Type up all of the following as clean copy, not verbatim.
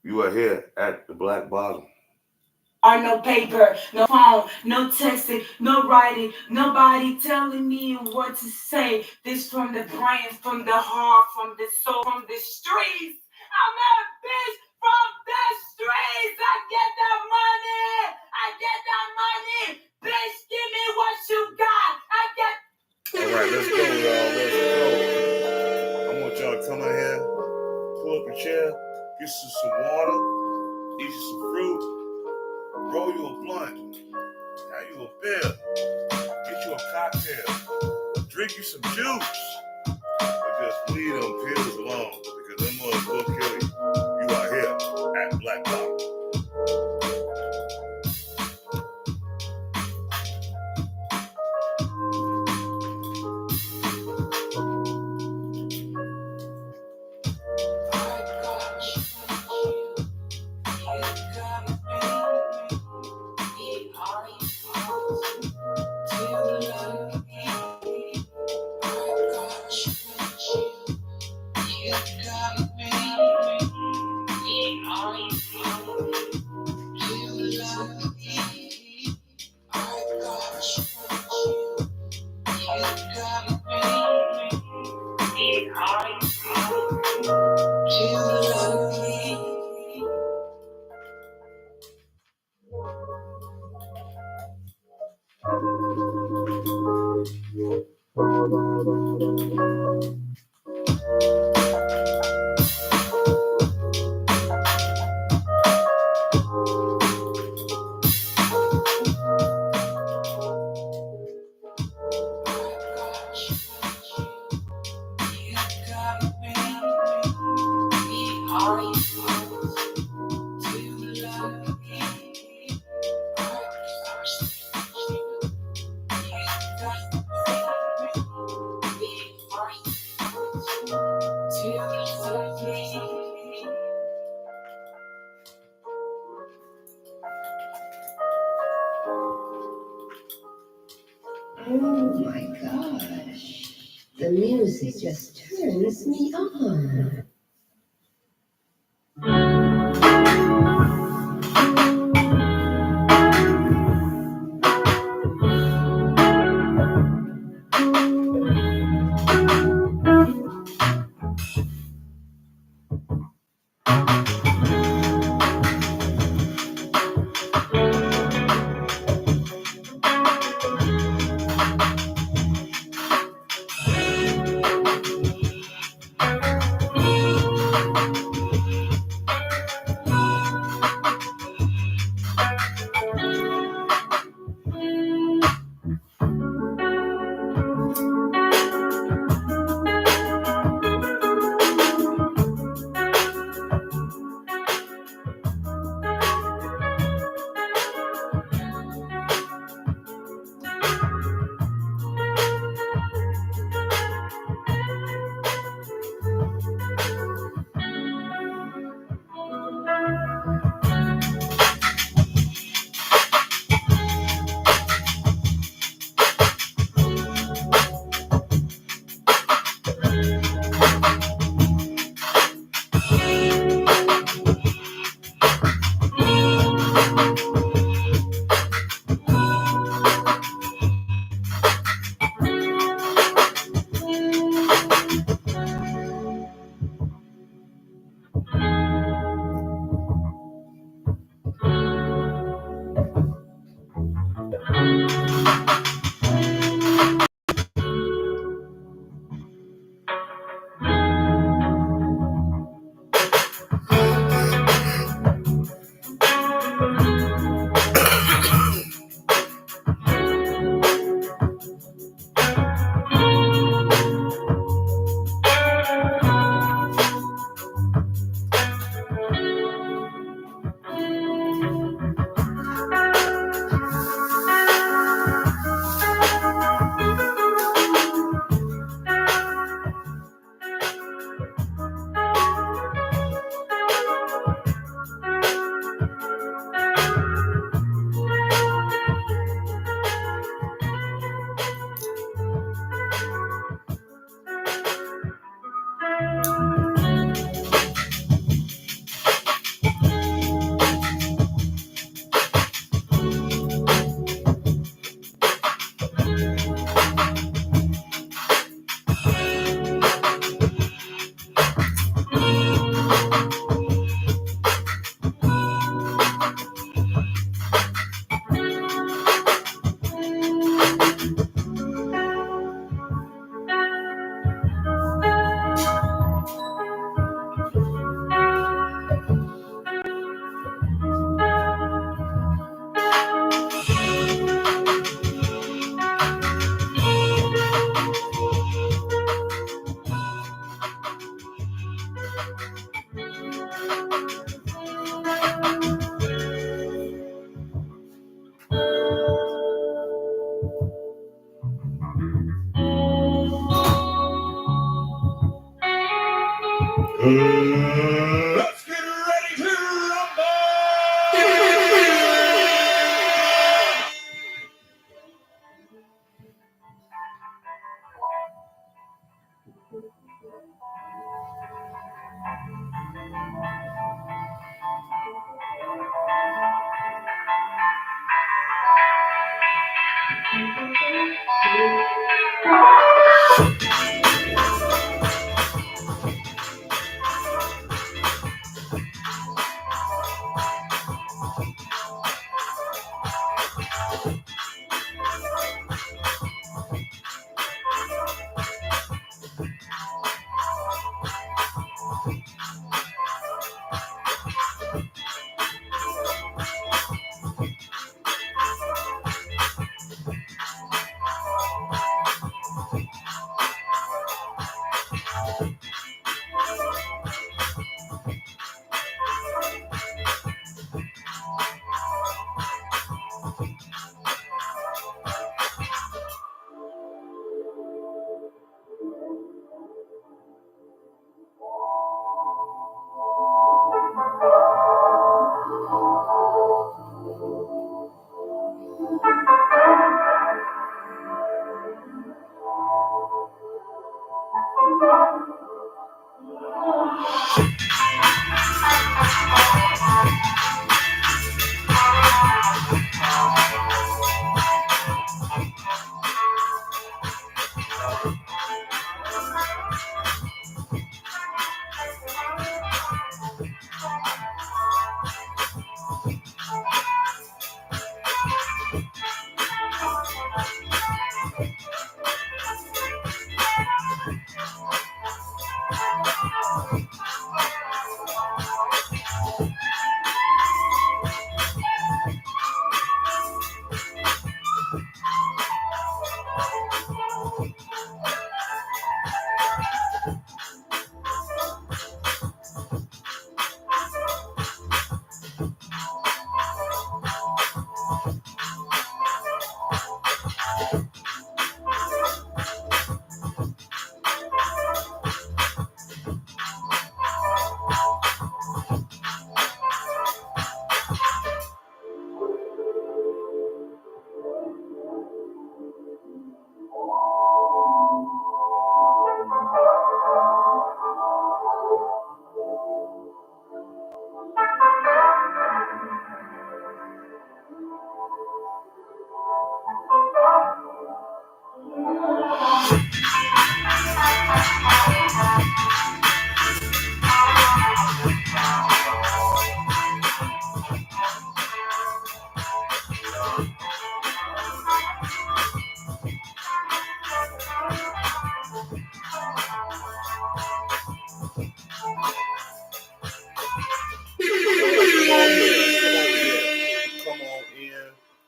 You are here at the Black Bottom. Or no paper, no phone, no texting, no writing, nobody telling me what to say. This from the brain, from the heart, from the soul, from the streets. I'm a bitch from the streets. I get that money. I get that money. Bitch, give me what you got. I get. All right, let's go, y'all. Let's go. I want y'all to come in here, pull up a chair, get you some water, eat you some fruit, roll you a blunt, have you a beer, get you a cocktail, drink you some juice. But just leave them pills alone because them mugs will kill you. You are here at Black Bottom. Oh my gosh, the music just turns me on.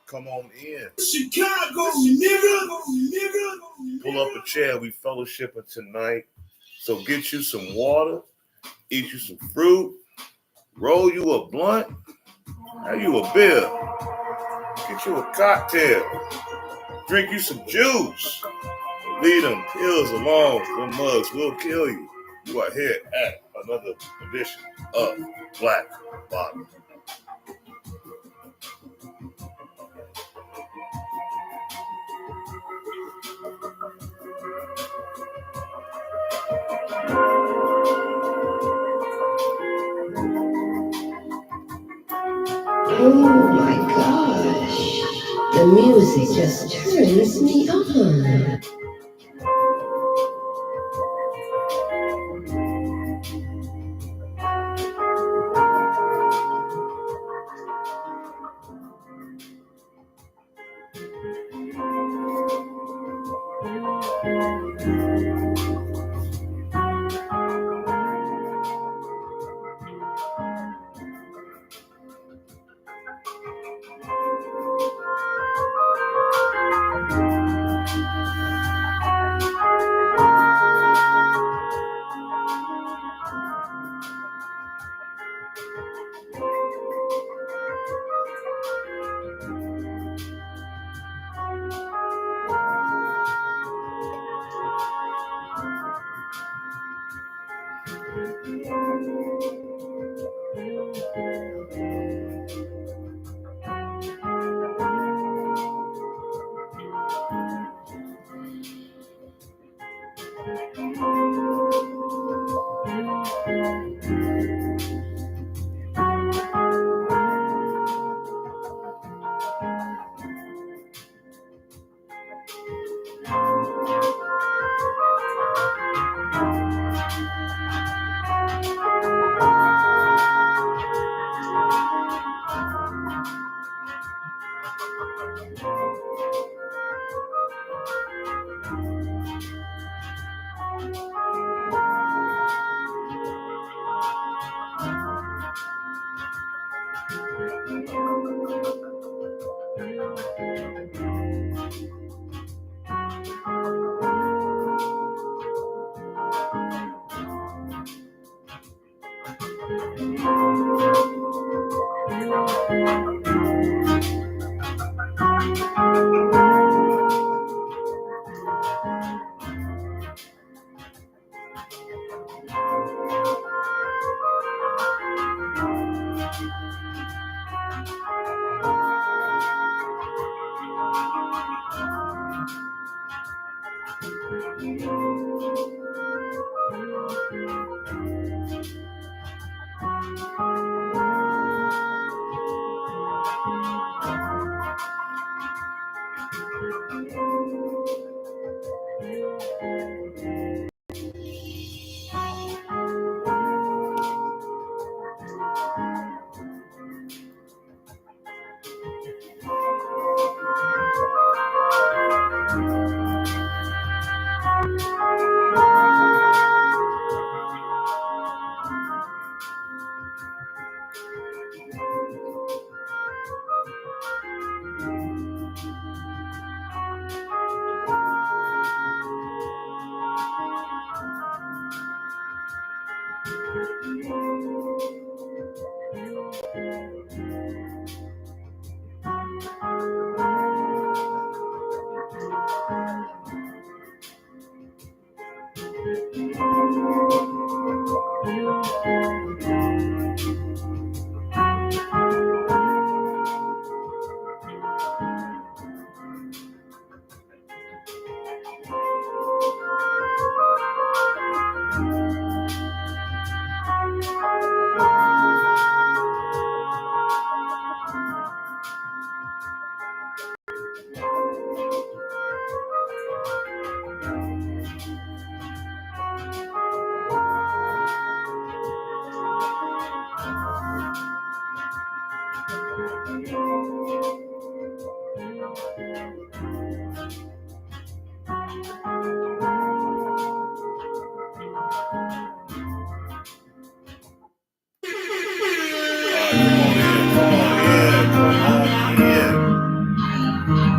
Come on in. Chicago, nigga. Pull up a chair. We fellowshipping tonight. So get you some water, eat you some fruit, roll you a blunt, have you a beer, get you a cocktail, drink you some juice. Leave them pills alone. Them mugs will kill you. You are here at another edition of Black Bottom. Oh my gosh, the music just turns me on.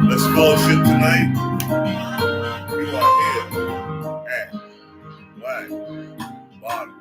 Let's fellowship tonight. You are here at Black Bottom.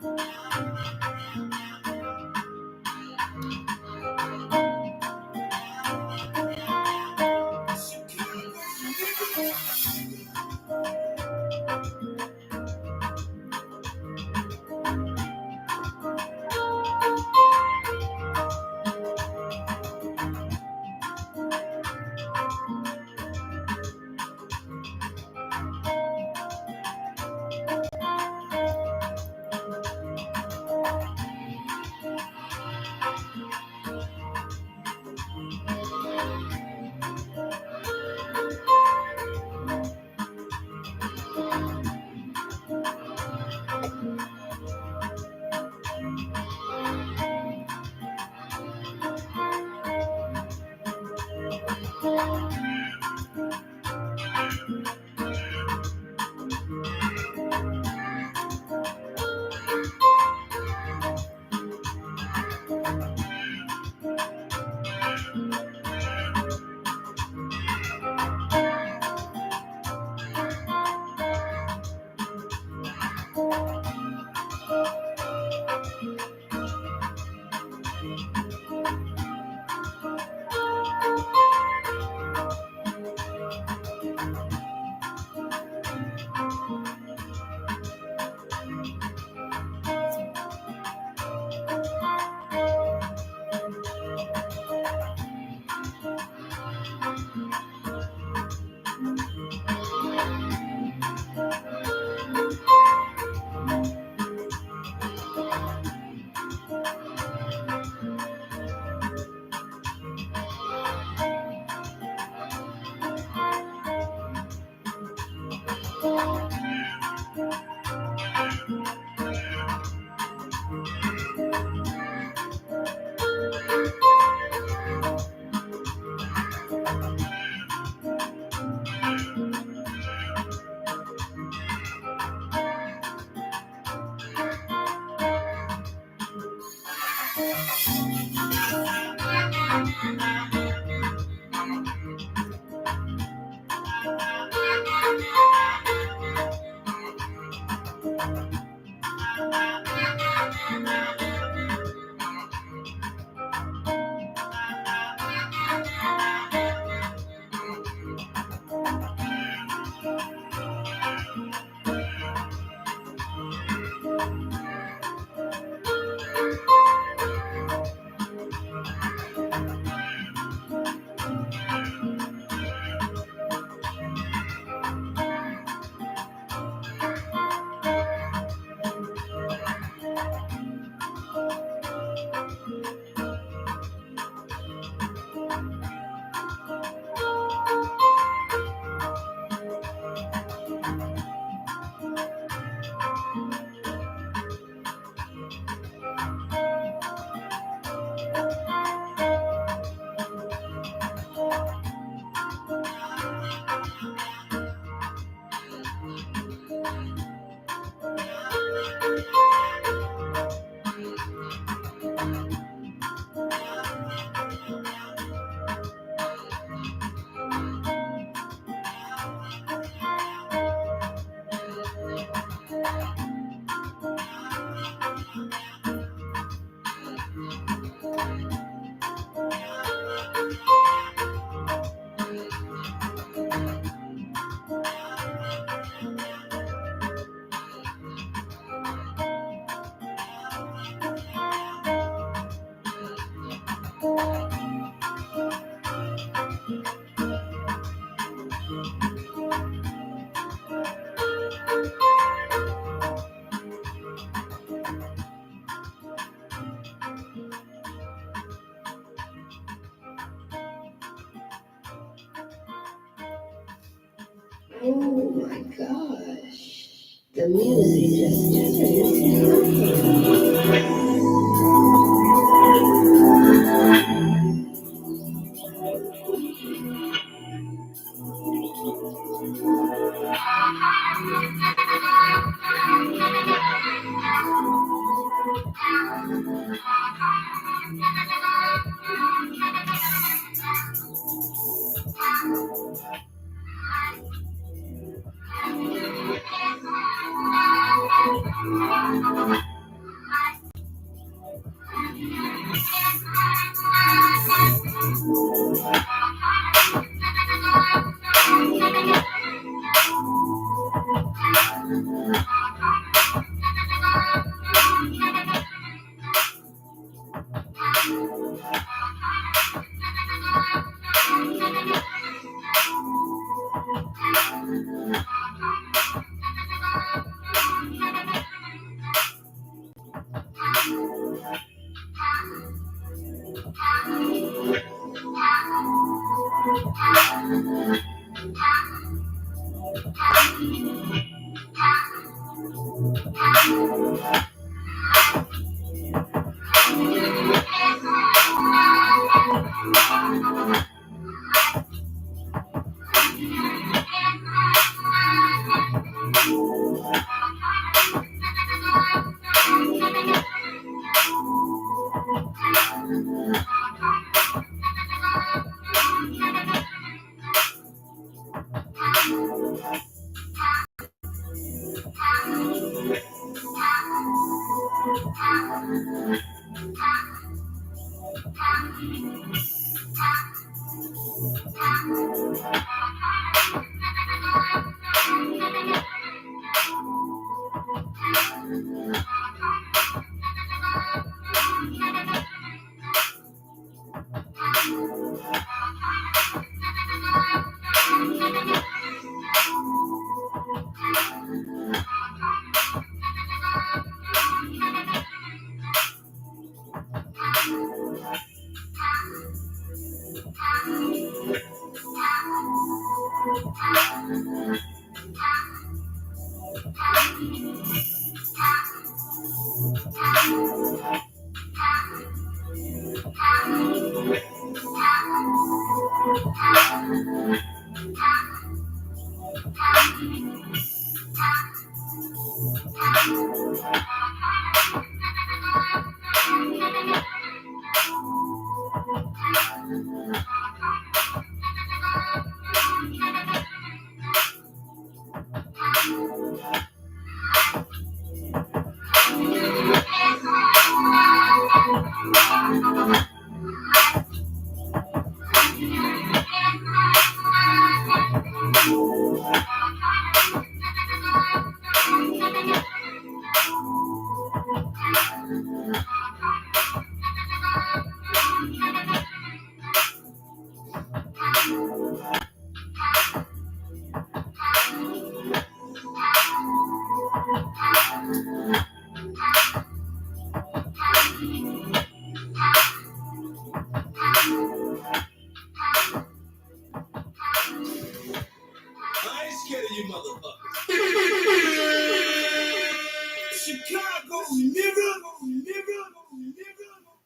Oh my gosh. The music just turns me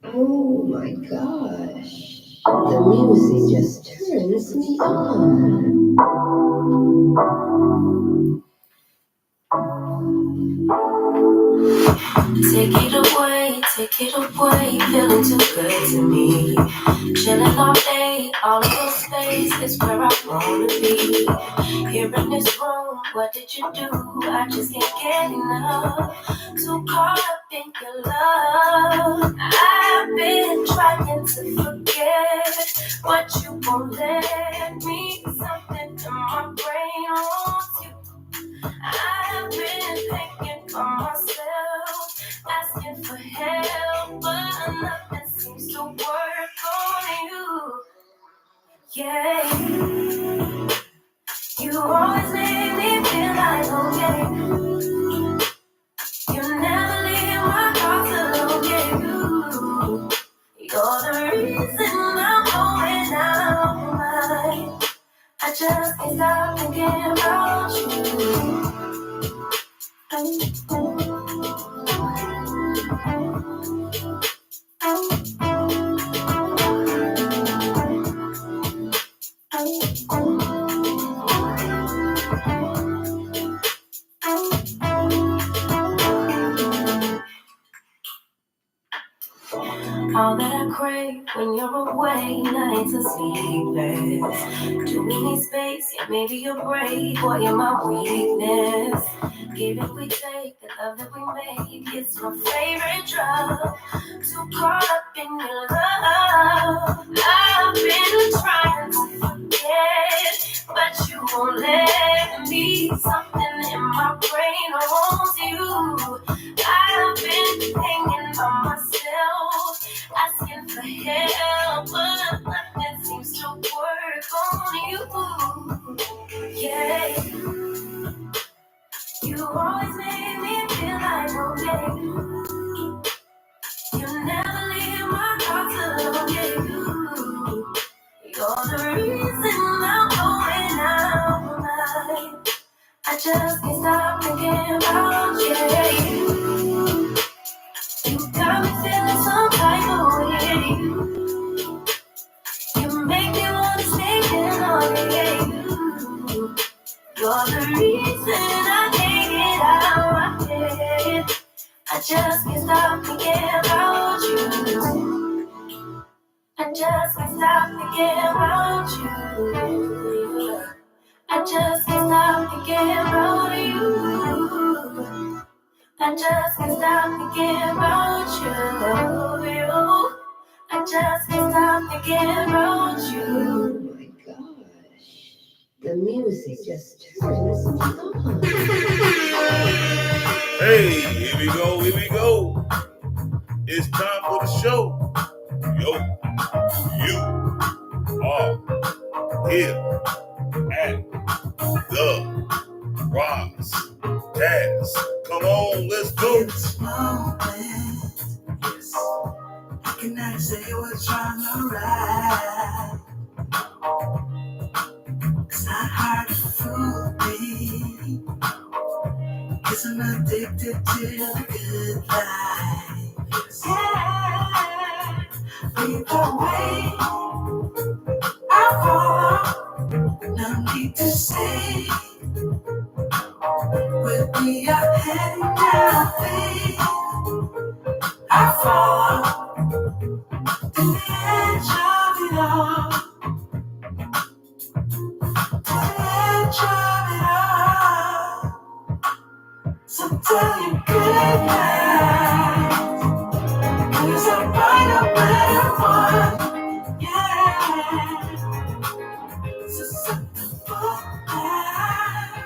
Oh my gosh. The music just turns me on. Take it away, feeling too good to me. Chilling all day, all of your space is where I wanna be. Here in this room, what did you do? I just can't get enough. Too caught up in your love. I've been trying to forget what you won't let me. Something in my brain wants you. I've been thinking for myself, asking for help, but nothing seems to work. on you. Yeah, you always make me feel like okay. You never leave my thoughts alone. Yeah, you're the reason I'm going out my. I just can't stop thinking about you. All that I crave when you're away, nights are sleepless. Too many space, yeah, maybe you're brave, boy, you're my weakness. Give it, we take, the love that we make, it's my favorite drug. Too caught up in your love. I've been trying to forget, but you won't let me. Something in my brain wants you. I've been hanging on myself, asking for help, but nothing seems to work on you. Yeah, you always make me feel like okay. You never leave my thoughts alone. Yeah, you're the reason I'm going out tonight. I just can't stop thinking about you. You got me feeling some type of way. You make me wanna stay in on you. You're the reason I can't get out of my head. I just can't stop thinking about you. I just can't stop thinking about you. I just can't stop thinking about you. I just can't stop thinking about you. I just can't stop thinking about Oh you. my gosh. The music just turns me on. Hey, here we go, here we go. It's time for the show. Yo, you are here at the Rise Dance. Come on, let's go. This moment, yes, I cannot say what's wrong or right. It's not hard to fool me, 'cause I'm addicted to the good life. Yeah, either way, I follow. No need to say, with me up and down, I follow to the edge of it all, to the edge of it all. So tell you good night, 'cause I'll find a better one. Yeah, so set the book down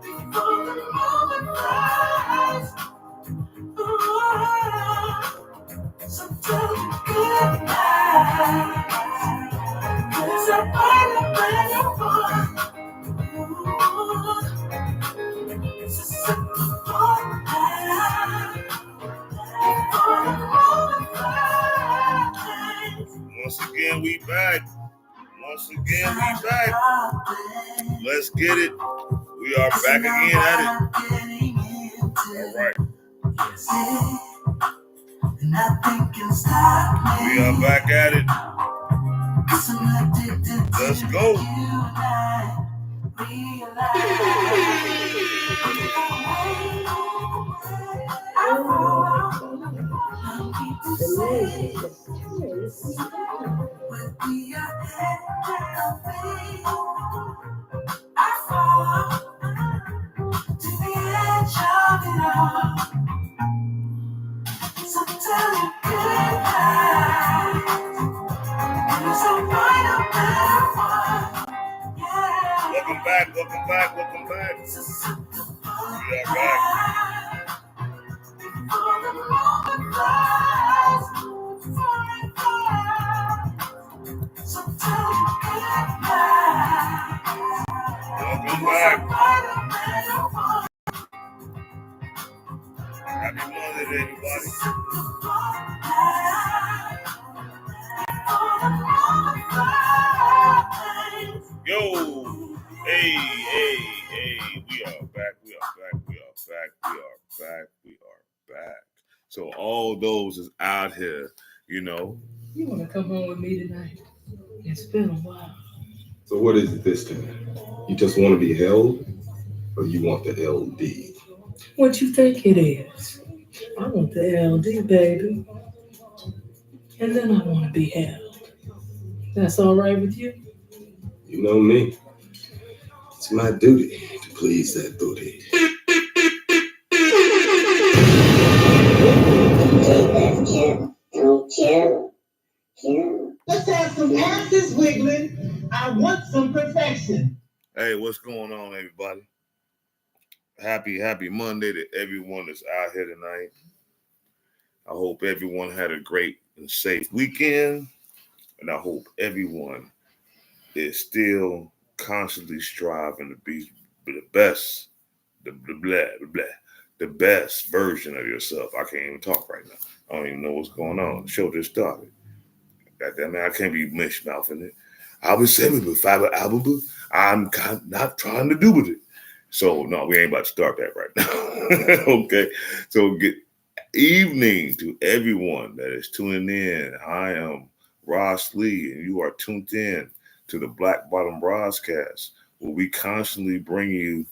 before the moment flies. Ooh, so tell you good night, 'cause I'll find a better one. Ooh, so set the book down before the moment flies. Once again, we back. Once again, we back. Let's get it. We are back again at it. All right. Nothing can stop me. We are back at it. 'Cause I'm addicted to Let's go. you and I realize. The music just turns me on. With me ahead down, babe, I fall to the edge of it all. So tell me good night, 'cause I'll find a better one. Yeah. Welcome back, welcome back, welcome back. So set the book We are back. before the moment flies. back. Happy Monday, everybody. Yo, hey, we are back. So all those is out here, You want to come home with me tonight? It's been a while. So what is it this time? You just want to be held, or you want the LD? What you think it is? I want the LD, baby. And then I want to be held. That's all right with you? You know me. It's my duty to please that booty. Let's have some asses wiggling. I want some protection. Hey, what's going on, everybody? Happy Monday to everyone that's out here tonight. I hope everyone had a great and safe weekend, and I hope everyone is still constantly striving to be the best, the best version of yourself. I can't even talk right now. I don't even know what's going on. The show just started. Goddamn it, I can't be mouthing it. I was saying before I'm not trying to do with it. So no, we ain't about to start that right now. Okay. So good evening to everyone that is tuning in. I am Ross Lee, and you are tuned in to the Black Bottom Broadcast, where we constantly bring you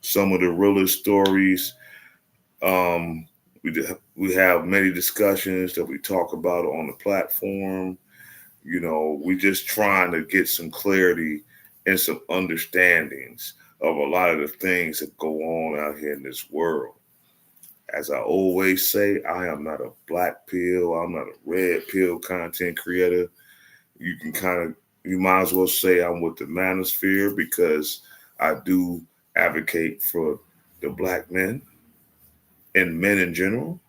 some of the realest stories. We have many discussions that we talk about on the platform. We just trying to get some clarity and some understandings of a lot of the things that go on out here in this world. As I always say, I am not a black pill. I'm not a red pill content creator. You might as well say I'm with the manosphere, because I do advocate for the black men and men in general.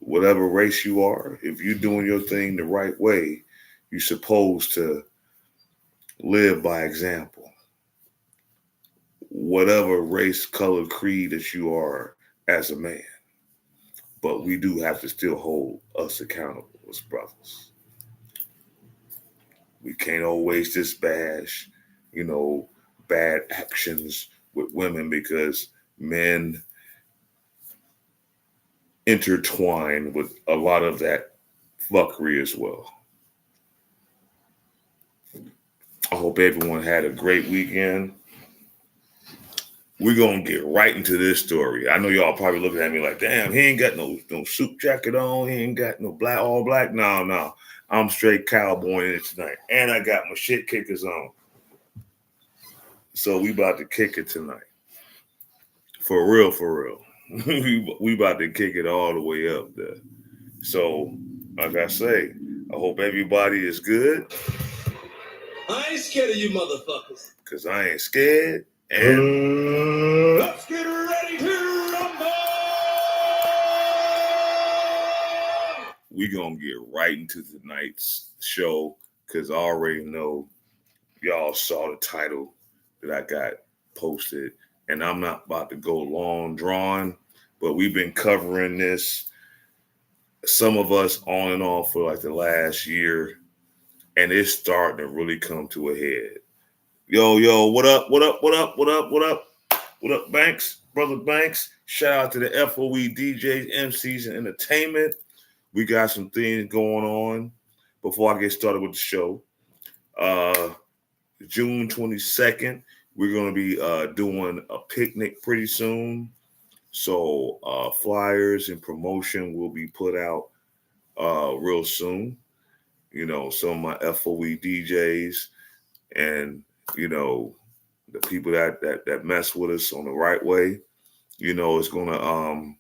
Whatever race you are, if you're doing your thing the right way, you're supposed to live by example. Whatever race, color, creed that you are as a man. But we do have to still hold us accountable as brothers. We can't always just bash, bad actions with women, because men intertwine with a lot of that fuckery as well. I hope everyone had a great weekend. We're going to get right into this story. I know y'all probably looking at me like, damn, he ain't got no suit jacket on. He ain't got no all black. No. I'm straight cowboy in it tonight. And I got my shit kickers on. So we about to kick it tonight. For real. we about to kick it all the way up there. So, like I say, I hope everybody is good. I ain't scared of you motherfuckers. Because I ain't scared. And let's get ready to rumble! We're going to get right into tonight's show, because I already know y'all saw the title that I got posted. And I'm not about to go long drawn, but we've been covering this, some of us on and off, for like the last year. And it's starting to really come to a head. Yo, what up, Banks, brother Banks? Shout out to the FOE DJs, MCs, and entertainment. We got some things going on. Before I get started with the show, June 22nd, we're going to be doing a picnic pretty soon. So flyers and promotion will be put out real soon. Some of my FOE DJs and, the people that mess with us on the right way, is going to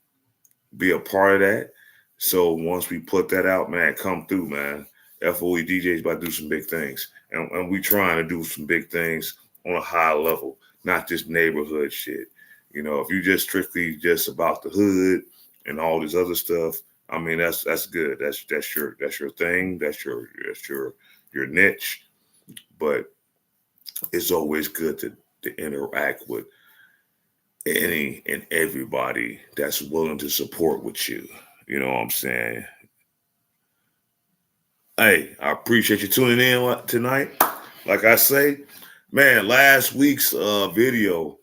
be a part of that. So once we put that out, man, come through, man. FOE DJs about to do some big things. And we trying to do some big things on a high level, not just neighborhood shit. If you just strictly just about the hood and all this other stuff, I mean, that's good. That's your thing. That's your niche. But it's always good to to interact with any and everybody that's willing to support with you. You know what I'm saying? Hey, I appreciate you tuning in tonight. Like I say, man, last week's video,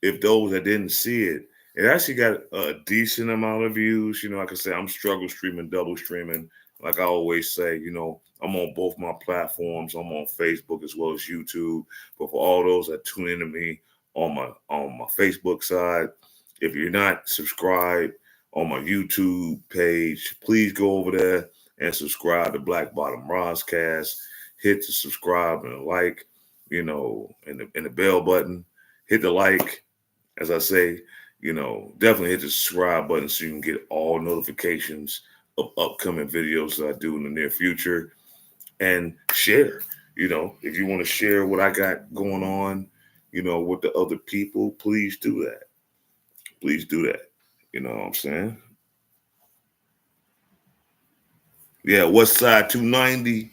if those that didn't see it, it actually got a decent amount of views. You know, like I say, I'm struggle streaming, double streaming. Like I always say, you know, I'm on both my platforms. I'm on Facebook as well as YouTube. But for all those that tune in to me on my Facebook side, if you're not subscribed on my YouTube page, please go over there and subscribe to Black Bottom Roscast. Hit the subscribe and the like, you know, and the bell button. Hit the like, as I say, you know, definitely hit the subscribe button so you can get all notifications of upcoming videos that I do in the near future. And share, you know, if you want to share what I got going on, you know, with the other people, please do that. Please do that. You know what I'm saying? Yeah, West Side 290.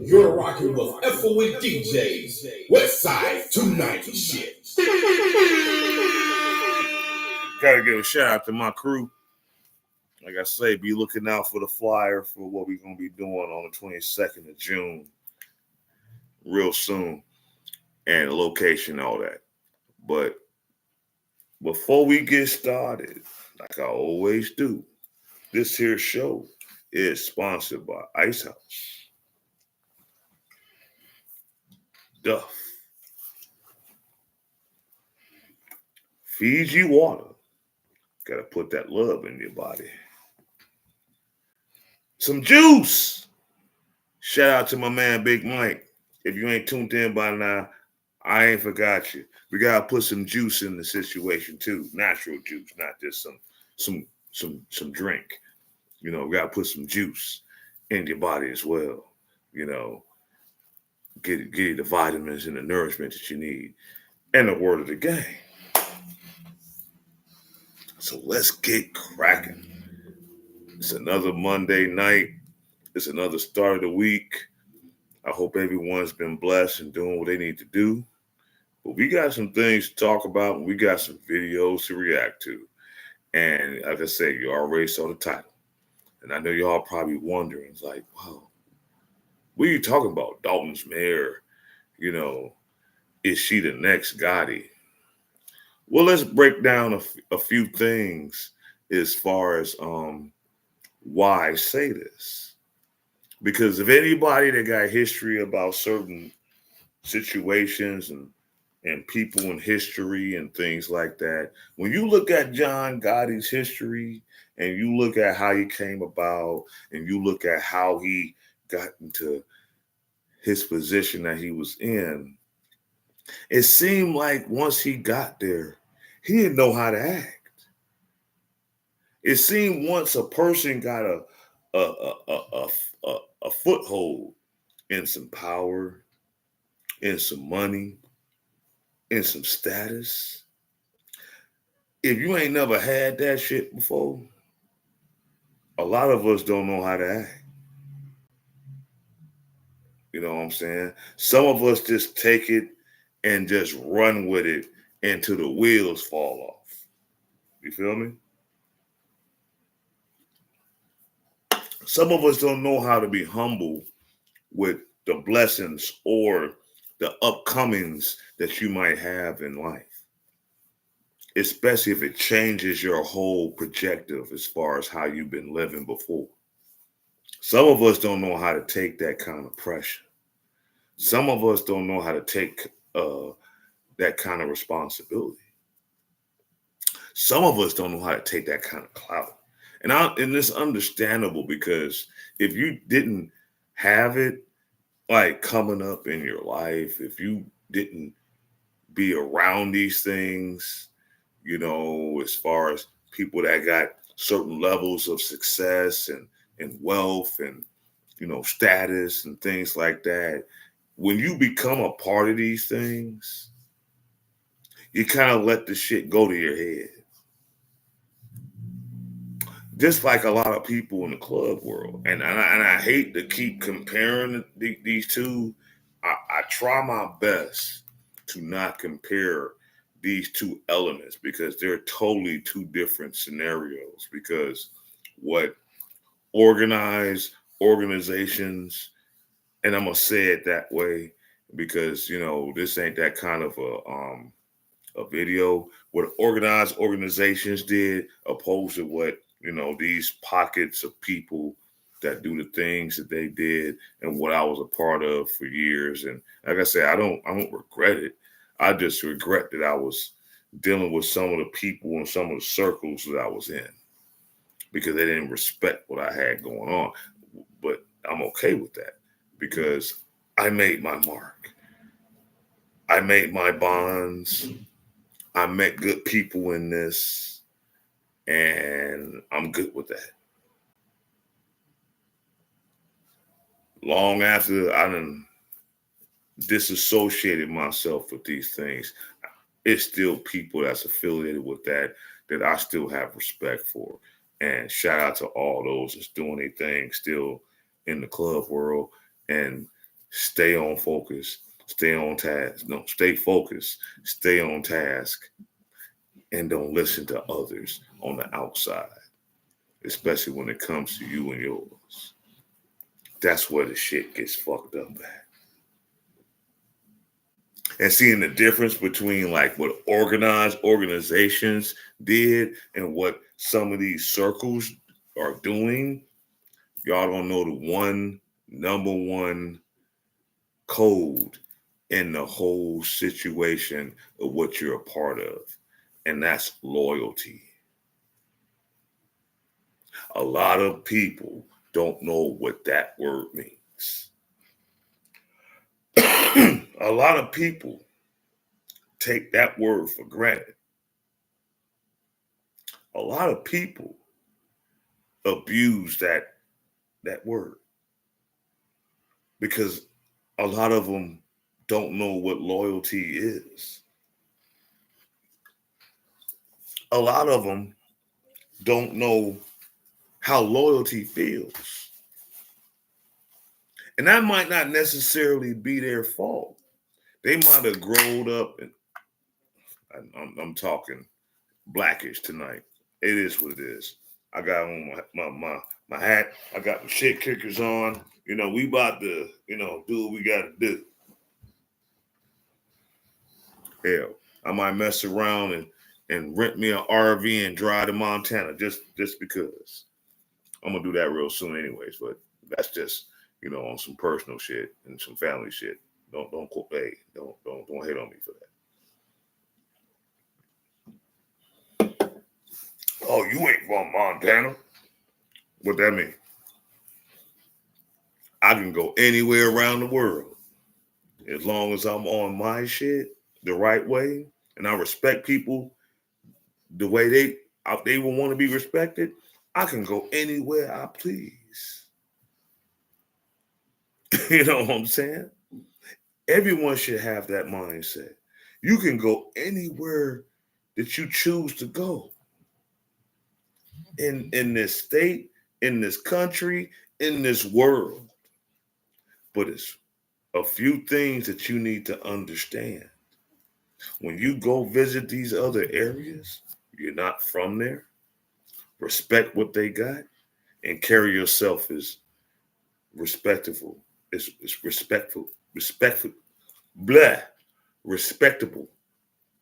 You're rocking with FOE DJs, Westside 290 shit. Gotta give a shout out to my crew. Like I say, be looking out for the flyer for what we're gonna be doing on the 22nd of June, real soon, and the location, all that. But before we get started, like I always do, this here show is sponsored by Ice House, Duff, Fiji Water. Gotta put that love in your body. Some juice. Shout out to my man Big Mike. If you ain't tuned in by now, I ain't forgot you. We gotta put some juice in the situation too. Natural juice, not just some drink. You know, we gotta put some juice in your body as well. You know, get you the vitamins and the nourishment that you need. And the word of the game. So let's get cracking. It's another Monday night. It's another start of the week. I hope everyone's been blessed and doing what they need to do. But we got some things to talk about, and we got some videos to react to. And like I said, you already saw the title. And I know y'all probably wondering, like, wow, what are you talking about? Dolton's mayor, you know, is she the next Gotti? Well, let's break down a few things as far as why I say this. Because if anybody that got history about certain situations and people in history and things like that, when you look at John Gotti's history and you look at how he came about and you look at how he got into his position that he was in, it seemed like once he got there, he didn't know how to act. It seemed once a person got a foothold in some power, in some money, in some status, if you ain't never had that shit before, a lot of us don't know how to act. You know what I'm saying? Some of us just take it and just run with it until the wheels fall off. You feel me? Some of us don't know how to be humble with the blessings or the upcomings that you might have in life, especially if it changes your whole projective as far as how you've been living before. Some of us don't know how to take that kind of pressure. Some of us don't know how to take that kind of responsibility. Some of us don't know how to take that kind of clout. And it's understandable because if you didn't have it, like coming up in your life, if you didn't be around these things, you know, as far as people that got certain levels of success and wealth and, you know, status and things like that, when you become a part of these things, you kind of let the shit go to your head. just like a lot of people in the club world. And I hate to keep comparing these two. I try my best to not compare these two elements because they're totally two different scenarios. Because what organized organizations, and I'm gonna say it that way because this ain't that kind of a video. What organized organizations did opposed to what these pockets of people that do the things that they did and what I was a part of for years. And like I said, I don't regret it. I just regret that I was dealing with some of the people and some of the circles that I was in because they didn't respect what I had going on. But I'm okay with that because I made my mark. I made my bonds. I met good people in this, and I'm good with that. Long after I done disassociated myself with these things, it's still people that's affiliated with that I still have respect for. And shout out to all those that's doing their thing still in the club world and stay on focus, stay on task. No, stay focused, stay on task, and don't listen to others on the outside, especially when it comes to you and yours. That's where the shit gets fucked up at. And seeing the difference between like what organized organizations did and what some of these circles are doing, y'all don't know the number one code in the whole situation of what you're a part of, and that's loyalty. A lot of people don't know what that word means. A lot of people take that word for granted. A lot of people abuse that word because a lot of them don't know what loyalty is. A lot of them don't know how loyalty feels. And that might not necessarily be their fault. They might have grown up, and I'm talking Blackish tonight. It is what it is. I got on my hat. I got my shit kickers on. We about to, do what we got to do. Hell, I might mess around and rent me an RV and drive to Montana just because. I'm gonna do that real soon, anyways. But that's just on some personal shit and some family shit. Don't hate on me for that. Oh, you ain't from Montana? What that mean? I can go anywhere around the world as long as I'm on my shit the right way and I respect people the way they will want to be respected. I can go anywhere I please. You know what I'm saying? Everyone should have that mindset. You can go anywhere that you choose to go. In this state, in this country, in this world. But it's a few things that you need to understand. When you go visit these other areas, you're not from there. Respect what they got and carry yourself as respectable. It's respectful, respectable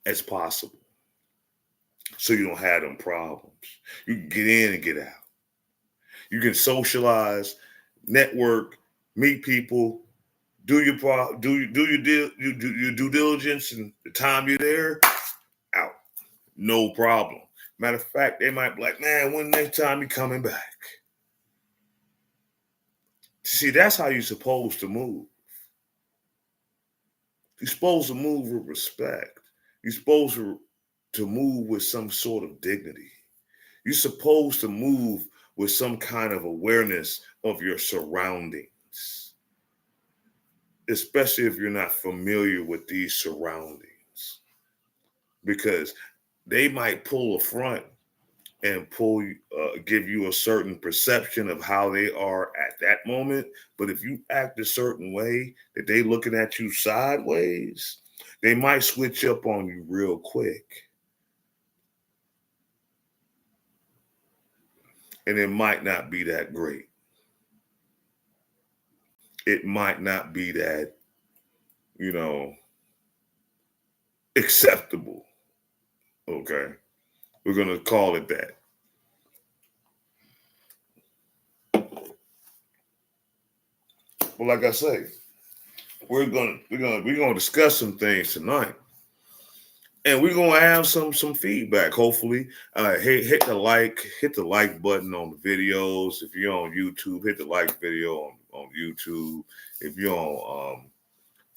as possible. So you don't have them problems. You can get in and get out. You can socialize, network, meet people, do your due diligence, and the time you're there, out, no problem. Matter of fact, they might be like, man, when next time you coming back? See, that's how you're supposed to move. You're supposed to move with respect. You're supposed to move with some sort of dignity. You're supposed to move with some kind of awareness of your surroundings, especially if you're not familiar with these surroundings, because they might pull a front and give you a certain perception of how they are at that moment. But if you act a certain way that they looking at you sideways, they might switch up on you real quick. And it might not be that great. It might not be that, acceptable. Okay. We're going to call it that. But like I say, we're gonna discuss some things tonight. And we're gonna have some feedback. Hopefully, hit the like button on the videos. If you're on YouTube, hit the like video on YouTube. If you're on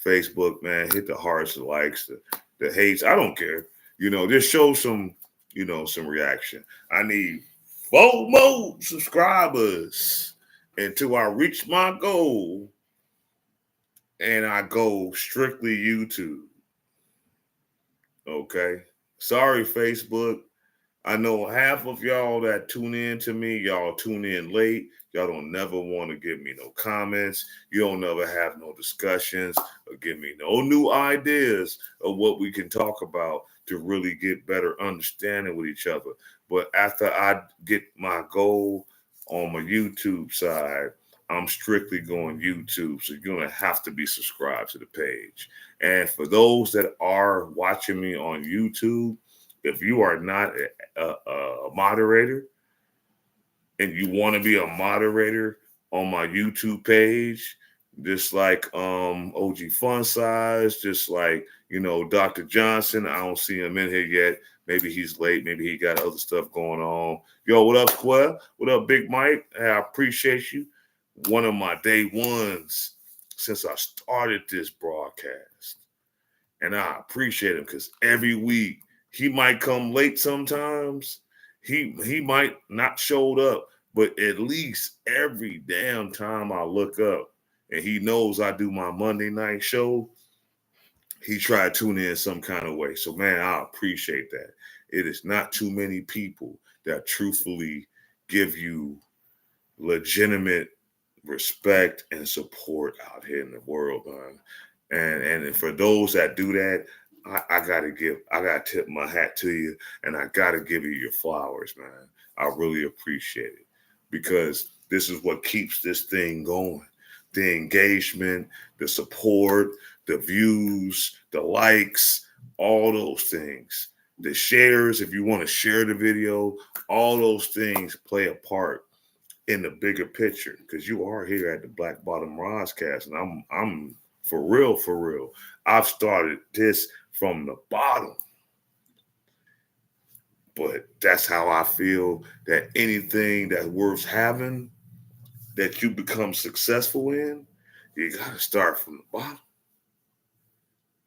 Facebook, man, hit the hearts, the likes, the hates. I don't care. Just show some reaction. I need 4 more subscribers until I reach my goal, and I go strictly YouTube. Okay. Sorry, Facebook. I know half of y'all that tune in to me, y'all tune in late. Y'all don't never want to give me no comments. You don't never have no discussions or give me no new ideas of what we can talk about to really get better understanding with each other. But after I get my goal on my YouTube side, I'm strictly going YouTube. So you're going to have to be subscribed to the page. And for those that are watching me on YouTube, if you are not a moderator and you want to be a moderator on my YouTube page, just like OG Fun Size, just like, Dr. Johnson, I don't see him in here yet. Maybe he's late. Maybe he got other stuff going on. Yo, what up, Square? What up, Big Mike? Hey, I appreciate you. One of my day ones since I started this broadcast. And I appreciate him because every week he might come late sometimes. He might not showed up, but at least every damn time I look up and he knows I do my Monday night show, he tried to tune in some kind of way. So, man, I appreciate that. It is not too many people that truthfully give you legitimate respect and support out here in the world, man. And for those that do that, I gotta tip my hat to you, and I gotta give you your flowers, man. I really appreciate it because this is what keeps this thing going. The engagement, the support, the views, the likes, all those things. The shares, if you want to share the video, all those things play a part in the bigger picture because you are here at the Black Bottom Roscast, and I'm for real. I've started this from the bottom, but that's how I feel that anything that's worth having that you become successful in, you got to start from the bottom.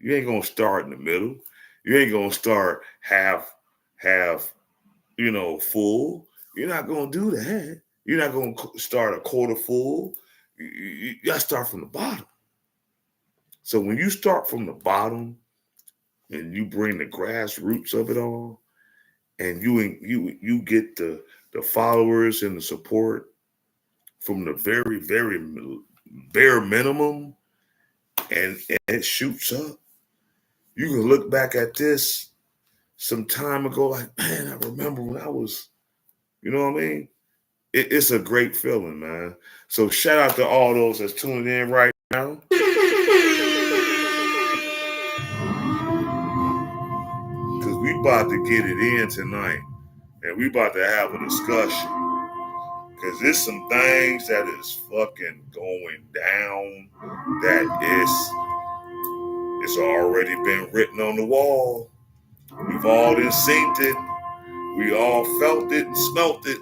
You ain't gonna start in the middle. You ain't gonna start half, full. You're not gonna do that. You're not going to start a quarter full. You got to start from the bottom. So when you start from the bottom and you bring the grassroots of it all, and you get the followers and the support from the very, very bare minimum, and it shoots up, you can look back at this some time ago like, man, I remember when I was, you know what I mean? It's a great feeling, man. So shout out to all those that's tuning in right now. Because we about to get it in tonight. And we about to have a discussion. Because there's some things that is fucking going down that it's already been written on the wall. We've all seen it. We all felt it and smelt it.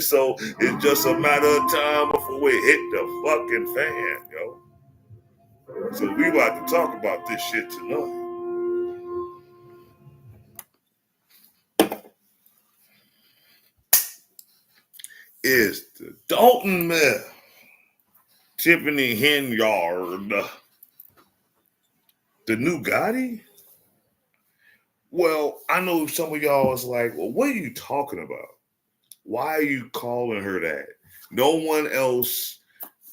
So it's just a matter of time before we hit the fucking fan, yo. So we about to talk about this shit tonight. Is the Dolton myth, Tiffany Henyard, the new Gotti? Well, I know some of y'all is like, well, what are you talking about? Why are you calling her that? No one else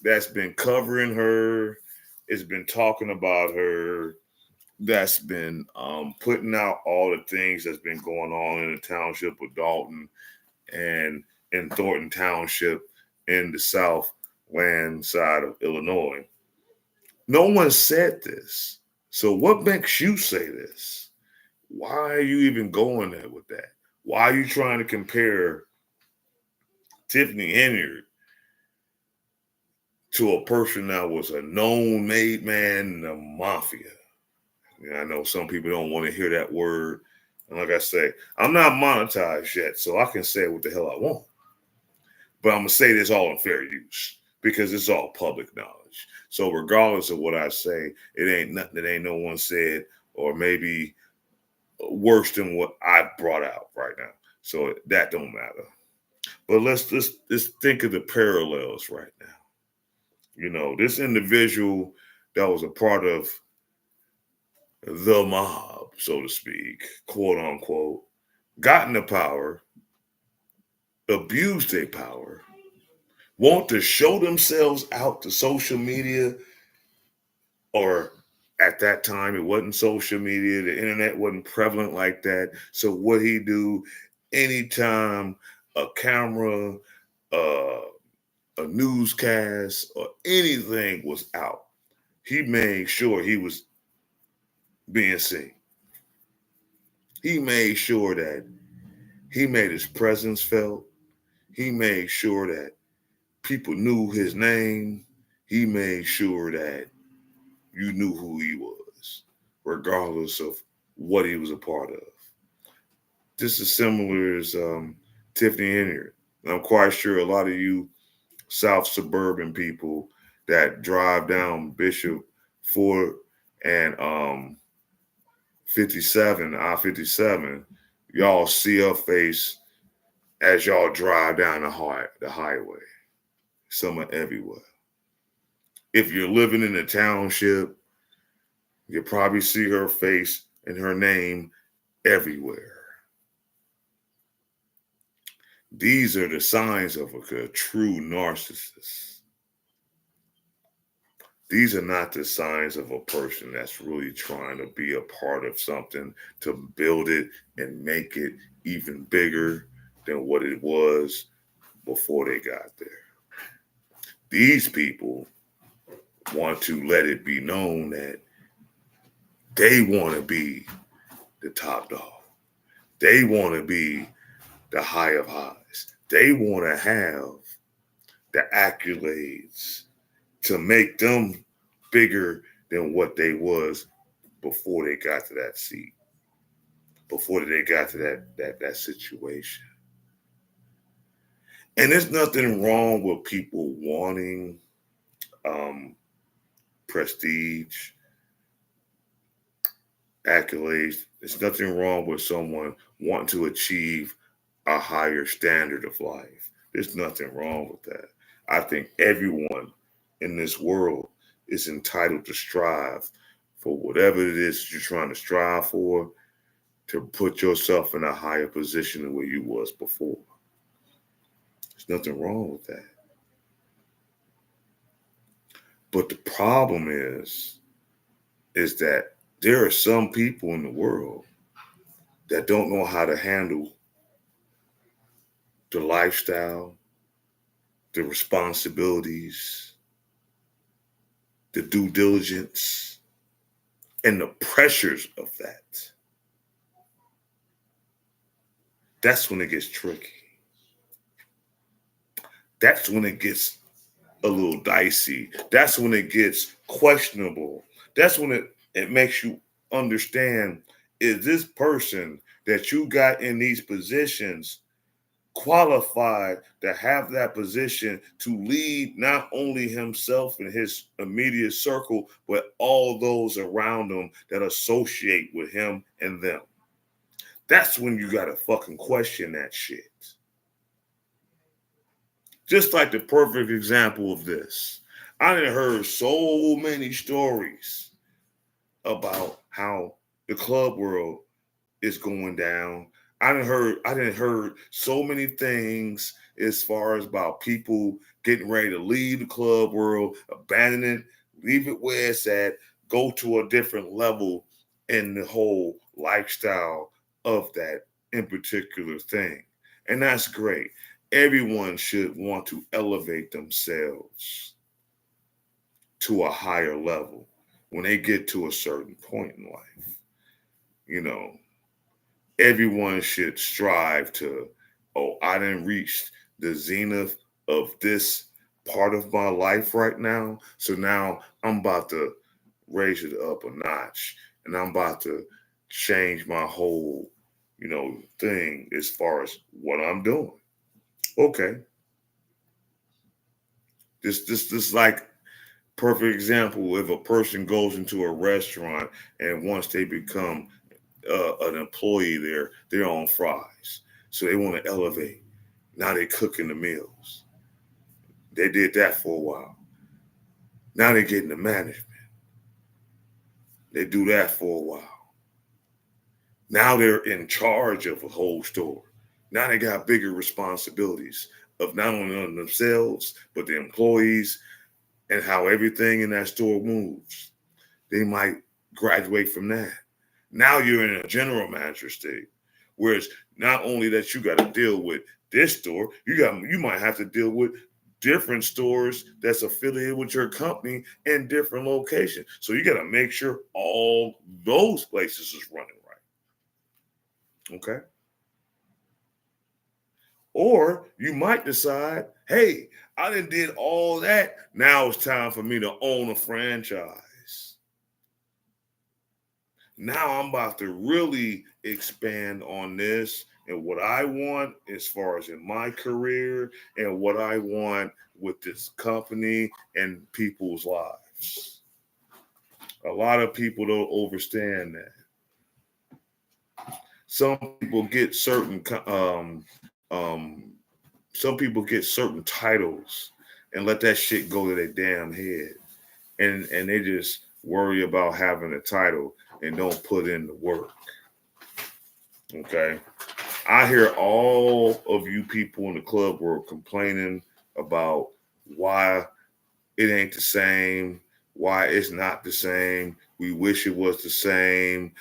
that's been covering her has been talking about her, that's been putting out all the things that's been going on in the township of Dolton and in Thornton Township in the Southland side of Illinois. No one said this. So what makes you say this? Why are you even going there with that? Why are you trying to compare Tiffany Henyard to a person that was a known made man in the mafia? I know some people don't want to hear that word. And like I say, I'm not monetized yet, so I can say what the hell I want. But I'm going to say this all in fair use because it's all public knowledge. So regardless of what I say, it ain't nothing that ain't no one said or maybe worse than what I brought out right now. So that don't matter. But let's think of the parallels right now. You know, this individual that was a part of the mob, so to speak, quote unquote, got into power, abused their power, want to show themselves out to social media, or at that time it wasn't social media, the internet wasn't prevalent like that. So what he do, anytime a camera, a newscast, or anything was out, he made sure he was being seen. He made sure that he made his presence felt. He made sure that people knew his name. He made sure that you knew who he was, regardless of what he was a part of. This is similar as Tiffany Henyard. I'm quite sure a lot of you South suburban people that drive down Bishop Ford and 57, I-57, y'all see her face as y'all drive down the highway. Some are everywhere. If you're living in a township, you probably see her face and her name everywhere. These are the signs of a true narcissist. These are not the signs of a person that's really trying to be a part of something to build it and make it even bigger than what it was before they got there. These people want to let it be known that they want to be the top dog. They want to be the high of highs. They want to have the accolades to make them bigger than what they was before they got to that seat, before they got to that situation. And there's nothing wrong with people wanting prestige, accolades. There's nothing wrong with someone wanting to achieve a higher standard of life. There's nothing wrong with that. I think everyone in this world is entitled to strive for whatever it is you're trying to strive for, to put yourself in a higher position than where you was before. There's nothing wrong with that. But the problem is that there are some people in the world that don't know how to handle the lifestyle, the responsibilities, the due diligence, and the pressures of that. That's when it gets tricky. That's when it gets a little dicey. That's when it gets questionable. That's when it makes you understand, is this person that you got in these positions qualified to have that position to lead not only himself and his immediate circle, but all those around him that associate with him and them? That's when you got to fucking question that shit. Just like the perfect example of this. I done heard so many stories about how the club world is going down. I didn't heard so many things as far as about people getting ready to leave the club world, abandon it, leave it where it's at, go to a different level in the whole lifestyle of that in particular thing. And that's great. Everyone should want to elevate themselves to a higher level when they get to a certain point in life. You know, everyone should strive to, oh, I didn't reach the zenith of this part of my life right now. So now I'm about to raise it up a notch and I'm about to change my whole, thing as far as what I'm doing. Okay. This like perfect example. If a person goes into a restaurant and once they become an employee there, they're on fries. So they want to elevate. Now they're cooking the meals. They did that for a while. Now they're getting the management. They do that for a while. Now they're in charge of a whole store. Now they got bigger responsibilities of not only on themselves, but the employees and how everything in that store moves. They might graduate from that. Now you're in a general manager state. Whereas not only that you got to deal with this store, you might have to deal with different stores that's affiliated with your company in different locations. So you got to make sure all those places is running right. Okay. Or you might decide, hey, I done did all that. Now it's time for me to own a franchise. Now I'm about to really expand on this and what I want as far as in my career and what I want with this company and people's lives. A lot of people don't understand that. Some people get certain titles and let that shit go to their damn head. And they just worry about having a title and don't put in the work. Okay. I hear all of you people in the club world complaining about why it ain't the same, why it's not the same. We wish it was the same.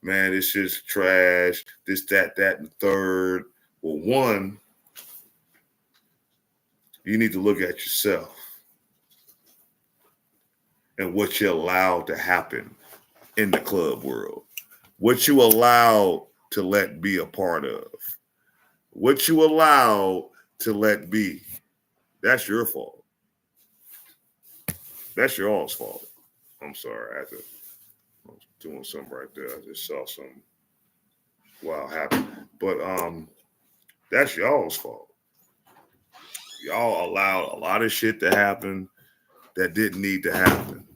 Man, this shit's trash. This, that, and the third. Well, one, you need to look at yourself and what you allowed to happen in the club world. What you allowed to let be a part of. What you allowed to let be. That's your fault. That's your all's fault. I'm sorry. I was doing something right there. I just saw something wild happen. But that's y'all's fault. Y'all allowed a lot of shit to happen that didn't need to happen.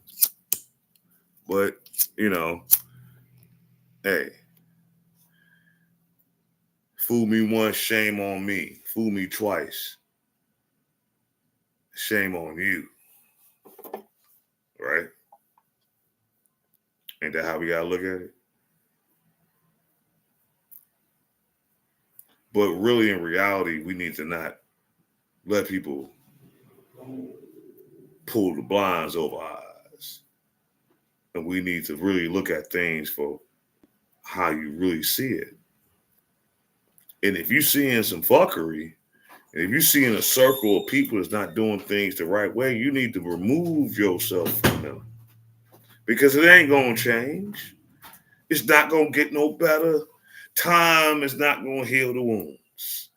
But, hey, fool me once, shame on me. Fool me twice, shame on you. Right? Ain't that how we gotta look at it? But really, in reality, we need to not let people pull the blinds over our eyes. And we need to really look at things for how you really see it. And if you're seeing some fuckery, and if you're seeing a circle of people that's not doing things the right way, you need to remove yourself from them. Because it ain't going to change. It's not going to get no better. Time is not going to heal the wounds.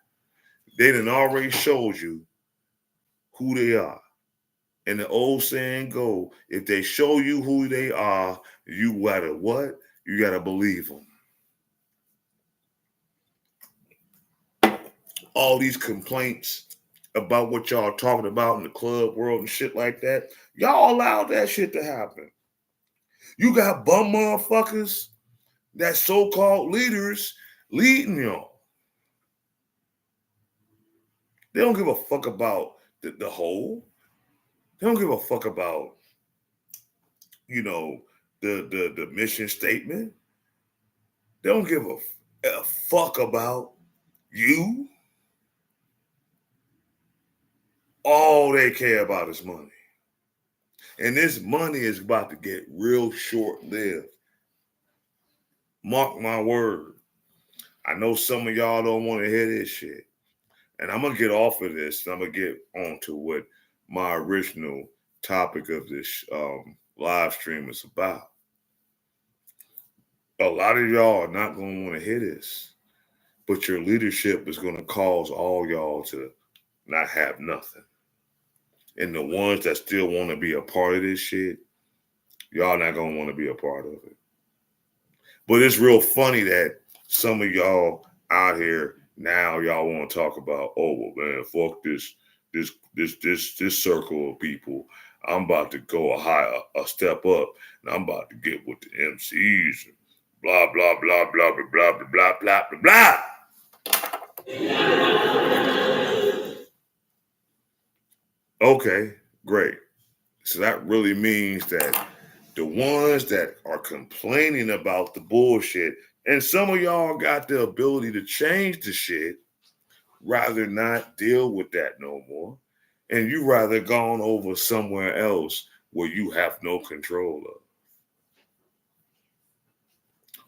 They done already showed you who they are. And the old saying go, if they show you who they are, you gotta what? You gotta believe them. All these complaints about what y'all talking about in the club world and shit like that, y'all allowed that shit to happen. You got bum motherfuckers that so-called leaders leading y'all. They don't give a fuck about the whole. They don't give a fuck about, the mission statement. They don't give a fuck about you. All they care about is money. And this money is about to get real short-lived. Mark my word. I know some of y'all don't want to hear this shit. And I'm going to get off of this. And I'm going to get on to what my original topic of this live stream is about. A lot of y'all are not going to want to hear this. But your leadership is going to cause all y'all to not have nothing. And the ones that still want to be a part of this shit, y'all not going to want to be a part of it. But it's real funny that some of y'all out here now, y'all want to talk about, oh, well, man, fuck this circle of people. I'm about to go a step up, and I'm about to get with the MCs, and blah, blah, blah, blah, blah, blah, blah, blah, blah, blah. Okay, great. So that really means that the ones that are complaining about the bullshit, and some of y'all got the ability to change the shit, rather not deal with that no more. And you rather gone over somewhere else where you have no control of,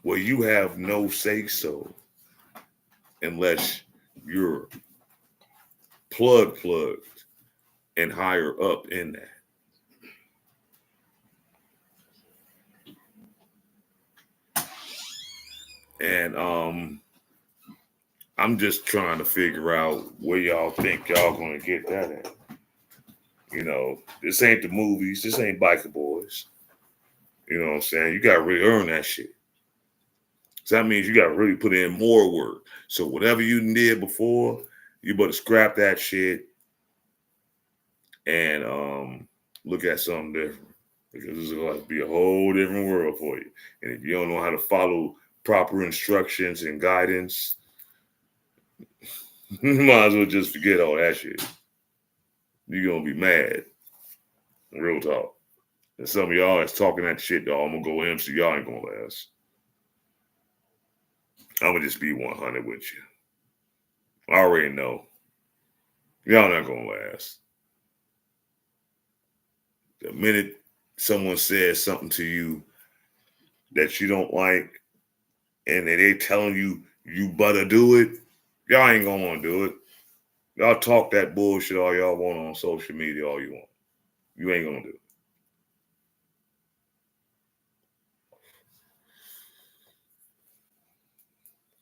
where you have no say-so, unless you're plugged and higher up in that. And I'm just trying to figure out where y'all think y'all gonna get that at. You know, this ain't the movies. This ain't Biker Boys. You know what I'm saying? You gotta really earn that shit. So that means you gotta really put in more work. So whatever you did before, you better scrap that shit and look at something different. Because this is going to be a whole different world for you. And if you don't know how to follow proper instructions and guidance, you might as well just forget all that shit. You're going to be mad. Real talk. And some of y'all is talking that shit, though. I'm going to go MC. Y'all ain't going to last. I'm going to just be 100 with you. I already know. Y'all not going to last. The minute someone says something to you that you don't like, and they telling you you better do it, y'all ain't gonna want to do it. Y'all talk that bullshit all y'all want on social media all you want. You ain't gonna do it.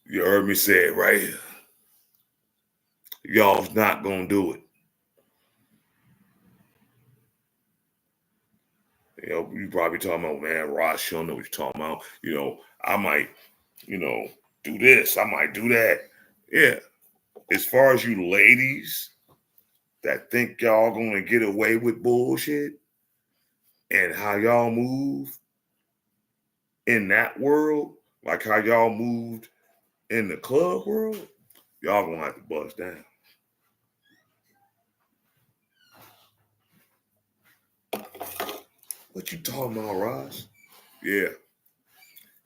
You heard me say it right here. Y'all's not gonna do it. You know, you probably talking about, man, Ross, you don't know what you're talking about. You know, I might, do this. I might do that. Yeah. As far as you ladies that think y'all gonna get away with bullshit and how y'all move in that world, like how y'all moved in the club world, y'all gonna have to bust down. What you talking about, Ross? Yeah,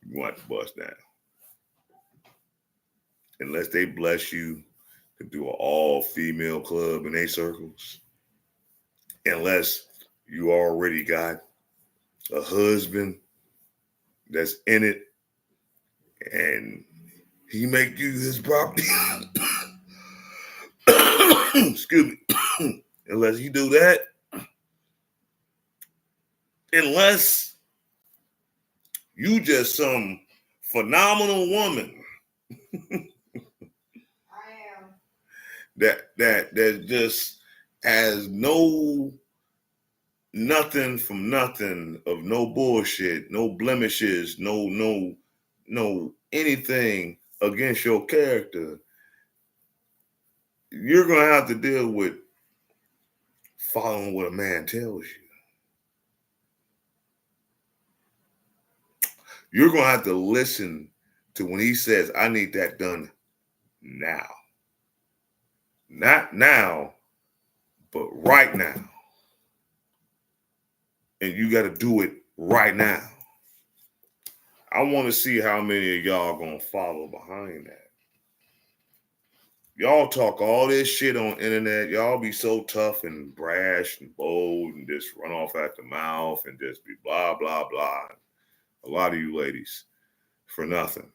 you gonna have to bust down. Unless they bless you to do an all-female club in their circles. Unless you already got a husband that's in it and he make you his property. Excuse me. Unless you do that. Unless you just some phenomenal woman. That just has nothing from nothing, of no bullshit, no blemishes, no anything against your character. You're gonna have to deal with following what a man tells you. You're gonna have to listen to when he says, I need that done now. Not now, but right now. And you got to do it right now. I want to see how many of y'all gonna follow behind that. Y'all talk all this shit on internet. Y'all be so tough and brash and bold and just run off at the mouth and just be blah, blah, blah. A lot of you ladies for nothing.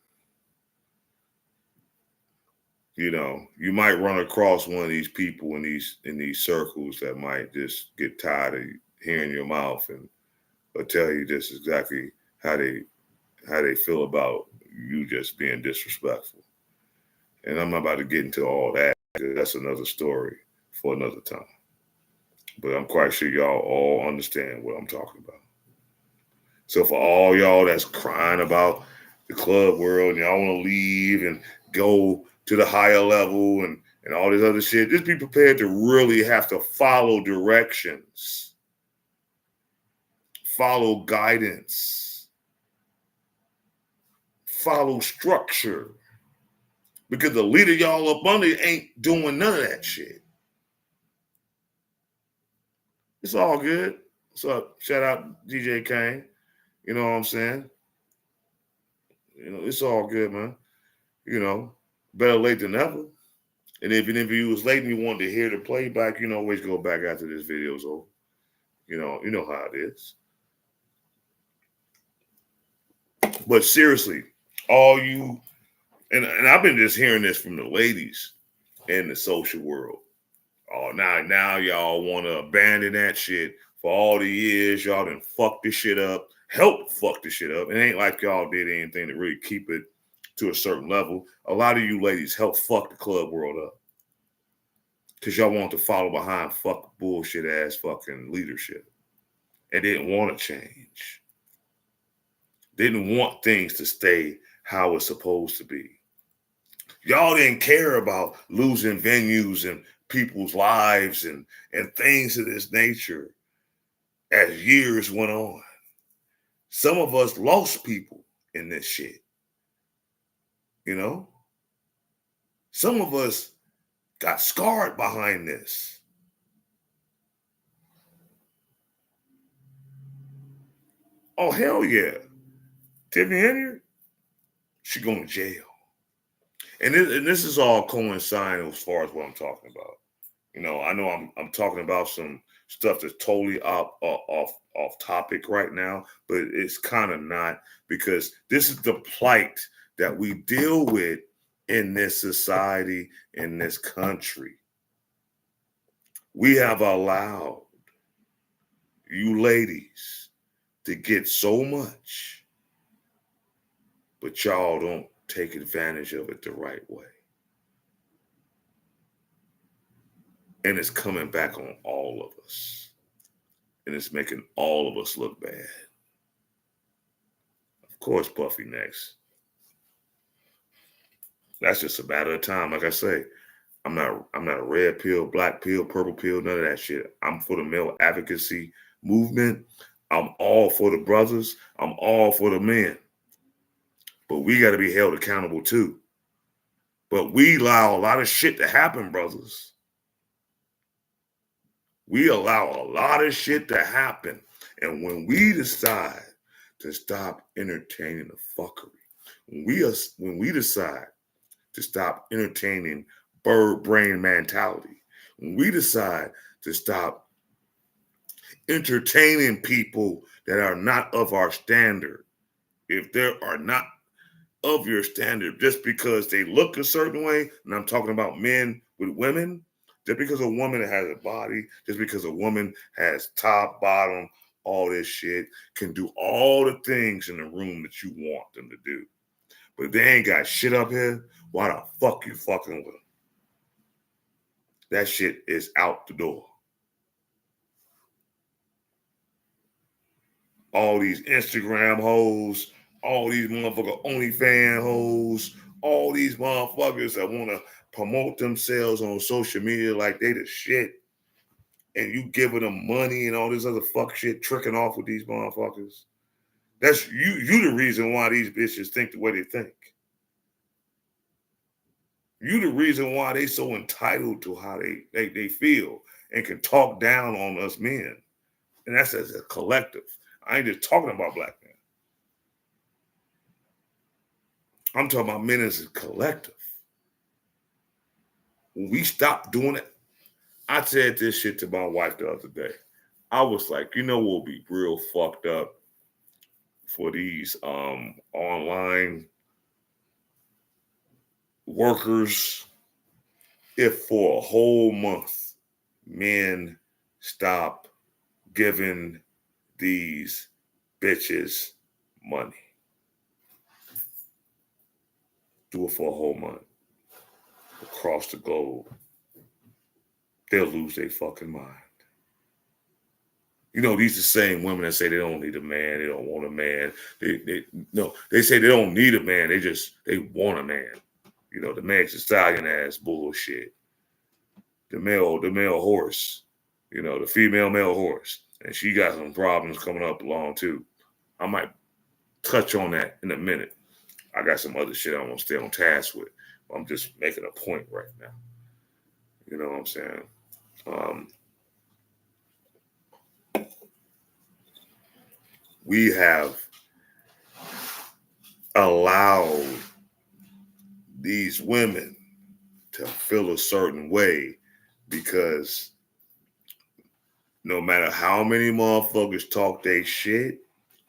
You know, you might run across one of these people in these circles that might just get tired of hearing your mouth and they'll tell you just exactly how they feel about you just being disrespectful. And I'm not about to get into all that. That's another story for another time. But I'm quite sure y'all all understand what I'm talking about. So for all y'all that's crying about the club world and y'all want to leave and go to the higher level and all this other shit, just be prepared to really have to follow directions, follow guidance, follow structure. Because the leader y'all up under ain't doing none of that shit. It's all good. What's up? Shout out DJ Kane. You know what I'm saying? You know, it's all good, man. You know, better late than never. And if you was late and you wanted to hear the playback, you know, always go back after this video's over. You know how it is. But seriously, all you, and I've been just hearing this from the ladies in the social world. Oh, now y'all want to abandon that shit. For all the years y'all done fucked this shit up, helped fuck this shit up. It ain't like y'all did anything to really keep it to a certain level. A lot of you ladies helped fuck the club world up because y'all want to follow behind fuck bullshit ass fucking leadership and didn't want to change. Didn't want things to stay how it's supposed to be. Y'all didn't care about losing venues and people's lives and things of this nature as years went on. Some of us lost people in this shit. You know? Some of us got scarred behind this. Oh, hell yeah. Tiffany Henyard, she going to jail. And this is all coinciding as far as what I'm talking about. You know, I know I'm talking about some stuff that's totally off topic right now, but it's kind of not, because this is the plight that we deal with in this society, in this country. We have allowed you ladies to get so much, but y'all don't take advantage of it the right way. And it's coming back on all of us. And it's making all of us look bad. Of course, Puffy next. That's just a matter of time. Like I say, I'm not a red pill, black pill, purple pill, none of that shit. I'm for the male advocacy movement. I'm all for the brothers. I'm all for the men. But we got to be held accountable too. But we allow a lot of shit to happen, brothers. We allow a lot of shit to happen. And when we decide to stop entertaining the fuckery, when we decide to stop entertaining bird brain mentality, when we decide to stop entertaining people that are not of our standard, if they are not of your standard just because they look a certain way, and I'm talking about men with women, just because a woman has a body, just because a woman has top, bottom, all this shit, can do all the things in the room that you want them to do. But if they ain't got shit up here, why the fuck you fucking with them? That shit is out the door. All these Instagram hoes, all these motherfucker OnlyFans hoes, all these motherfuckers that want to promote themselves on social media like they the shit, and you giving them money and all this other fuck shit, tricking off with these motherfuckers. That's you the reason why these bitches think the way they think. You the reason why they so entitled to how they feel and can talk down on us men. And that's as a collective. I ain't just talking about black men. I'm talking about men as a collective. When we stop doing it, I said this shit to my wife the other day. I was like, you know what would be real fucked up for these online workers if for a whole month men stop giving these bitches money. Do it for a whole month across the globe. They'll lose their fucking mind. You know, these are the same women that say they don't need a man, they don't want a man. They say they don't need a man, they want a man. You know, the Meg Thee Stallion ass bullshit. The male horse. You know, the female male horse. And she got some problems coming up along too. I might touch on that in a minute. I got some other shit I want to stay on task with. I'm just making a point right now. You know what I'm saying? We have allowed these women to feel a certain way because no matter how many motherfuckers talk they shit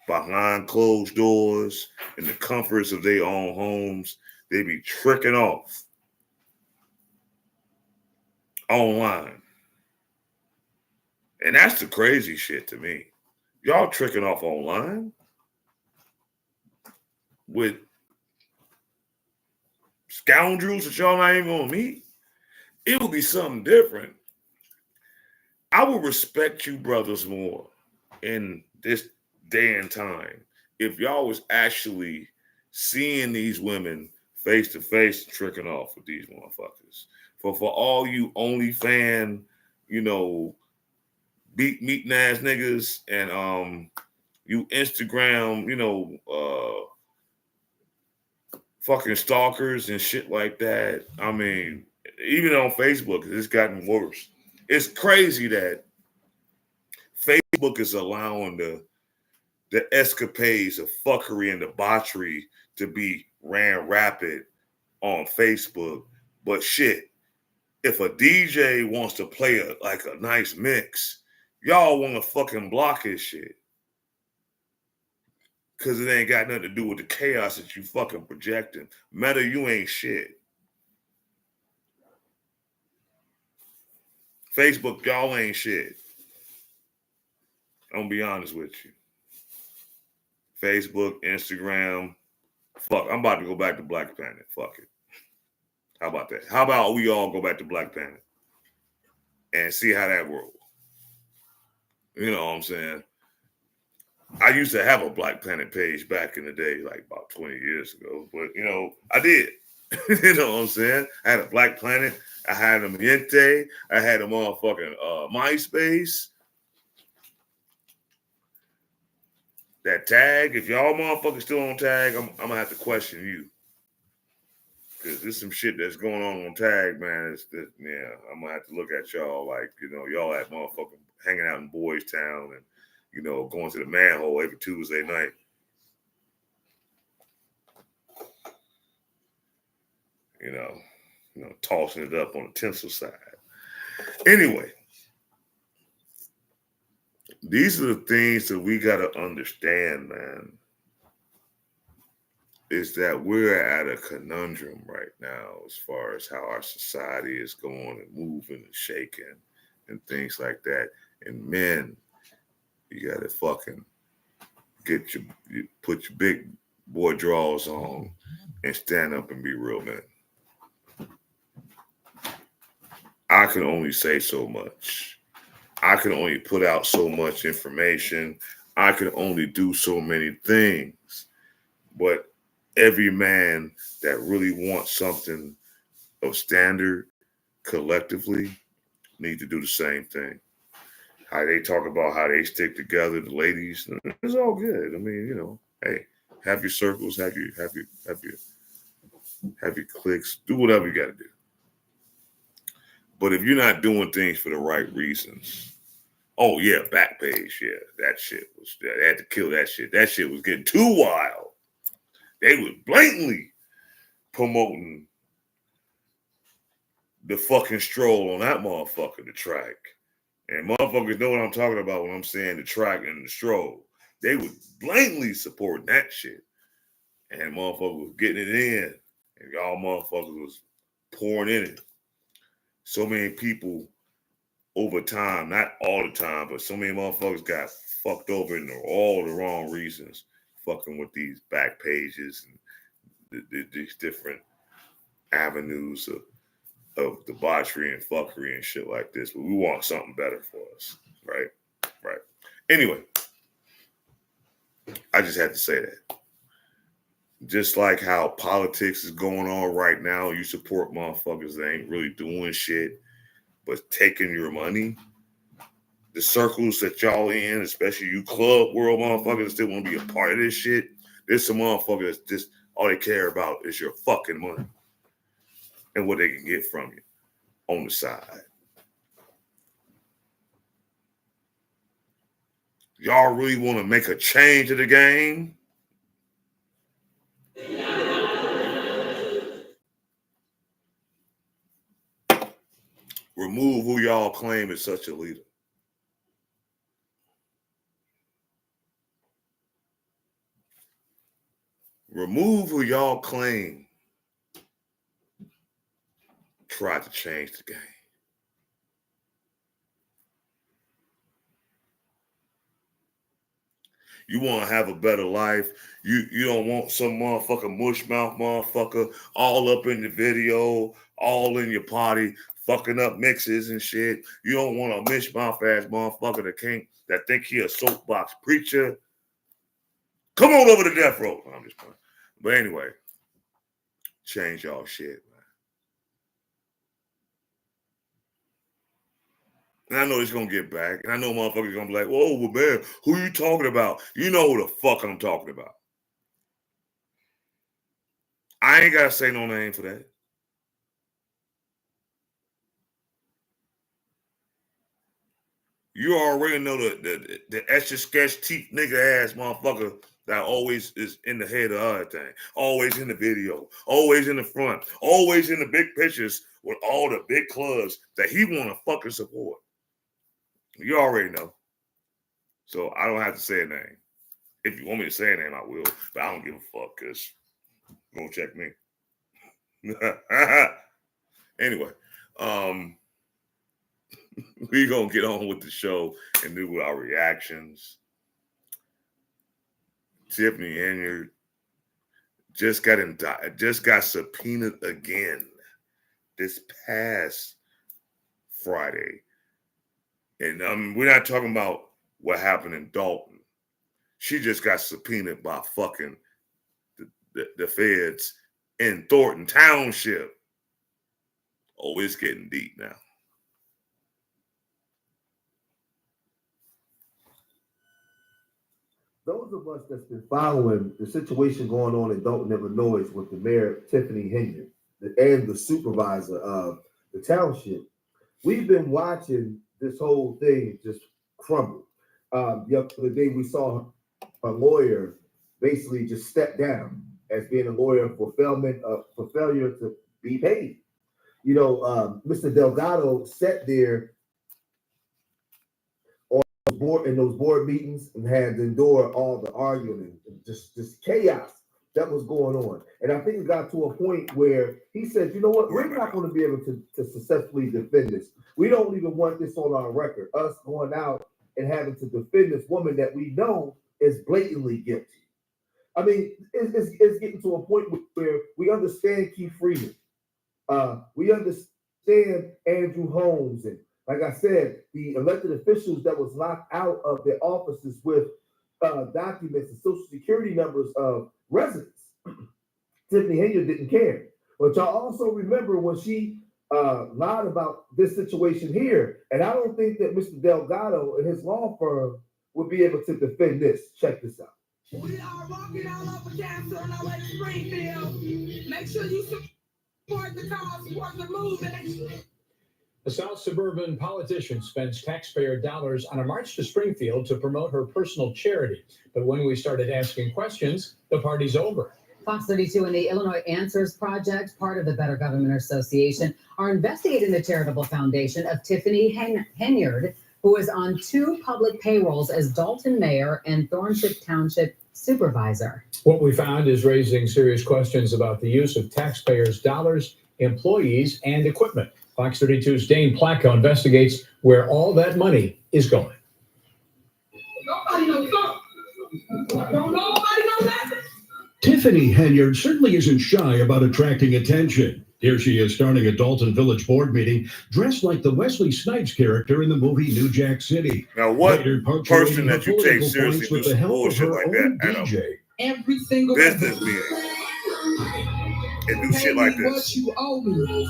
behind closed doors in the comforts of their own homes, they be tricking off online. And that's the crazy shit to me. Y'all tricking off online with scoundrels that y'all not even gonna meet. It would be something different. I would respect you brothers more in this day and time if y'all was actually seeing these women face to face tricking off with these motherfuckers. For all you OnlyFans, you know, meeting ass niggas and you Instagram, you know, fucking stalkers and shit like that. I mean, even on Facebook, it's gotten worse. It's crazy that Facebook is allowing the escapades of fuckery and debauchery to be ran rapid on Facebook. But shit, if a DJ wants to play a nice mix, y'all want to fucking block his shit. Because it ain't got nothing to do with the chaos that you fucking projecting. Meta, you ain't shit. Facebook, y'all ain't shit. I'm gonna be honest with you. Facebook, Instagram, fuck. I'm about to go back to Black Planet. Fuck it. How about that? How about we all go back to Black Planet and see how that works? You know what I'm saying? I used to have a Black Planet page back in the day, like about 20 years ago. But, you know, I did. You know what I'm saying? I had a Black Planet. I had a Miente. I had a motherfucking MySpace. That tag, if y'all motherfuckers still on tag, I'm going to have to question you. Because there's some shit that's going on tag, man. Yeah, I'm going to have to look at y'all like, you know, y'all at motherfucking hanging out in Boys Town and, you know, going to the manhole every Tuesday night. You know, tossing it up on the tinsel side. Anyway, these are the things that we got to understand, man, is that we're at a conundrum right now as far as how our society is going and moving and shaking and things like that. And men, you got to fucking put your big boy drawers on and stand up and be real men. I can only say so much. I can only put out so much information. I can only do so many things. But every man that really wants something of standard collectively need to do the same thing. How they talk about how they stick together, the ladies, it's all good. I mean, you know, hey, have your circles, have your cliques, do whatever you got to do. But if you're not doing things for the right reasons, oh yeah, Backpage, yeah, that shit was, they had to kill that shit. That shit was getting too wild. They was blatantly promoting the fucking stroll on that motherfucker, the track. And motherfuckers know what I'm talking about when I'm saying the track and the stroll. They was blatantly supporting that shit. And motherfuckers was getting it in. And y'all motherfuckers was pouring in it. So many people over time, not all the time, but so many motherfuckers got fucked over in all the wrong reasons, fucking with these back pages and these different avenues of debauchery and fuckery and shit like this. But we want something better for us, right? Right. Anyway, I just had to say that. Just like how politics is going on right now, you support motherfuckers that ain't really doing shit, but taking your money. The circles that y'all in, especially you club world motherfuckers that want to be a part of this shit, there's some motherfuckers just all they care about is your fucking money and what they can get from you on the side. Y'all really want to make a change of the game? Remove who y'all claim is such a leader. Remove who y'all claim tried to change the game. You want to have a better life. You don't want some motherfucker mush mouth motherfucker all up in the video, all in your party, fucking up mixes and shit. You don't want a mush mouth ass motherfucker that think he a soapbox preacher. Come on over to death row. I'm just playing. But anyway, change y'all shit, man. And I know it's gonna get back. And I know motherfuckers gonna be like, whoa, well, man, who you talking about? You know who the fuck I'm talking about. I ain't gotta say no name for that. You already know the extra sketch teeth nigga ass motherfucker that always is in the head of everything. Always in the video. Always in the front. Always in the big pictures with all the big clubs that he want to fucking support. You already know. So I don't have to say a name. If you want me to say a name, I will. But I don't give a fuck because don't check me. Anyway, we're going to get on with the show and do our reactions. Tiffany Henyard just got subpoenaed again this past Friday. And we're not talking about what happened in Dolton. She just got subpoenaed by fucking the feds in Thornton Township. Oh, it's getting deep now. Those of us that's been following the situation going on in Dolton, Illinois with the mayor, Tiffany Henyard, and the supervisor of the township, we've been watching this whole thing just crumble. The other day we saw a lawyer basically just step down as being a lawyer for failure to be paid. You know, Mr. Delgado sat there in those board meetings and had to endure all the arguing and just chaos that was going on. And I think it got to a point where he said, you know what, we're not going to be able to successfully defend this. We don't even want this on our record, us going out and having to defend this woman that we know is blatantly guilty. I mean, it's getting to a point where we understand Keith Freeman. We understand Andrew Holmes, and like I said, the elected officials that was locked out of their offices with documents and social security numbers of residents. Tiffany Henyard didn't care. But y'all also remember when she lied about this situation here, and I don't think that Mr. Delgado and his law firm would be able to defend this. Check this out. We are walking all over Cancer and LA Springfield. Make sure you support the cause, support the movement. A South suburban politician spends taxpayer dollars on a march to Springfield to promote her personal charity. But when we started asking questions, the party's over. Fox 32 and the Illinois Answers Project, part of the Better Government Association, are investigating the charitable foundation of Tiffany Henyard, who is on 2 public payrolls as Dolton mayor and Thornship Township supervisor. What we found is raising serious questions about the use of taxpayers' dollars, employees, and equipment. Fox 32's Dane Placco investigates where all that money is going. Nobody knows something. Don't nobody know that. Tiffany Henyard certainly isn't shy about attracting attention. Here she is starting a Dolton Village board meeting, dressed like the Wesley Snipes character in the movie New Jack City. Now, what Later person punctuating her that you take political seriously points do with the some help of bullshit her like own that at DJ. Every single business meeting and do shit like what this? you owe me.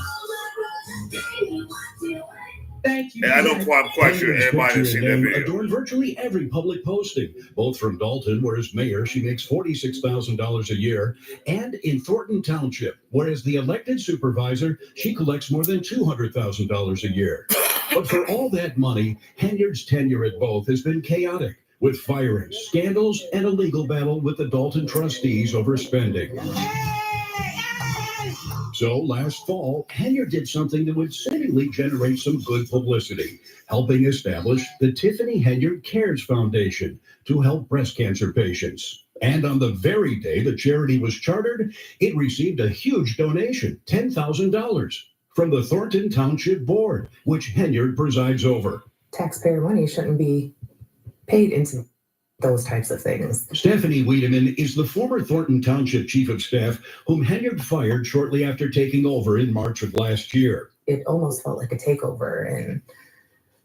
Thank you. And I know I'm quite sure Henyard's everybody picture has seen and that name video. adorn virtually every public posting, both from Dolton, where as mayor she makes $46,000 a year, and in Thornton Township, where as the elected supervisor she collects more than $200,000 a year. But for all that money, Henyard's tenure at both has been chaotic, with firings, scandals, and a legal battle with the Dolton trustees over spending. So last fall, Henyard did something that would seemingly generate some good publicity, helping establish the Tiffany Henyard Cares Foundation to help breast cancer patients. And on the very day the charity was chartered, it received a huge donation, $10,000, from the Thornton Township Board, which Henyard presides over. Taxpayer money shouldn't be paid into those types of things. Stephanie Wiedemann is the former Thornton Township Chief of Staff, whom Henyard fired shortly after taking over in March of last year. It almost felt like a takeover, and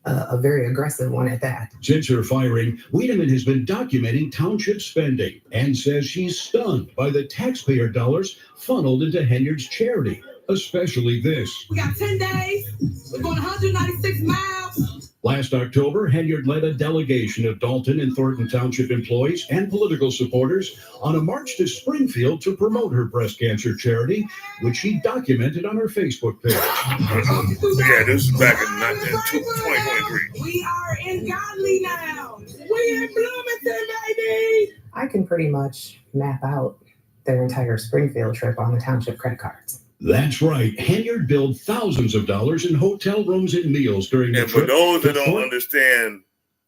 a very aggressive one at that. Since her firing, Wiedemann has been documenting township spending and says she's stunned by the taxpayer dollars funneled into Henyard's charity, especially this. We got 10 days. We're going 196 miles. Last October, Henyard led a delegation of Dolton and Thornton Township employees and political supporters on a march to Springfield to promote her breast cancer charity, which she documented on her Facebook page. Yeah, this is back in 2023. We are in Godly now. We in Bloomington, baby. I can pretty much map out their entire Springfield trip on the township credit cards. That's right. Henyard billed thousands of dollars in hotel rooms and meals during the And trip. for those that don't understand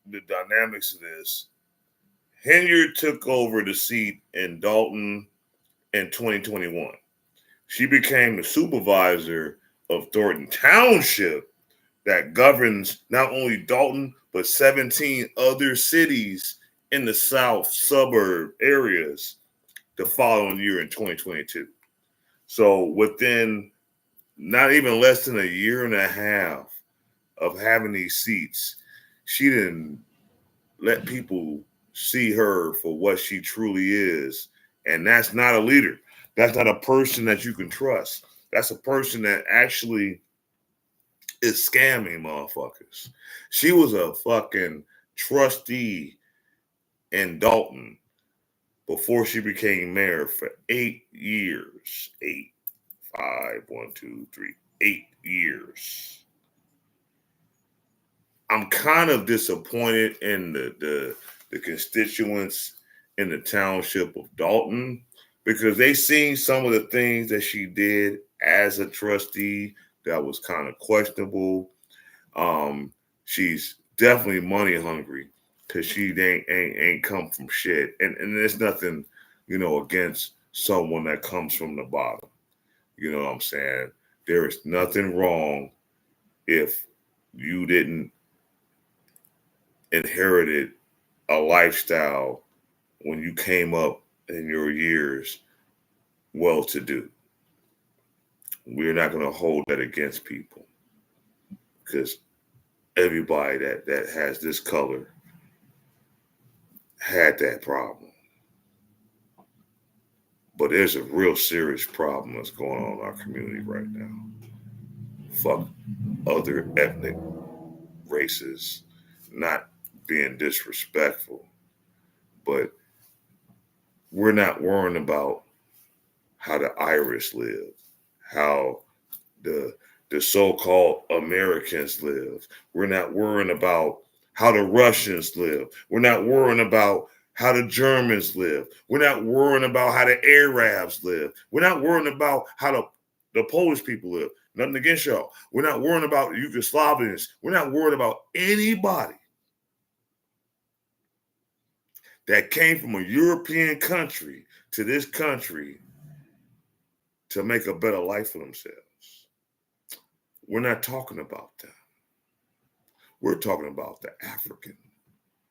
the dynamics of this, Henyard took over the seat in Dolton in 2021. She became the supervisor of Thornton Township that governs not only Dolton, but 17 other cities in the South suburb areas the following year in 2022. So within not even less than a year and a half of having these seats, she didn't let people see her for what she truly is. And that's not a leader. That's not a person that you can trust. That's a person that actually is scamming motherfuckers. She was a fucking trustee in Dolton before she became mayor for 8 years. 8 years. I'm kind of disappointed in the constituents in the township of Dolton because they seen some of the things that she did as a trustee that was kind of questionable. She's definitely money hungry because she ain't come from shit. And there's nothing, against someone that comes from the bottom. You know what I'm saying? There is nothing wrong if you didn't inherit a lifestyle when you came up in your years well-to-do. We're not going to hold that against people because everybody that has this color had that problem. But there's a real serious problem that's going on in our community right now. Fuck other ethnic races, not being disrespectful, but we're not worrying about how the Irish live, how the so-called Americans live. We're not worrying about how the Russians live. We're not worrying about how the Germans live. We're not worrying about how the Arabs live. We're not worrying about how the Polish people live. Nothing against y'all. We're not worrying about the Yugoslavians. We're not worried about anybody that came from a European country to this country to make a better life for themselves. We're not talking about that. We're talking about the African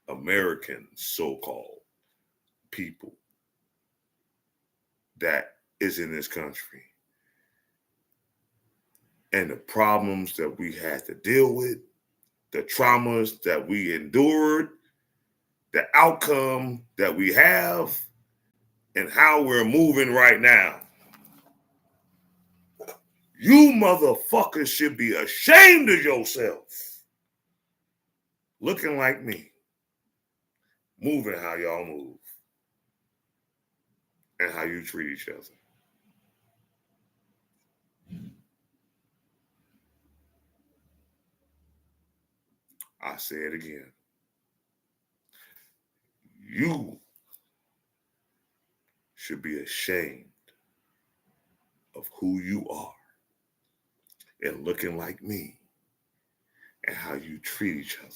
American so-called people that is in this country and the problems that we had to deal with, the traumas that we endured, the outcome that we have, and how we're moving right now. You motherfuckers should be ashamed of yourself. Looking like me. Moving how y'all move. And how you treat each other. I say it again. You should be ashamed of who you are and looking like me and how you treat each other.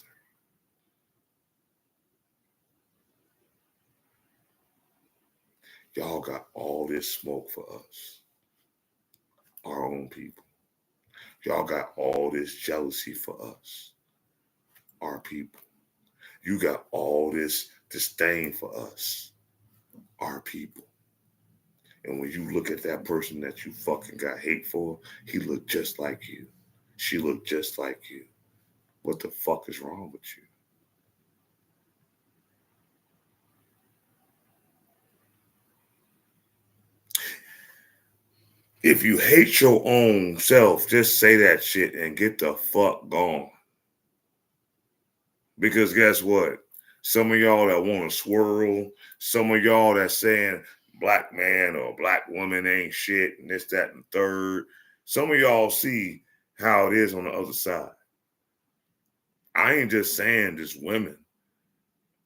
Y'all got all this smoke for us, our own people. Y'all got all this jealousy for us, our people. You got all this disdain for us, our people. And when you look at that person that you fucking got hate for, he looked just like you. She looked just like you. What the fuck is wrong with you? If you hate your own self, just say that shit and get the fuck gone. Because guess what? Some of y'all that want to swirl, some of y'all that saying black man or black woman ain't shit and this, that, and third. Some of y'all see how it is on the other side. I ain't just saying just women.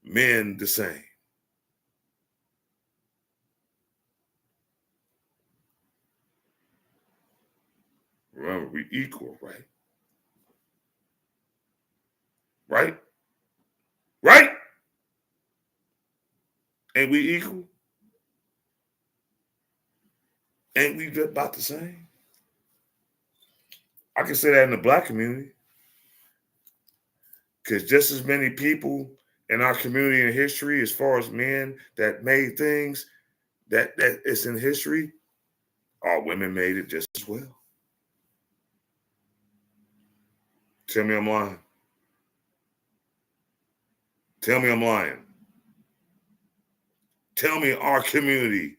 Men the same. Remember, we equal, right? Right? Right? Ain't we equal? Ain't we just about the same? I can say that in the black community. Because just as many people in our community in history, as far as men that made things that is in history, our women made it just as well. Tell me I'm lying. Tell me I'm lying. Tell me our community,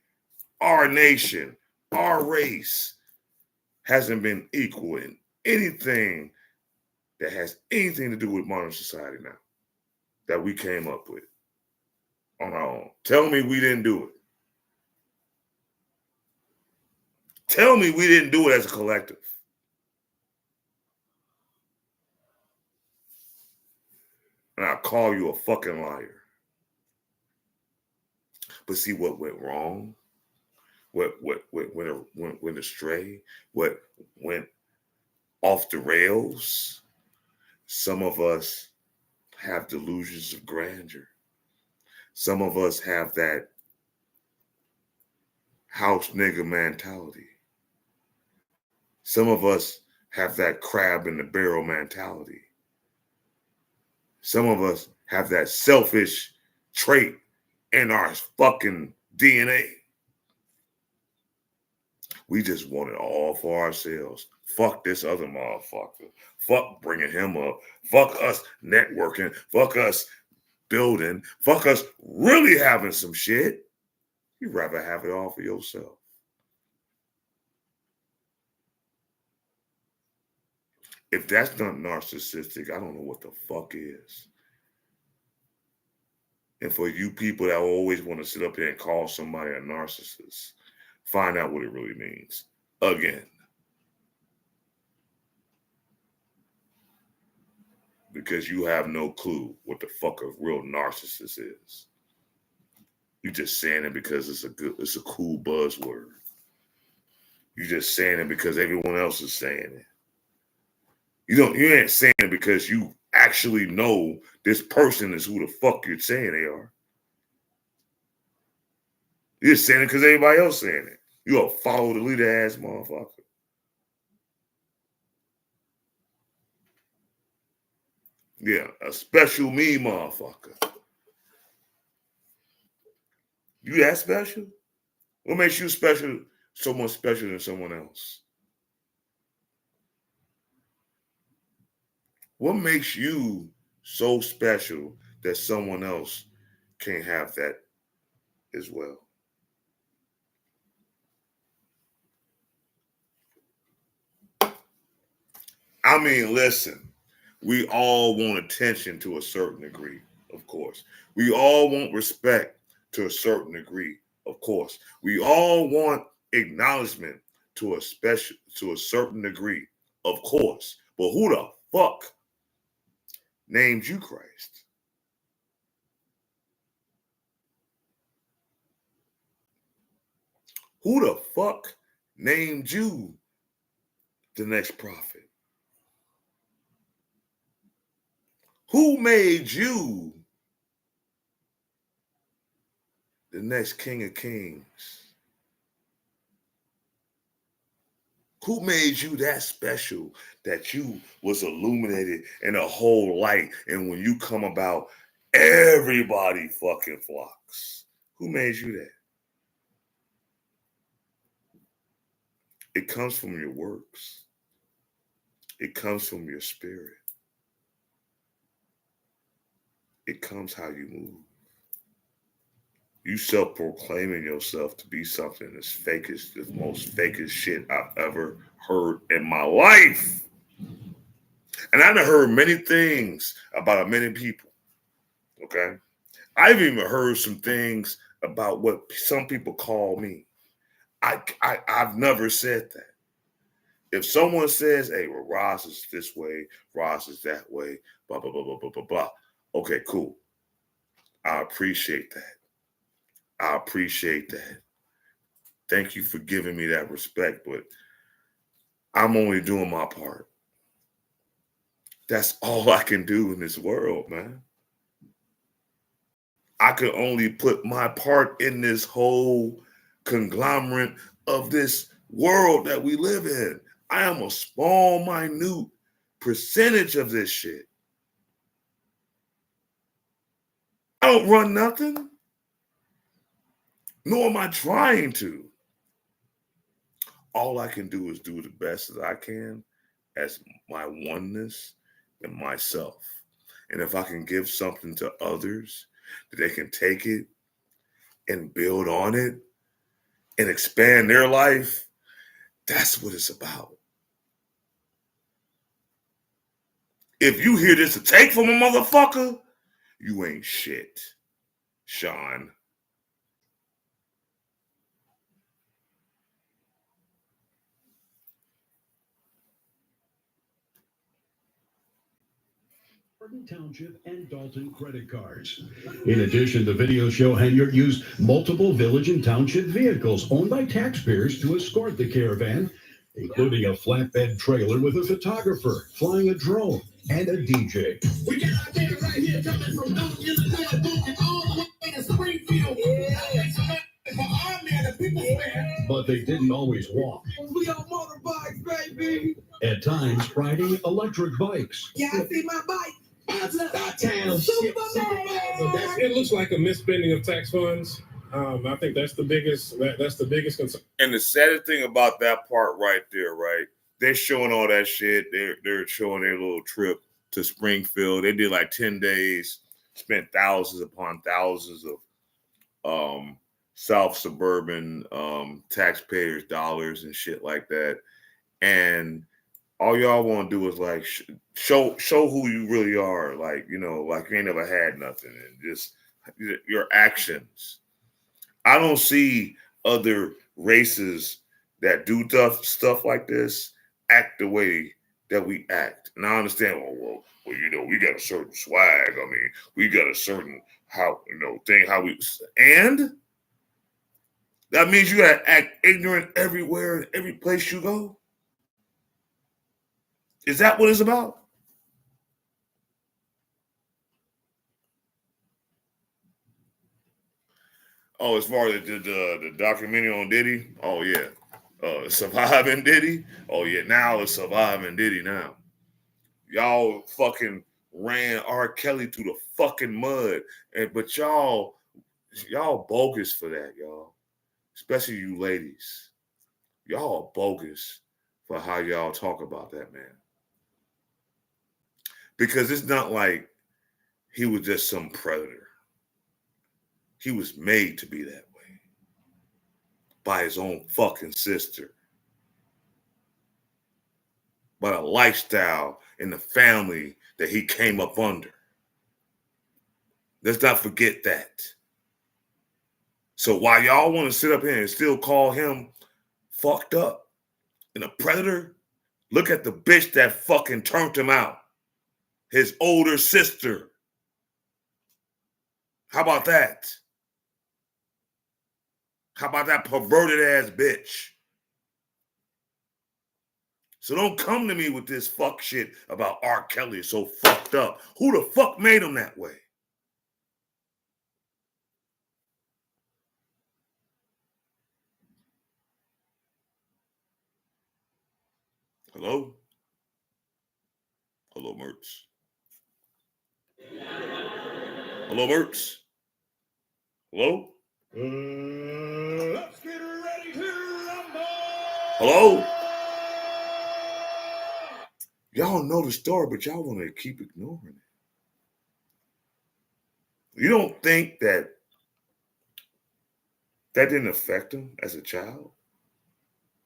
our nation, our race hasn't been equal in anything that has anything to do with modern society now that we came up with on our own. Tell me we didn't do it. Tell me we didn't do it as a collective. And I'll call you a fucking liar. But see what went wrong? What went astray? What went off the rails? Some of us have delusions of grandeur. Some of us have that house nigga mentality. Some of us have that crab in the barrel mentality. Some of us have that selfish trait in our fucking DNA. We just want it all for ourselves. Fuck this other motherfucker. Fuck bringing him up. Fuck us networking. Fuck us building. Fuck us really having some shit. You'd rather have it all for yourself. If that's not narcissistic, I don't know what the fuck is. And for you people that always want to sit up here and call somebody a narcissist, find out what it really means. Again. Because you have no clue what the fuck a real narcissist is. You're just saying it because it's a cool buzzword. You're just saying it because everyone else is saying it. You ain't saying it because you actually know this person is who the fuck you're saying they are. You're just saying it because everybody else saying it. You a follow the leader ass motherfucker. Yeah, a special me motherfucker. You that special? What makes you special, so much special than someone else? What makes you so special that someone else can't have that as well? I mean, listen, we all want attention to a certain degree, of course. We all want respect to a certain degree, of course. We all want acknowledgement to a certain degree, of course. But who the fuck named you Christ? Who the fuck named you the next prophet? Who made you the next King of Kings? Who made you that special that you was illuminated in a whole light, and when you come about, everybody fucking flocks? Who made you that? It comes from your works. It comes from your spirit. It comes how you move. You self-proclaiming yourself to be something that's fakest, the most fakest shit I've ever heard in my life. And I've heard many things about many people. Okay? I've even heard some things about what some people call me. I've never said that. If someone says, hey, well, Ross is this way, Ross is that way, blah, blah, blah, blah, blah, blah, blah. Okay, cool. I appreciate that. I appreciate that. Thank you for giving me that respect, but I'm only doing my part. That's all I can do in this world, man. I can only put my part in this whole conglomerate of this world that we live in. I am a small, minute percentage of this shit. I don't run nothing, nor am I trying to. All I can do is do the best that I can as my oneness and myself. And if I can give something to others, that they can take it and build on it and expand their life, that's what it's about. If you hear this to take from a motherfucker, you ain't shit, Sean. Township and Dolton credit cards. In addition, the videos show Henyard used multiple village and township vehicles owned by taxpayers to escort the caravan, including a flatbed trailer with a photographer, flying a drone, and a DJ. We got our data right here coming from Dolton, Illinois, all the way to Springfield. But they didn't always walk. We on motorbikes, baby. At times, riding electric bikes. Yeah, I see my bike. It looks like a misspending of tax funds. I think that's the biggest. That's the biggest concern. And the saddest thing about that part right there, right? They're showing all that shit. They're showing their little trip to Springfield. They did like 10 days, spent thousands upon thousands of South suburban taxpayers' dollars and shit like that. And all y'all want to do is like show who you really are. Like, you know, like you ain't never had nothing, and just your actions. I don't see other races that do stuff like this act the way that we act. And I understand, well, you know, we got a certain swag. I mean, we got a certain thing how we, and that means you gotta act ignorant everywhere and every place you go. Is that what it's about? Oh, as far as the documentary on Diddy, oh yeah, Surviving Diddy, oh yeah, now it's Surviving Diddy now. Y'all fucking ran R. Kelly through the fucking mud, but y'all bogus for that, y'all. Especially you ladies, y'all bogus for how y'all talk about that man. Because it's not like he was just some predator. He was made to be that way by his own fucking sister, by the lifestyle and the family that he came up under. Let's not forget that. So while y'all want to sit up here and still call him fucked up and a predator, look at the bitch that fucking turned him out. His older sister. How about that? How about that perverted ass bitch? So don't come to me with this fuck shit about R. Kelly is so fucked up. Who the fuck made him that way? Hello? Hello, Mertz. Hello, Mertz. Hello? Let's get ready to rumble. Hello? Y'all know the story, but y'all want to keep ignoring it. You don't think that didn't affect him as a child?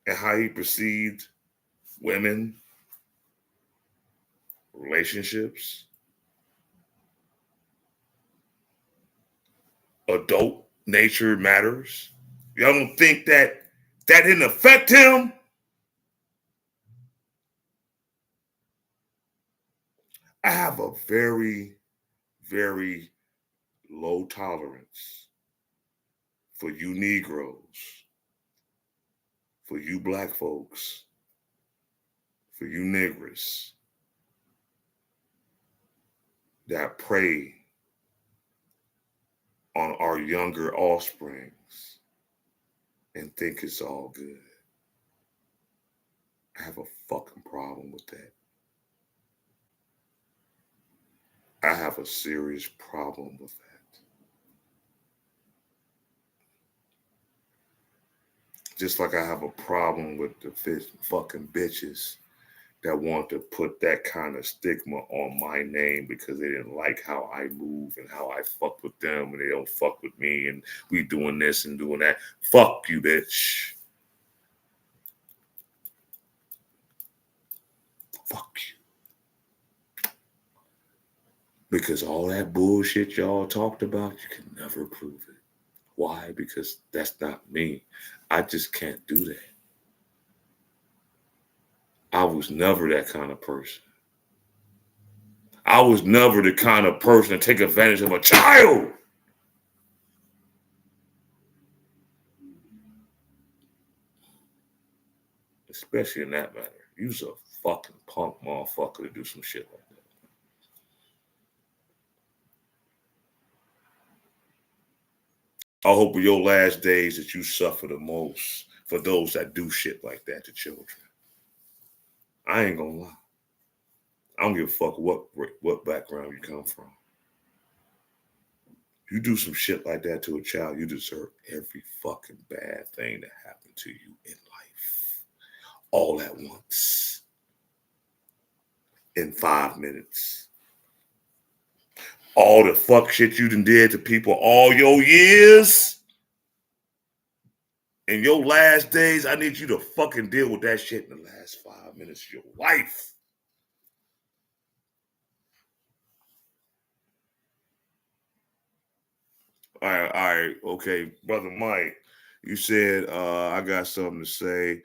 And how he perceived women, relationships, adult nature matters? Y'all don't think that didn't affect him? I have a very, very low tolerance for you Negroes, for you black folks, for you niggers that prey on our younger offsprings and think it's all good. I have a fucking problem with that. I have a serious problem with that. Just like I have a problem with the fucking bitches that want to put that kind of stigma on my name because they didn't like how I move and how I fuck with them and they don't fuck with me and we doing this and doing that. Fuck you, bitch. Fuck you. Because all that bullshit y'all talked about, you can never prove it. Why? Because that's not me. I just can't do that. I was never that kind of person. I was never the kind of person to take advantage of a child. Especially in that matter. You's a fucking punk motherfucker to do some shit like that. I hope in your last days that you suffer the most for those that do shit like that to children. I ain't gonna lie. I don't give a fuck what background you come from. You do some shit like that to a child, you deserve every fucking bad thing that happened to you in life. All at once. In 5 minutes. All the fuck shit you done did to people all your years. In your last days, I need you to fucking deal with that shit in the last 5 minutes of your life. All right, okay, Brother Mike, you said I got something to say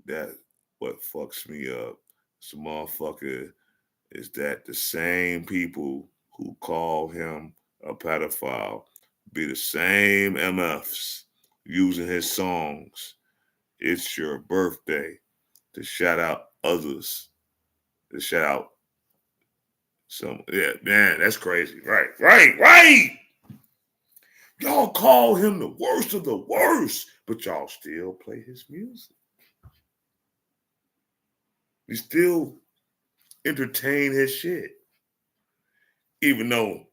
that what fucks me up. This motherfucker is that the same people who call him a pedophile be the same MFs using his songs. It's your birthday to shout out others. To shout out some. Yeah, man, that's crazy. Right. Y'all call him the worst of the worst, but y'all still play his music. You still entertain his shit. Even though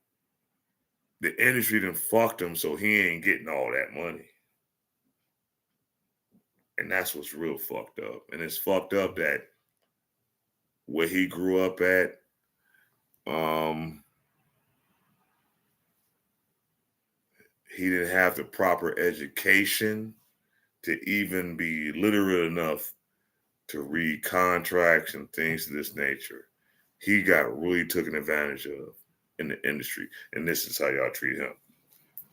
the industry done fucked him, so he ain't getting all that money. And that's what's real fucked up. And it's fucked up that where he grew up at, he didn't have the proper education to even be literate enough to read contracts and things of this nature. He got really taken advantage of in the industry. And this is how y'all treat him.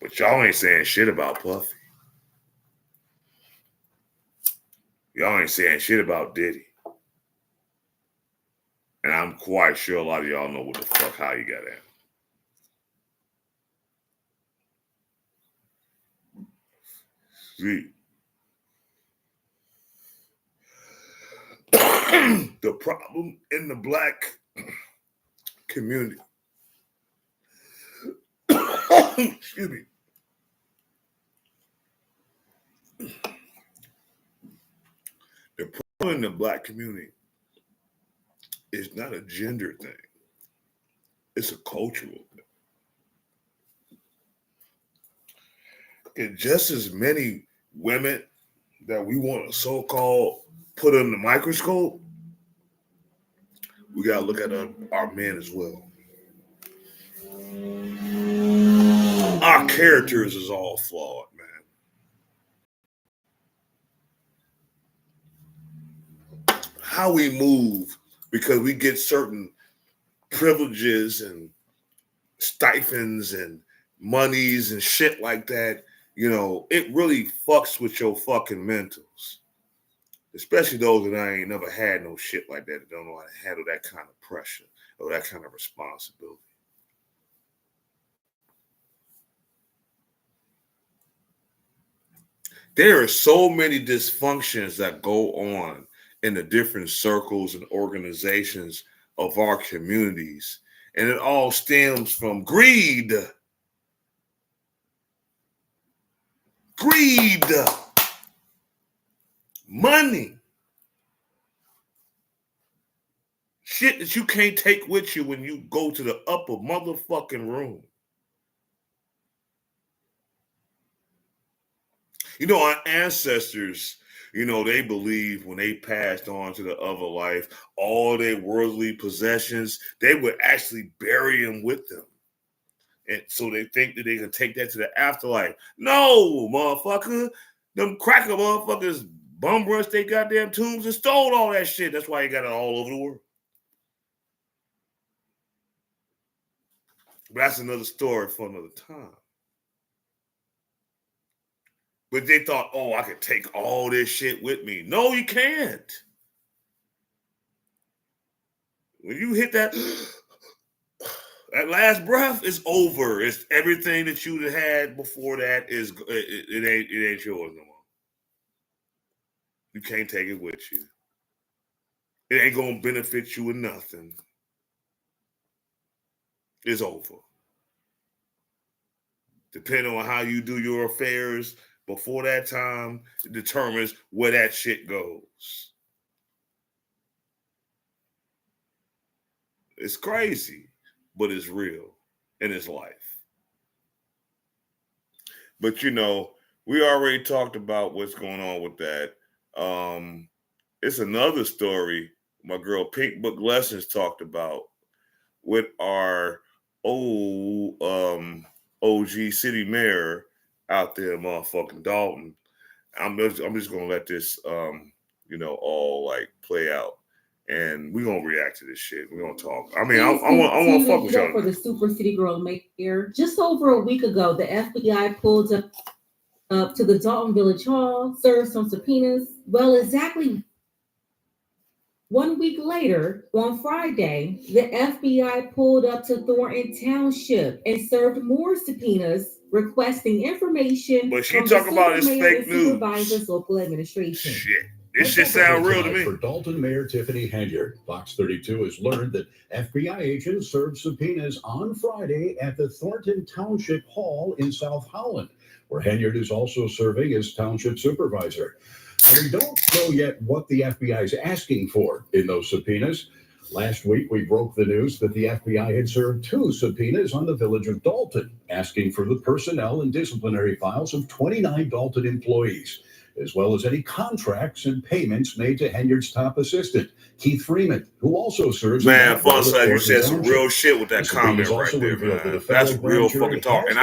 But y'all ain't saying shit about Puffy. Y'all ain't saying shit about Diddy. And I'm quite sure a lot of y'all know what the fuck, how he got in. See, the problem in the black community, excuse me, the problem in the black community is not a gender thing. It's a cultural thing. And just as many women that we want to so-called put under the microscope, we got to look at our men as well. Our characters is all flawed, man. How we move, because we get certain privileges and stipends and monies and shit like that, you know, it really fucks with your fucking mentals. Especially those that I ain't never had no shit like that don't know how to handle that kind of pressure or that kind of responsibility. There are so many dysfunctions that go on in the different circles and organizations of our communities, and it all stems from greed. Money. Shit that you can't take with you when you go to the upper motherfucking room. You know, our ancestors, you know, they believe when they passed on to the other life, all their worldly possessions, they would actually bury them with them. And so they think that they can take that to the afterlife. No, motherfucker. Them cracker motherfuckers bum rushed their goddamn tombs and stole all that shit. That's why you got it all over the world. But that's another story for another time. But they thought, oh, I could take all this shit with me. No, you can't. When you hit that last breath, it's over. It's everything that you had before that is it ain't yours no more. You can't take it with you. It ain't gonna benefit you in nothing. It's over. Depending on how you do your affairs before that time, it determines where that shit goes. It's crazy, but it's real, and it's life. But, you know, we already talked about what's going on with that. It's another story my girl Pink Book Lessons talked about with our old OG city mayor out there, motherfucking Dolton. I'm just gonna let this all like play out, and we're gonna react to this shit. We're gonna talk. I mean, I want to fuck with y'all for the Super City Girl mayor. Just over a week ago, the FBI pulled up to the Dolton Village Hall, served some subpoenas. Well, exactly 1 week later, on Friday, the FBI pulled up to Thornton Township and served more subpoenas requesting information But she from talk the about this mayor fake and news. supervisor's local administration. Shit. This shit sound real to me. For Dolton Mayor Tiffany Henyard, Fox 32 has learned that FBI agents served subpoenas on Friday at the Thornton Township Hall in South Holland, where Henyard is also serving as township supervisor. Now, we don't know yet what the FBI is asking for in those subpoenas. Last week, we broke the news that the FBI had served 2 subpoenas on the village of Dolton, asking for the personnel and disciplinary files of 29 Dolton employees, as well as any contracts and payments made to Henyard's top assistant, Keith Freeman, who also serves. Man, Fonsa, you said some real shit with that comment right there, man. That's real fucking talk. And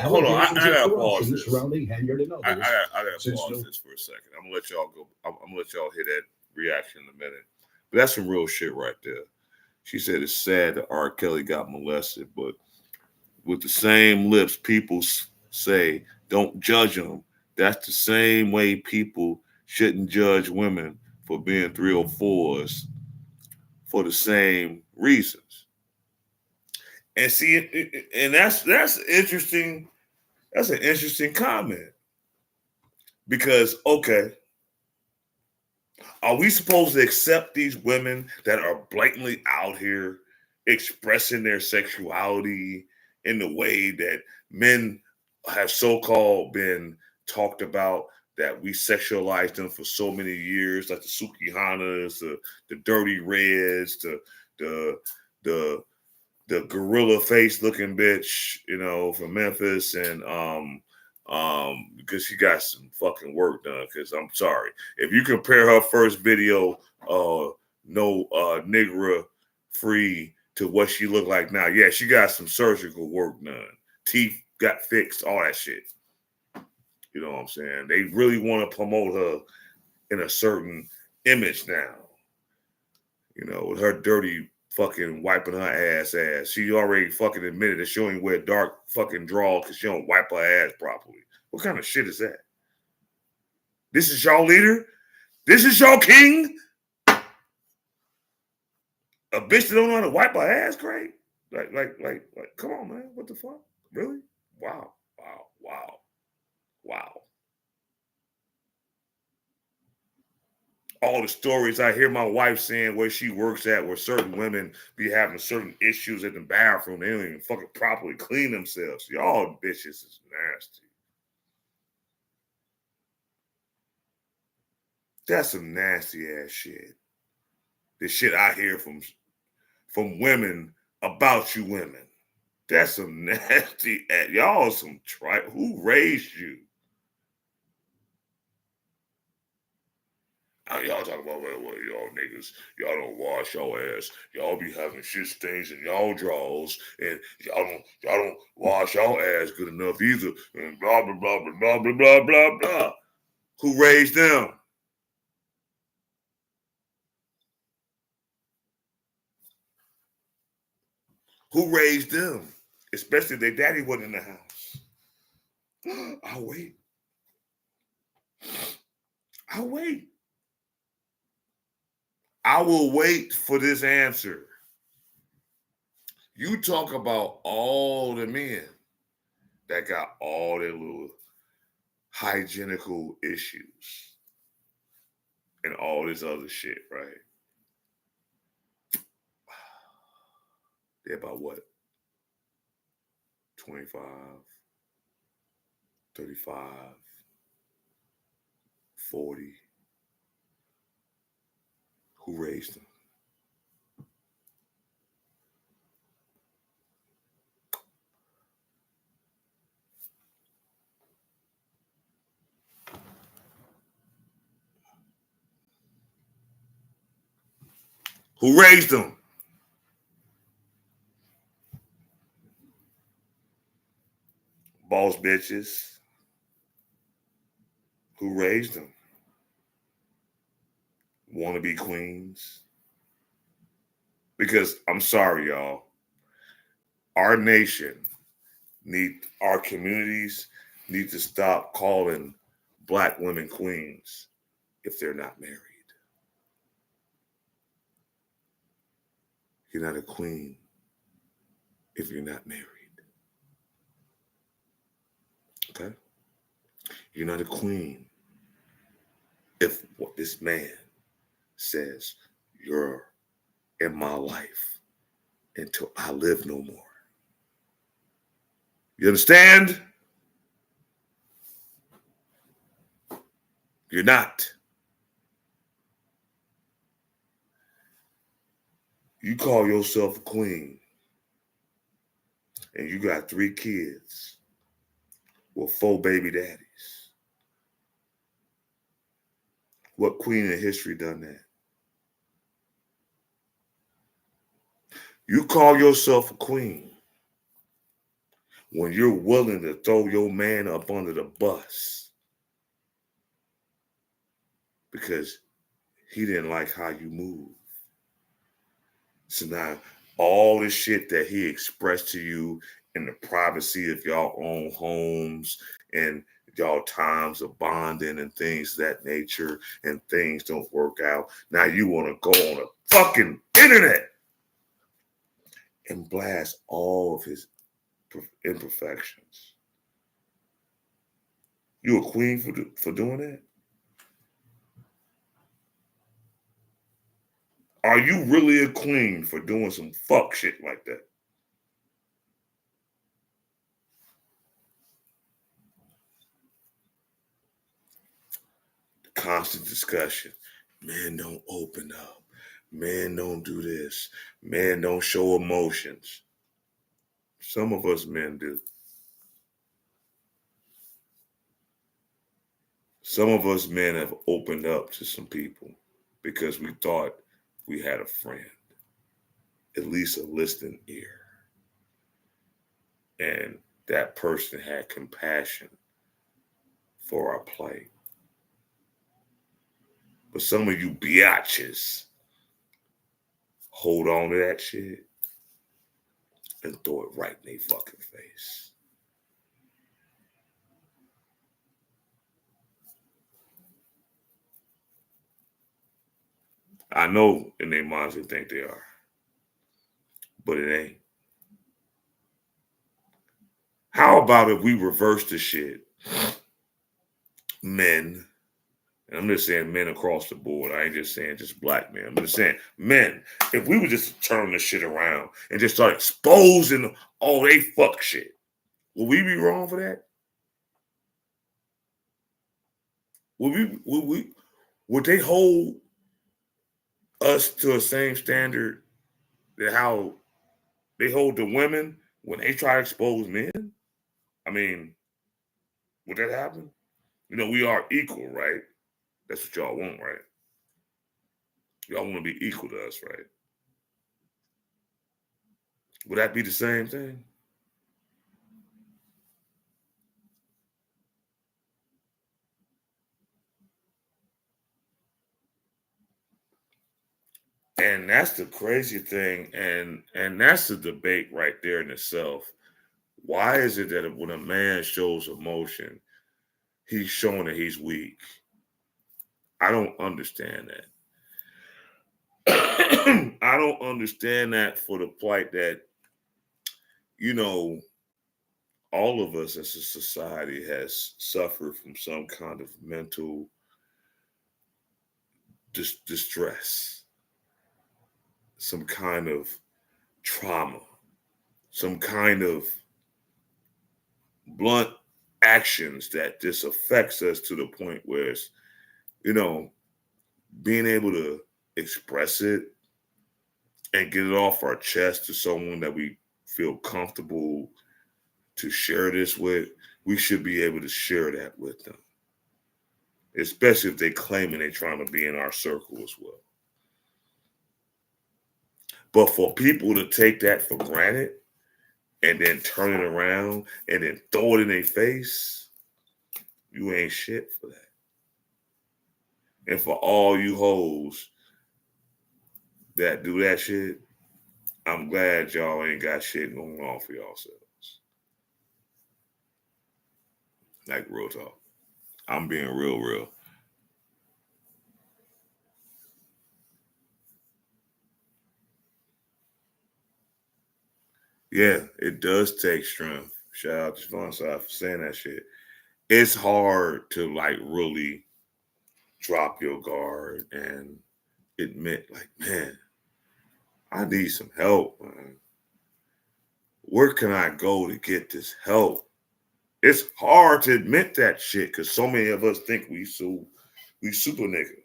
hold on, I gotta pause this. Surrounding Henyard and I others. gotta pause this for a second. I'm gonna let y'all go. I'm gonna let y'all hear that reaction in a minute. But that's some real shit right there. She said it's sad that R. Kelly got molested, but with the same lips people say don't judge him, that's the same way people shouldn't judge women for being 304s for the same reasons. And see, and that's interesting. That's an interesting comment. Because, okay, are we supposed to accept these women that are blatantly out here expressing their sexuality in the way that men have so-called been talked about, that we sexualized them for so many years, like the Sukihanas, the Dirty Reds, the gorilla face looking bitch, from Memphis, and because she got some fucking work done. Because I'm sorry, if you compare her first video, no Negra free, to what she looked like now, yeah, she got some surgical work done. Teeth got fixed, all that shit. You know what I'm saying? They really want to promote her in a certain image now. With her dirty fucking wiping her ass. She already fucking admitted that she don't even wear dark fucking drawers because she don't wipe her ass properly. What kind of shit is that? This is y'all leader? This is y'all king? A bitch that don't know how to wipe her ass, Craig? Like, come on, man. What the fuck? Really? Wow. All the stories I hear my wife saying where she works at, where certain women be having certain issues in the bathroom. They don't even fucking properly clean themselves. Y'all bitches is nasty. That's some nasty ass shit. The shit I hear from women about you women. That's some nasty ass. Y'all some who raised you? Y'all talking about, well, y'all niggas, y'all don't wash y'all ass. Y'all be having shit stains in y'all drawers, and y'all don't wash y'all ass good enough either, and blah, blah, blah, blah, blah, blah, blah, blah, blah. Who raised them? Who raised them? Especially if their daddy wasn't in the house. I'll wait. I will wait for this answer. You talk about all the men that got all their little hygienical issues and all this other shit, right? They're about what? 25, 35, 40. Who raised them? Who raised them? Boss bitches. Who raised them? Wannabe queens. Because I'm sorry, y'all. Our nation our communities need to stop calling Black women queens if they're not married. You're not a queen if you're not married. Okay? You're not a queen if what this man says, you're in my life until I live no more. You understand? You're not. You call yourself a queen and you got 3 kids with 4 baby daddies. What queen in history done that? You call yourself a queen when you're willing to throw your man up under the bus because he didn't like how you move. So now all the shit that he expressed to you in the privacy of y'all own homes and y'all times of bonding and things of that nature, and things don't work out. Now you want to go on the fucking internet and blast all of his imperfections. You a queen for doing that? Are you really a queen for doing some fuck shit like that? The constant discussion. Men don't open up. Men don't do this. Men don't show emotions. Some of us men do. Some of us men have opened up to some people because we thought we had a friend, at least a listening ear. And that person had compassion for our plight. But some of you biatches hold on to that shit and throw it right in their fucking face. I know in their minds they think they are, but it ain't. How about if we reverse the shit? Men, and I'm just saying men across the board. I ain't just saying just black men. I'm just saying men. If we would just turn this shit around and just start exposing all they fuck shit, would we be wrong for that? Would they hold us to the same standard that how they hold the women when they try to expose men? I mean, would that happen? You know, we are equal, right? That's what y'all want, right? Y'all want to be equal to us, right? Would that be the same thing? And that's the crazy thing, and that's the debate right there in itself. Why is it that when a man shows emotion, he's showing that he's weak? I don't understand that. I don't understand that for the plight that, you know, all of us as a society has suffered from some kind of mental distress, some kind of trauma, some kind of blunt actions that just affects us to the point where it's, you know, being able to express it and get it off our chest to someone that we feel comfortable to share this with, we should be able to share that with them. Especially if they claiming they're trying to be in our circle as well. But for people to take that for granted and then turn it around and then throw it in their face, you ain't shit for that. And for all you hoes that do that shit, I'm glad y'all ain't got shit going on for yourselves. Like real talk. I'm being real. Yeah, it does take strength. Shout out to Fonside for saying that shit. It's hard to like really drop your guard and admit, like, man, I need some help, man. Where can I go to get this help? It's hard to admit that shit because so many of us think we super nigga.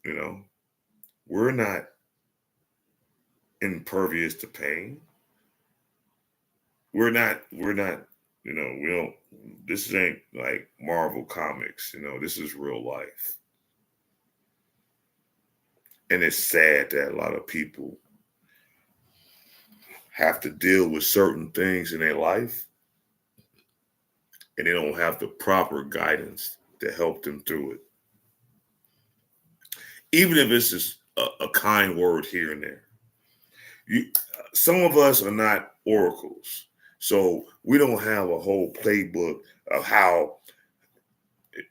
You know, we're not impervious to pain. We're not, we don't, this ain't like Marvel comics, this is real life. And it's sad that a lot of people have to deal with certain things in their life and they don't have the proper guidance to help them through it. Even if it's just a kind word here and there. Some of us are not oracles. So we don't have a whole playbook of how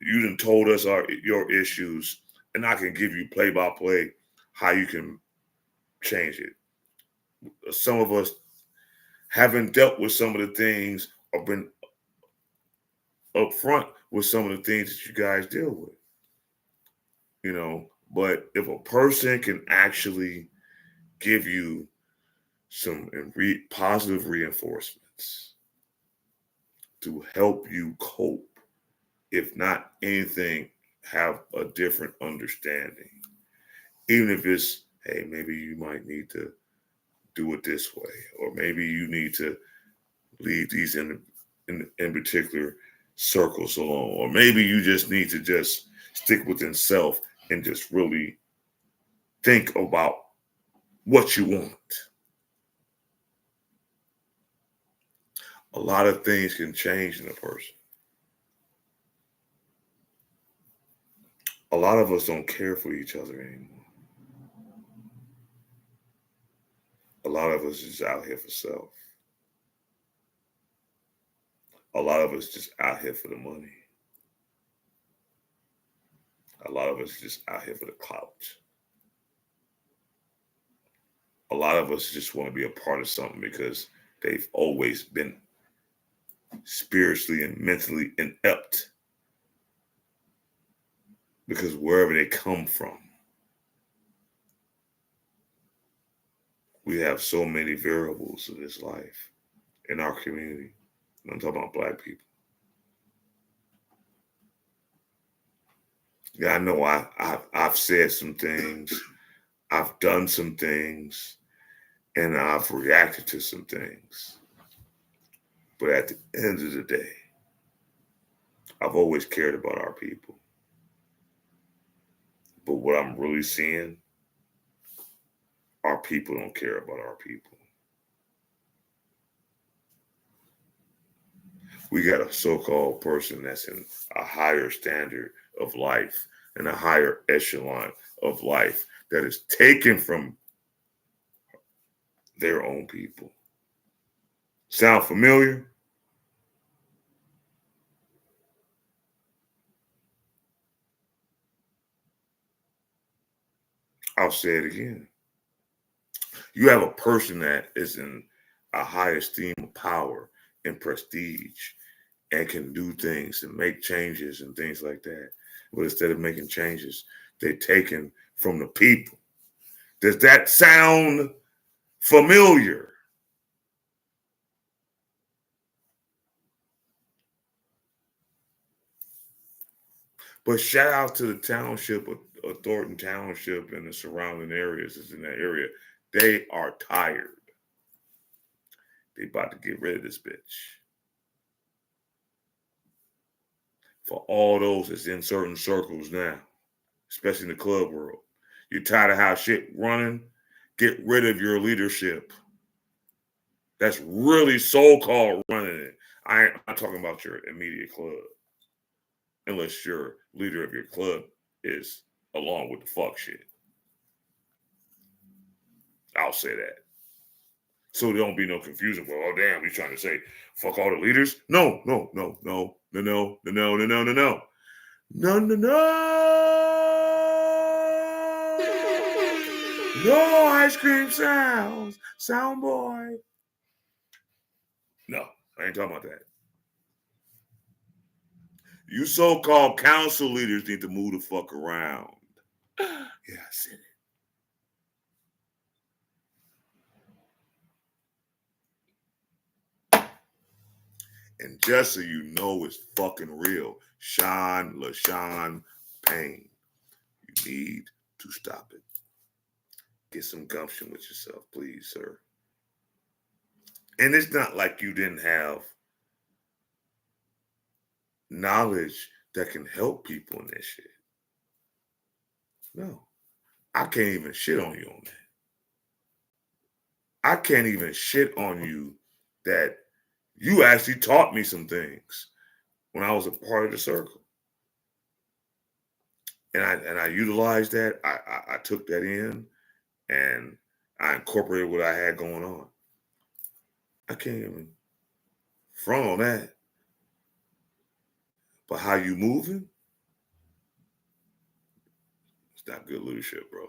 you done told us your issues, and I can give you play-by-play how you can change it. Some of us haven't dealt with some of the things or been upfront with some of the things that you guys deal with. But if a person can actually give you some positive reinforcements to help you cope, if not anything, have a different understanding. Even if it's, hey, maybe you might need to do it this way, or maybe you need to leave these in particular circles alone, or maybe you just need to just stick within self and just really think about what you want. A lot of things can change in a person. A lot of us don't care for each other anymore. A lot of us is out here for self. A lot of us just out here for the money. A lot of us just out here for the clout. A lot of us just want to be a part of something because they've always been spiritually and mentally inept. Because wherever they come from, we have so many variables in this life, in our community. I'm talking about Black people. Yeah, I know I've said some things, I've done some things, and I've reacted to some things. But at the end of the day, I've always cared about our people. But what I'm really seeing, our people don't care about our people. We got a so-called person that's in a higher standard of life and a higher echelon of life that is taken from their own people. Sound familiar? I'll say it again. You have a person that is in a high esteem of power and prestige and can do things and make changes and things like that. But instead of making changes, they're taken from the people. Does that sound familiar? But shout out to the township of Thornton Township and the surrounding areas that's in that area. They are tired. They about to get rid of this bitch. For all those that's in certain circles now, especially in the club world, you're tired of how shit running, get rid of your leadership. That's really so-called running it. I'm not talking about your immediate club. Unless your leader of your club is along with the fuck shit. I'll say that. So there don't be no confusion. Well, oh damn, you trying to say fuck all the leaders? No. No ice cream sounds, sound boy. No, I ain't talking about that. You so-called council leaders need to move the fuck around. Yeah, I said it. And just so you know it's fucking real, LaShawn Payne, you need to stop it. Get some gumption with yourself, please, sir. And it's not like you didn't have knowledge that can help people in this shit. No. I can't even shit on you on that. I can't even shit on you that you actually taught me some things when I was a part of the circle. And I utilized that. I took that in and I incorporated what I had going on. I can't even front on that. But how you moving? It's not good leadership, bro.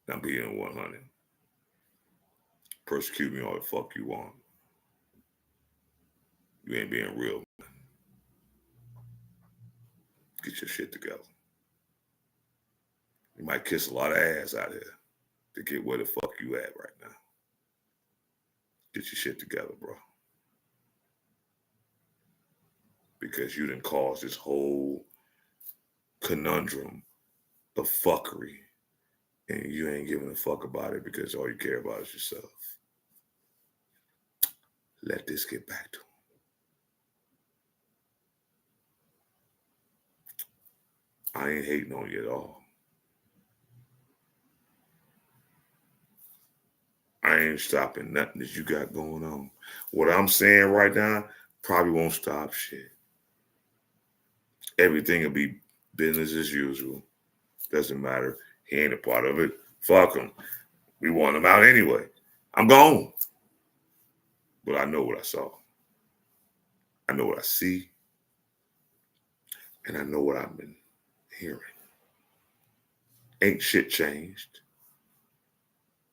Not being 100. Persecute me all the fuck you want. You ain't being real. Get your shit together. You might kiss a lot of ass out here to get where the fuck you at right now. Get your shit together, bro. Because you done caused this whole conundrum of fuckery. And you ain't giving a fuck about it because all you care about is yourself. Let this get back to him. I ain't hating on you at all. I ain't stopping nothing that you got going on. What I'm saying right now probably won't stop shit. Everything will be business as usual. Doesn't matter. He ain't a part of it. Fuck him. We want him out anyway. I'm gone. But I know what I saw. I know what I see. And I know what I've been hearing. Ain't shit changed.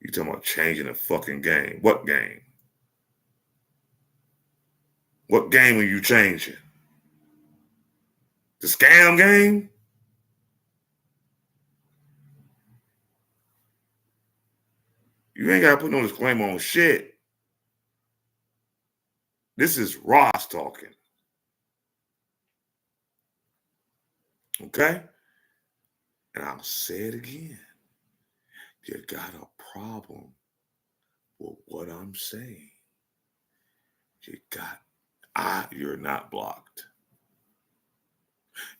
You talking about changing the fucking game. What game? What game are you changing? The scam game? You ain't got to put no disclaimer on shit. This is Ross talking. Okay? And I'll say it again. You got a problem with what I'm saying. You're not blocked.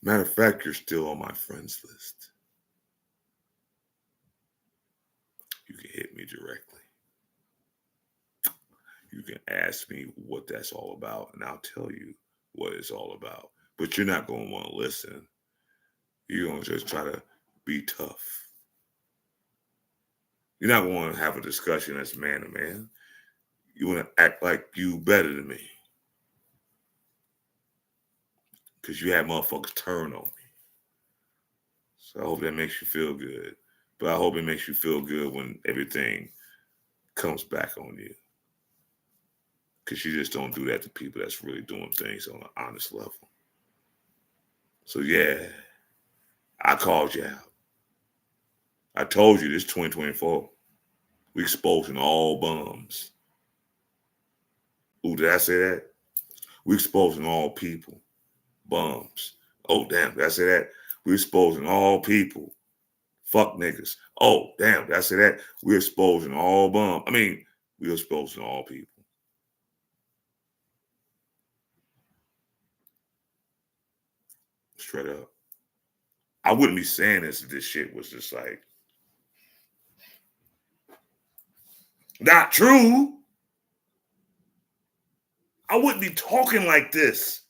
Matter of fact, you're still on my friends list. You can hit me directly. You can ask me what that's all about, and I'll tell you what it's all about. But you're not going to want to listen. You're going to just try to be tough. You're not going to have a discussion as man to man. You want to act like you better than me. Because you had motherfuckers turn on me. So I hope that makes you feel good. But I hope it makes you feel good when everything comes back on you. Because you just don't do that to people that's really doing things on an honest level. So yeah, I called you out. I told you this 2024, we exposing all bums. Ooh, did I say that? We exposing all people. Bums. Oh, damn, did I say that? We exposing all people. Fuck niggas. Oh, damn, did I say that? We're exposing all bums. We're exposing all people. Straight up. I wouldn't be saying this if this shit was just like not true. I wouldn't be talking like this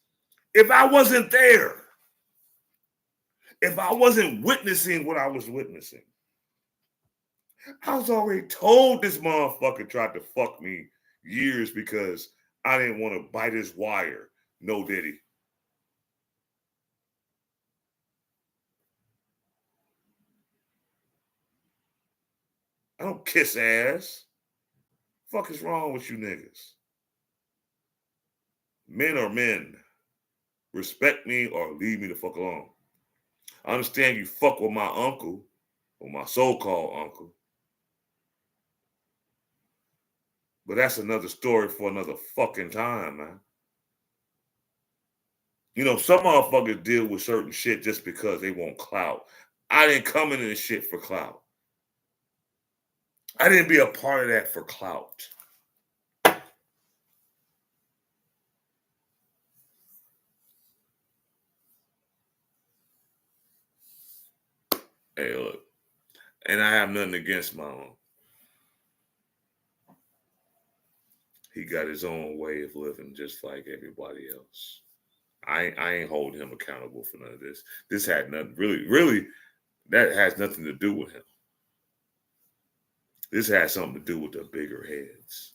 if I wasn't there. If I wasn't witnessing what I was witnessing. I was already told this motherfucker tried to fuck me years because I didn't want to bite his wire. No diddy. I don't kiss ass. Fuck is wrong with you niggas? Men are men. Respect me or leave me the fuck alone. I understand you fuck with my uncle, or my so-called uncle. But that's another story for another fucking time, man. You know, some motherfuckers deal with certain shit just because they want clout. I didn't come into this shit for clout. I didn't be a part of that for clout. Hey, look. And I have nothing against my own. He got his own way of living just like everybody else. I ain't holding him accountable for none of this. This had nothing, really, that has nothing to do with him. This has something to do with the bigger heads.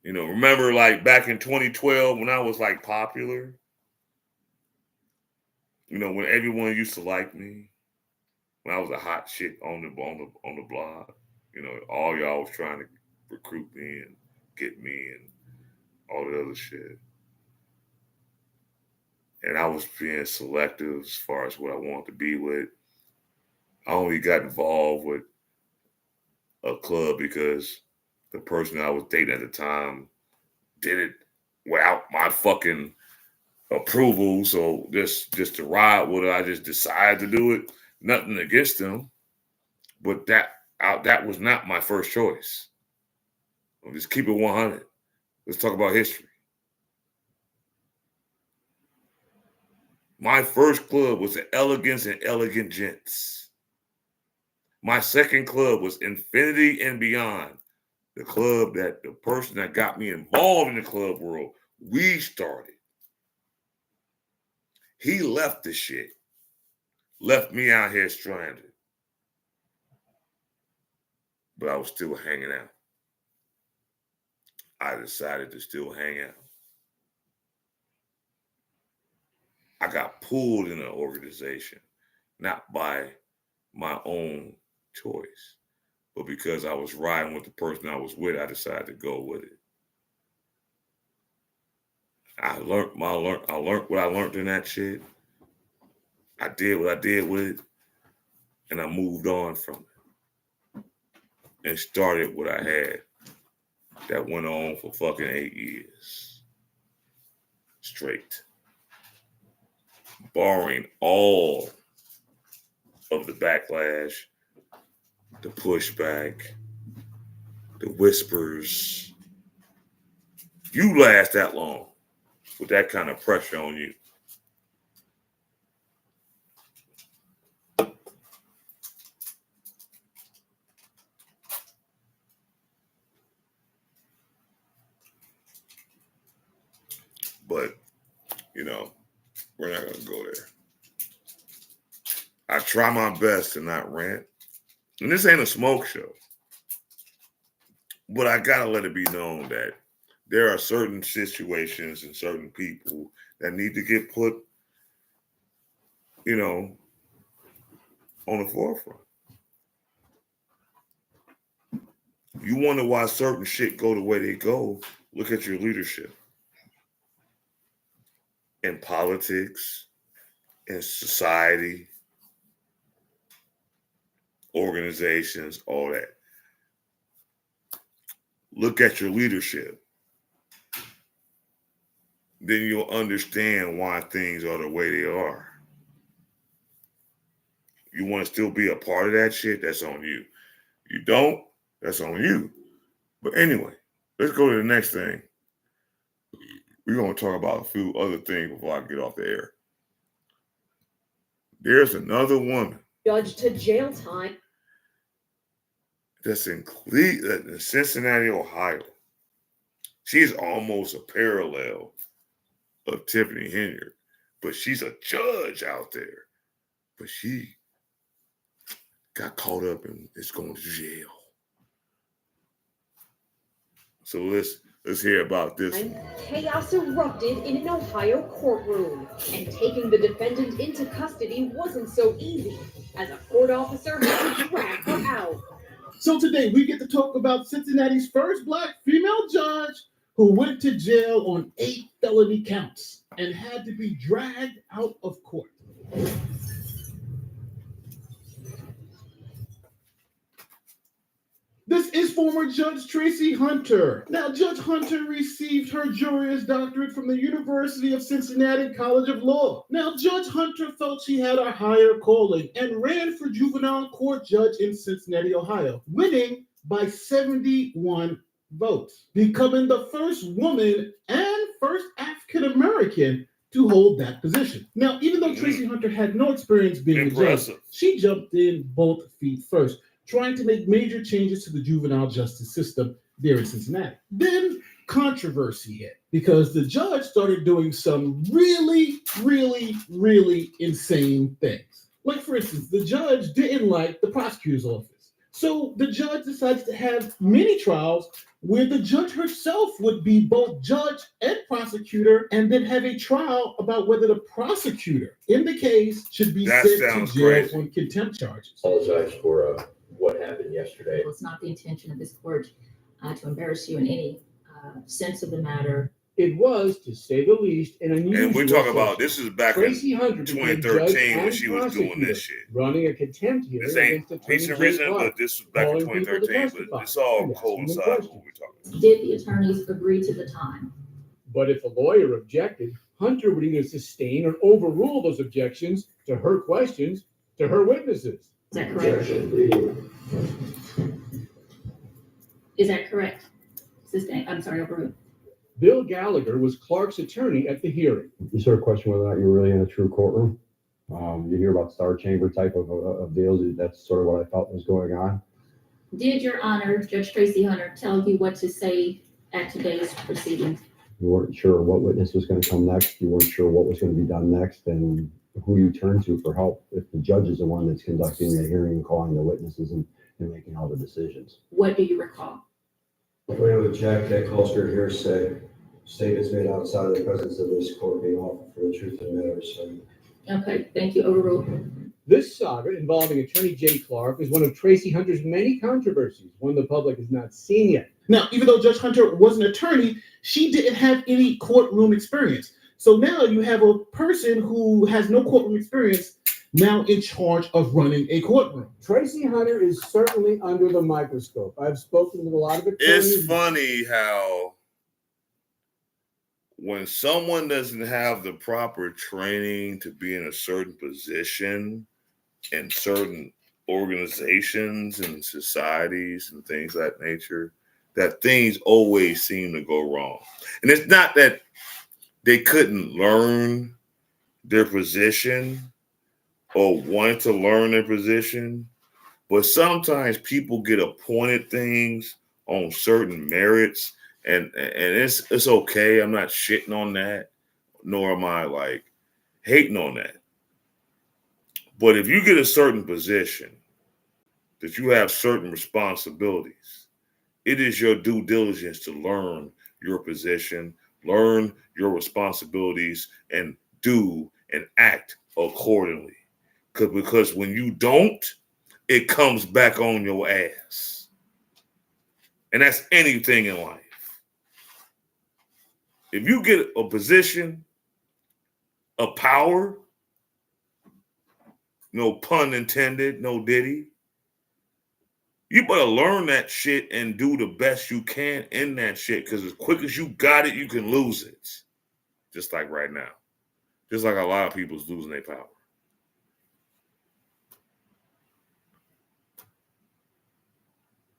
You know, remember like back in 2012 when I was like popular? You know, when everyone used to like me, when I was a hot shit on the blog, you know, all y'all was trying to recruit me and get me and all the other shit. And I was being selective as far as what I wanted to be with. I only got involved with a club because the person I was dating at the time did it without my fucking approval. So just to ride with her, I just decided to do it. Nothing against them, but that was not my first choice. I'll just keep it 100. Let's talk about history. My first club was the Elegance and Elegant Gents. My second club was Infinity and Beyond, the club that the person that got me involved in the club world, we started. He left the shit, left me out here stranded. But I was still hanging out. I decided to still hang out. I got pulled in an organization, not by my own choice, but because I was riding with the person I was with, I decided to go with it. I learned what I learned in that shit. I did what I did with it, and I moved on from it and started what I had that went on for fucking 8 years straight, barring all of the backlash, the pushback, the whispers. You last that long with that kind of pressure on you. But, you know, we're not going to go there. I try my best to not rant. And this ain't a smoke show. But I got to let it be known that there are certain situations and certain people that need to get put, you know, on the forefront. You wonder why certain shit go the way they go. Look at your leadership. In politics, in society, organizations, all that. Look at your leadership. Then you'll understand why things are the way they are. You want to still be a part of that shit? That's on you. You don't? That's on you. But anyway, let's go to the next thing. We're going to talk about a few other things before I get off the air. There's another woman. Judged to jail time. That's in Cincinnati, Ohio. She's almost a parallel of Tiffany Henyard, but she's a judge out there. But she got caught up and is going to jail. So Let's hear about this one. Chaos erupted in an Ohio courtroom, and taking the defendant into custody wasn't so easy, as a court officer had to drag her out. So today we get to talk about Cincinnati's first Black female judge who went to jail on 8 felony counts and had to be dragged out of court. This is former Judge Tracy Hunter. Now, Judge Hunter received her Juris Doctorate from the University of Cincinnati College of Law. Now, Judge Hunter felt she had a higher calling and ran for juvenile court judge in Cincinnati, Ohio, winning by 71 votes, becoming the first woman and first African-American to hold that position. Now, even though Tracy Hunter had no experience being a judge, she jumped in both feet first, trying to make major changes to the juvenile justice system there in Cincinnati. Then controversy hit because the judge started doing some really insane things. Like, for instance, the judge didn't like the prosecutor's office. So the judge decided to have mini trials where the judge herself would be both judge and prosecutor, and then have a trial about whether the prosecutor in the case should be sent to jail on contempt charges. Apologize for what happened yesterday. Well, it's not the intention of this court to embarrass you in any sense of the matter. It was, to say the least, an unusual. And we're talking about this is back Tracy in Hunter 2013 when she was doing this shit. Running a contempt hearing. This ain't recent, but this was back in 2013. But it's all coincides with what we're talking about. Did the attorneys agree to the time? But if a lawyer objected, Hunter would either sustain or overrule those objections to her questions to her witnesses. Is that correct? Is that correct? Sustain. I'm sorry, overrule. Bill Gallagher was Clark's attorney at the hearing. You sort of question whether or not you're really in a true courtroom. You hear about star chamber type of deals. That's sort of what I felt was going on. Did Your Honor, Judge Tracy Hunter, tell you what to say at today's proceedings? You weren't sure what witness was going to come next. You weren't sure what was going to be done next and who you turn to for help if the judge is the one that's conducting the hearing and calling the witnesses and making all the decisions. What do you recall? We have a check that calls for hearsay. Statements made outside of the presence of this court being offered for the truth of the matter. So. Okay, thank you. Overruled. This saga involving Attorney Jay Clark is one of Tracy Hunter's many controversies, one the public has not seen yet. Now, even though Judge Hunter was an attorney, she didn't have any courtroom experience. So now you have a person who has no courtroom experience now in charge of running a courtroom. Tracy Hunter is certainly under the microscope. I've spoken with a lot of attorneys. It's funny how when someone doesn't have the proper training to be in a certain position in certain organizations and societies and things of that nature, that things always seem to go wrong. And it's not that they couldn't learn their position or want to learn their position, but sometimes people get appointed things on certain merits, and it's okay. I'm not shitting on that, nor am I like hating on that. But if you get a certain position that you have certain responsibilities, it is your due diligence to learn your position, learn your responsibilities, and do and act accordingly. Because when you don't, it comes back on your ass. And that's anything in life. If you get a position of power, no pun intended, no diddy, you better learn that shit and do the best you can in that shit, because as quick as you got it, you can lose it. Just like right now. Just like a lot of people's losing their power.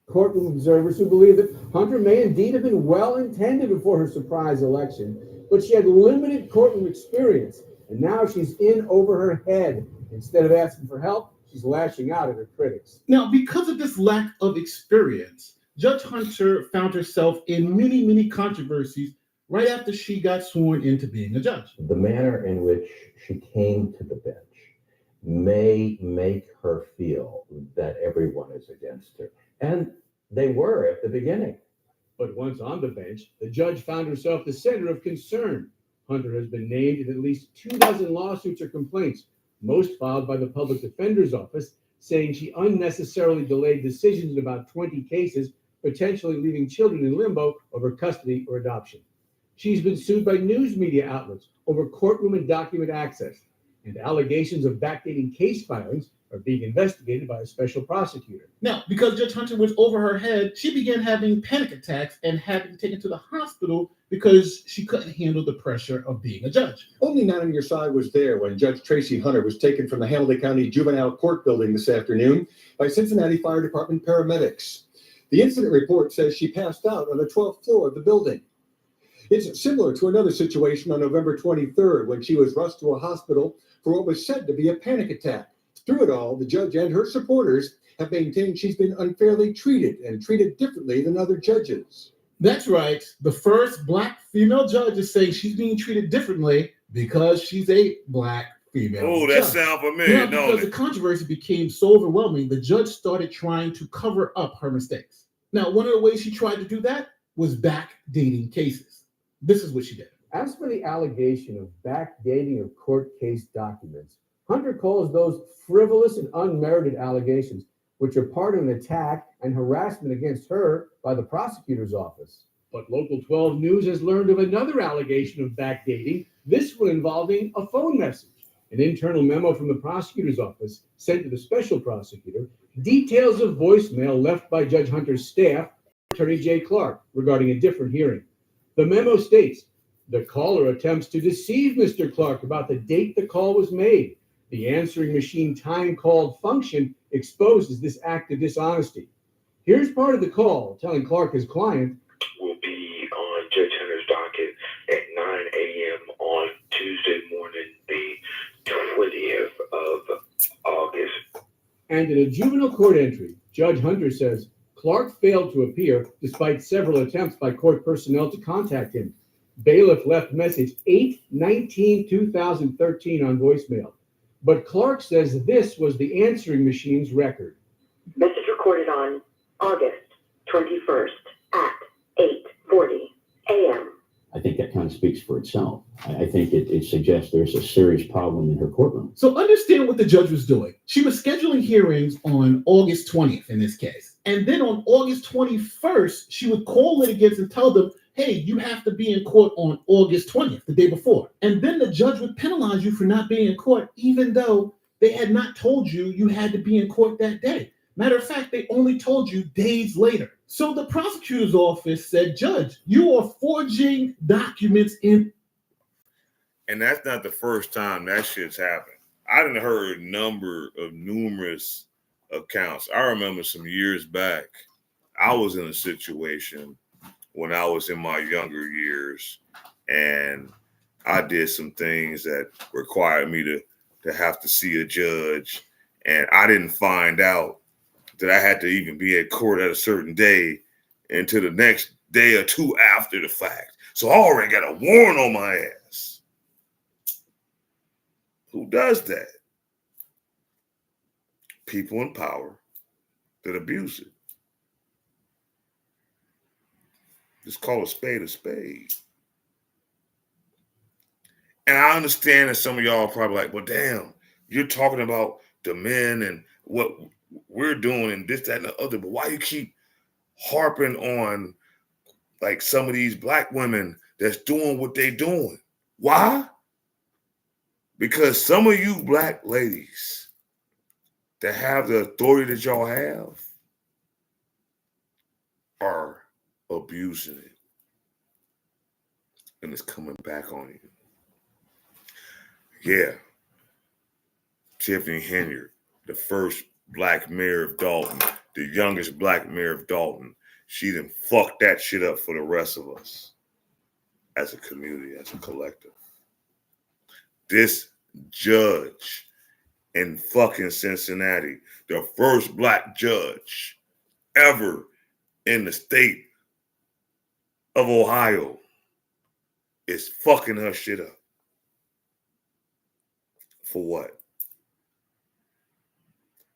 Courtroom observers who believe that Hunter may indeed have been well-intended before her surprise election, but she had limited courtroom experience, and now she's in over her head. Instead of asking for help, she's lashing out at her critics. Now, because of this lack of experience, Judge Hunter found herself in many controversies right after she got sworn into being a judge. The manner in which she came to the bench may make her feel that everyone is against her. And they were at the beginning. But once on the bench, the judge found herself the center of concern. Hunter has been named in at least 24 lawsuits or complaints, most filed by the public defender's office, saying she unnecessarily delayed decisions in about 20 cases, potentially leaving children in limbo over custody or adoption. She's been sued by news media outlets over courtroom and document access, and allegations of backdating case filings are being investigated by a special prosecutor. Now, because Judge Hunter was over her head, she began having panic attacks and had to be taken to the hospital because she couldn't handle the pressure of being a judge. Only not on your side was there when Judge Tracy Hunter was taken from the Hamilton County Juvenile Court building this afternoon by Cincinnati Fire Department paramedics. The incident report says she passed out on the 12th floor of the building. It's similar to another situation on November 23rd when she was rushed to a hospital for what was said to be a panic attack. Through it all, the judge and her supporters have maintained she's been unfairly treated and treated differently than other judges. That's right. The first Black female judge is saying she's being treated differently because she's a Black female Oh, that sounds familiar, don't because it? the controversy became so overwhelming, the judge started trying to cover up her mistakes. Now, one of the ways she tried to do that was backdating cases. This is what she did. As for the allegation of backdating of court case documents, Hunter calls those frivolous and unmerited allegations, which are part of an attack and harassment against her by the prosecutor's office. But Local 12 News has learned of another allegation of backdating, this one involving a phone message. An internal memo from the prosecutor's office sent to the special prosecutor details of voicemail left by Judge Hunter's staff, Attorney Jay Clark, regarding a different hearing. The memo states, the caller attempts to deceive Mr. Clark about the date the call was made. The answering machine time called function exposes this act of dishonesty. Here's part of the call telling Clark his client will be on Judge Hunter's docket at 9 a.m. on Tuesday morning, the 20th of August. And in a juvenile court entry, Judge Hunter says Clark failed to appear despite several attempts by court personnel to contact him. Bailiff left message 8/19/2013 on voicemail. But Clark says this was the answering machine's record. Message recorded on August 21st at 8:40 a.m. I think that kind of speaks for itself. I think it suggests there's a serious problem in her courtroom. So understand what the judge was doing. She was scheduling hearings on August 20th in this case. And then on August 21st, she would call litigants and tell them, hey, you have to be in court on August 20th, the day before. And then the judge would penalize you for not being in court, even though they had not told you you had to be in court that day. Matter of fact, they only told you days later. So the prosecutor's office said, Judge, you are forging documents in. And that's not the first time that shit's happened. I done heard numerous accounts. I remember some years back, I was in a situation when I was in my younger years, and I did some things that required me to have to see a judge, and I didn't find out that I had to even be at court at a certain day until the next day or two after the fact. So I already got a warrant on my ass. Who does that? People in power that abuse it. Just call a spade a spade. And I understand that some of y'all are probably like, well, damn, you're talking about the men and what we're doing and this, that, and the other, but why you keep harping on like some of these black women that's doing what they doing? Why? Because some of you black ladies that have the authority that y'all have are abusing it. And it's coming back on you. Yeah. Tiffany Henyard, the first black mayor of Dolton, the youngest black mayor of Dolton, she done fucked that shit up for the rest of us as a community, as a collective. This judge in fucking Cincinnati, the first black judge ever in the state of Ohio, is fucking her shit up. For what?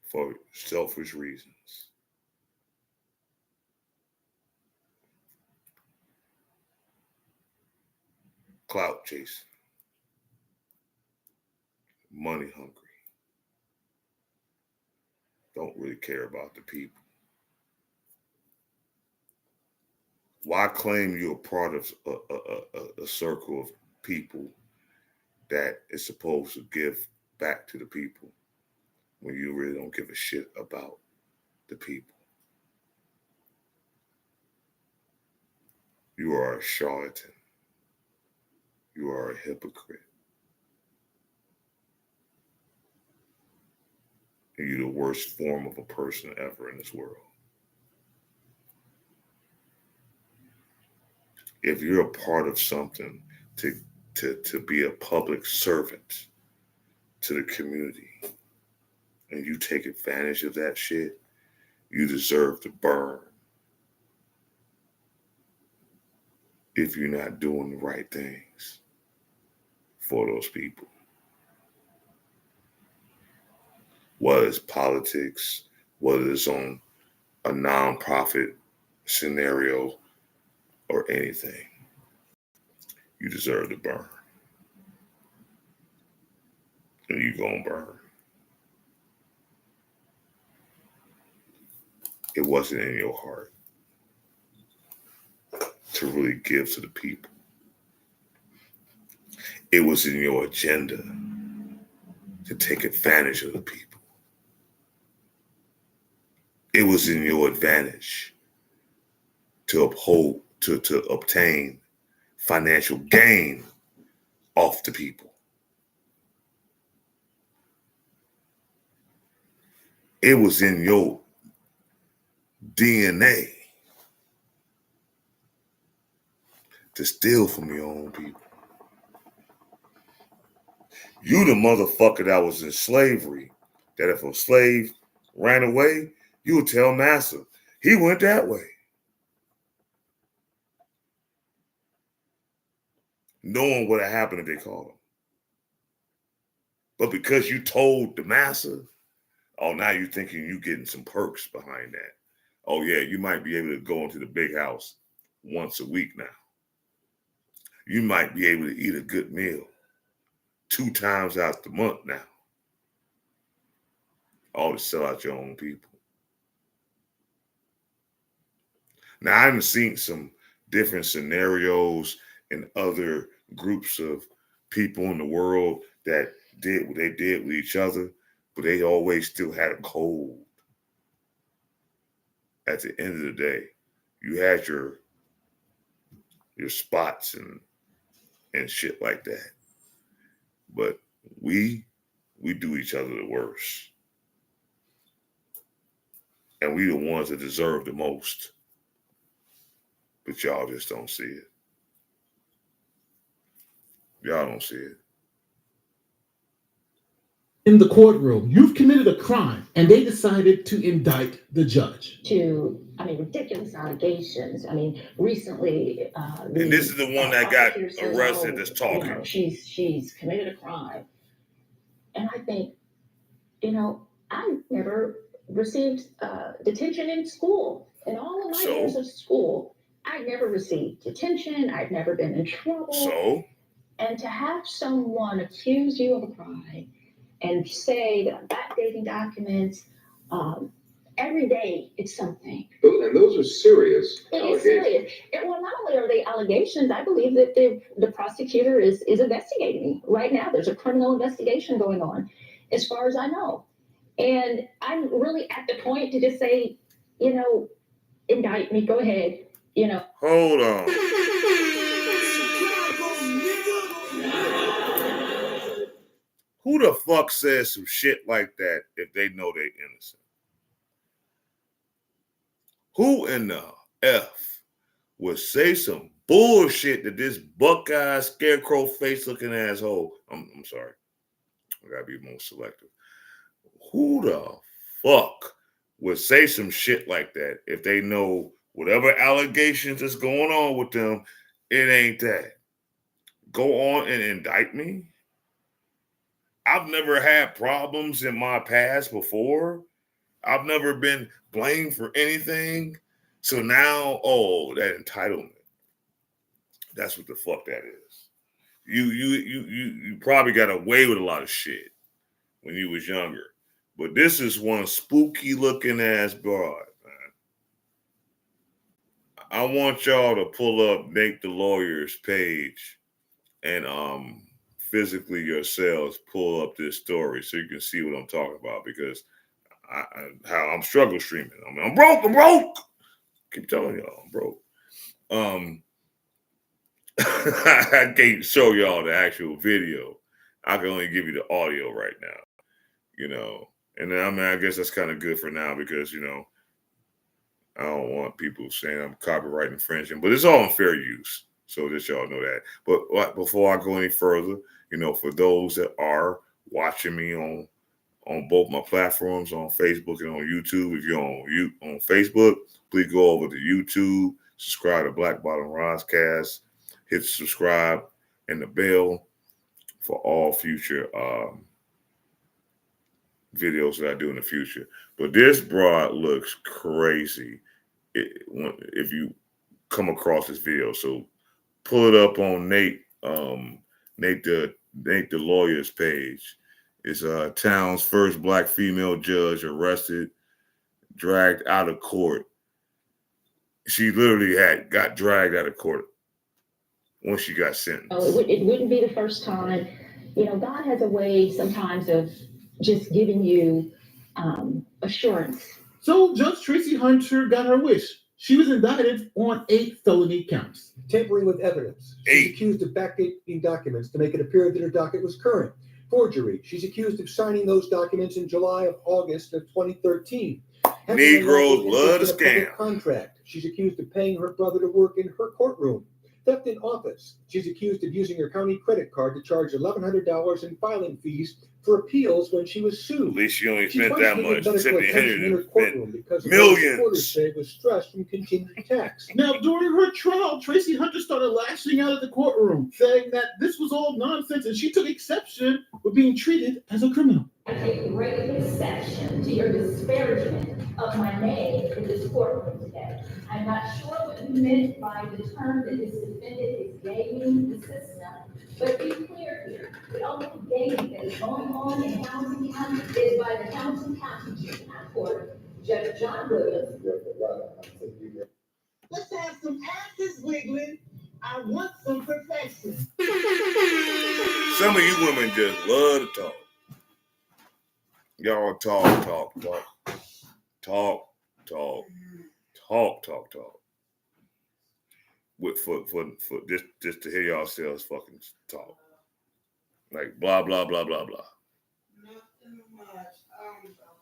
For selfish reasons. clout chasing, money hungry, don't really care about the people. Why claim you're a part of a circle of people that is supposed to give back to the people when you really don't give a shit about the people? You are a charlatan. You are a hypocrite. And you're the worst form of a person ever in this world. If you're a part of something to be a public servant to the community and you take advantage of that shit, you deserve to burn if you're not doing the right things for those people. Whether it's politics, whether it's on a nonprofit scenario or anything, you deserve to burn. And you're gonna burn. It wasn't in your heart to really give to the people. It was in your agenda to take advantage of the people. It was in your advantage to obtain financial gain off the people. It was in your DNA to steal from your own people. You the motherfucker that was in slavery, that if a slave ran away, you would tell Massa, he went that way. Knowing what had happened if they caught him. But because you told the Massa, oh, now you're thinking you getting some perks behind that. Oh yeah, you might be able to go into the big house once a week now. You might be able to eat a good meal 2 times out the month now. All to sell out your own people. Now, I've seen some different scenarios in other groups of people in the world that did what they did with each other, but they always still had a code. At the end of the day, you had your spots and shit like that. But we do each other the worst. And we the ones that deserve the most. But y'all just don't see it. Y'all don't see it. In the courtroom, you've committed a crime, and they decided to indict the judge. Ridiculous allegations. recently, And this is the one that got arrested that's talking. She's committed a crime. And I think, I never received detention in school. In all of my years of school, I never received detention. I've never been in trouble. And to have someone accuse you of a crime and say that I'm backdating documents, every day it's something. And those are serious It is serious. Well, not only are they allegations, I believe that the prosecutor is investigating me. Right now, there's a criminal investigation going on, as far as I know. And I'm really at the point to just say, indict me, go ahead, Hold on. Who the fuck says some shit like that if they know they're innocent? Who in the F would say some bullshit to this buckeye scarecrow face looking asshole? I'm sorry. I gotta be more selective. Who the fuck would say some shit like that if they know whatever allegations is going on with them, it ain't that? Go on and indict me? I've never had problems in my past before. I've never been blamed for anything. So now, that entitlement. That's what the fuck that is. you probably got away with a lot of shit when you was younger. But this is one spooky looking ass broad, man. I want y'all to pull up Nate the Lawyer's page and physically yourselves pull up this story so you can see what I'm talking about, because how I'm struggle streaming. I mean, I'm broke. Keep telling y'all I'm broke. I can't show y'all the actual video. I can only give you the audio right now, you know. And then, I mean, I guess that's kind of good for now because, you know, I don't want people saying I'm copyright infringing, but it's all in fair use. So just y'all know that. But before I go any further, you know, for those that are watching me on both my platforms, on Facebook and on YouTube, if you're on Facebook, please go over to YouTube, subscribe to Black Bottom Roscast, hit subscribe and the bell for all future videos that I do in the future. But this broad looks crazy if you come across this video. So pull it up on Nate the Lawyer's page. It's town's first black female judge arrested, dragged out of court. She literally got dragged out of court once she got sentenced. Oh, it wouldn't be the first time. You know, God has a way sometimes of just giving you assurance. So Judge Tracy Hunter got her wish. She was indicted on 8 felony counts. Tampering with evidence. She's accused of backdating documents to make it appear that her docket was current. Forgery. She's accused of signing those documents in August of 2013. Negroes love to scam. Contract. She's accused of paying her brother to work in her courtroom. Theft in office. She's accused of using her county credit card to charge $1,100 in filing fees for appeals when she was sued. At least she only spent that much. Tiffany Henyard because millions. Say was stressed from continued attacks. Now, during her trial, Tracy Hunter started lashing out at the courtroom, saying that this was all nonsense and she took exception with being treated as a criminal. I take great exception to your disparagement of my name in this courtroom today. I'm not sure what you meant by the term that this defendant is gaming the system, but be clear here. The only gaming that is going on in Hamilton County is by the Hamilton County Juvenile Court, Judge John Williams. Let's have some asses wiggling. I want some perfection. Some of you women just love to talk. Y'all talk. With for just to hear yourselves fucking talk. Like blah blah blah blah blah.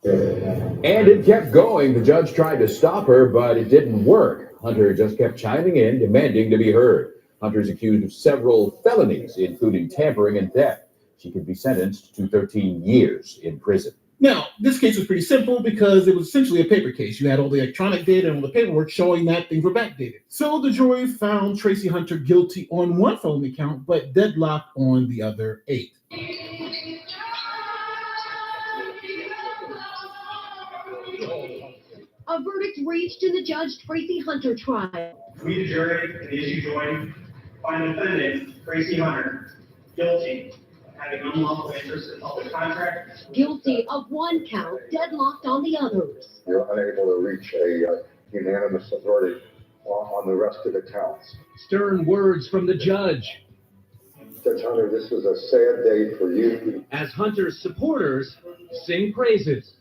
And it kept going. The judge tried to stop her, but it didn't work. Hunter just kept chiming in, demanding to be heard. Hunter is accused of several felonies, including tampering and theft. She could be sentenced to 13 years in prison. Now, this case was pretty simple because it was essentially a paper case. You had all the electronic data and all the paperwork showing that things were backdated. So the jury found Tracy Hunter guilty on 1 felony count, but deadlocked on the other 8. A verdict reached in the Judge Tracy Hunter trial. We, the jury, and the issue joined, find defendant Tracy Hunter guilty of having unlawful interest in public contract. Guilty of 1 count, deadlocked on the others. You're unable to reach a unanimous verdict on the rest of the counts. Stern words from the judge. Judge Hunter, this was a sad day for you. As Hunter's supporters sing praises.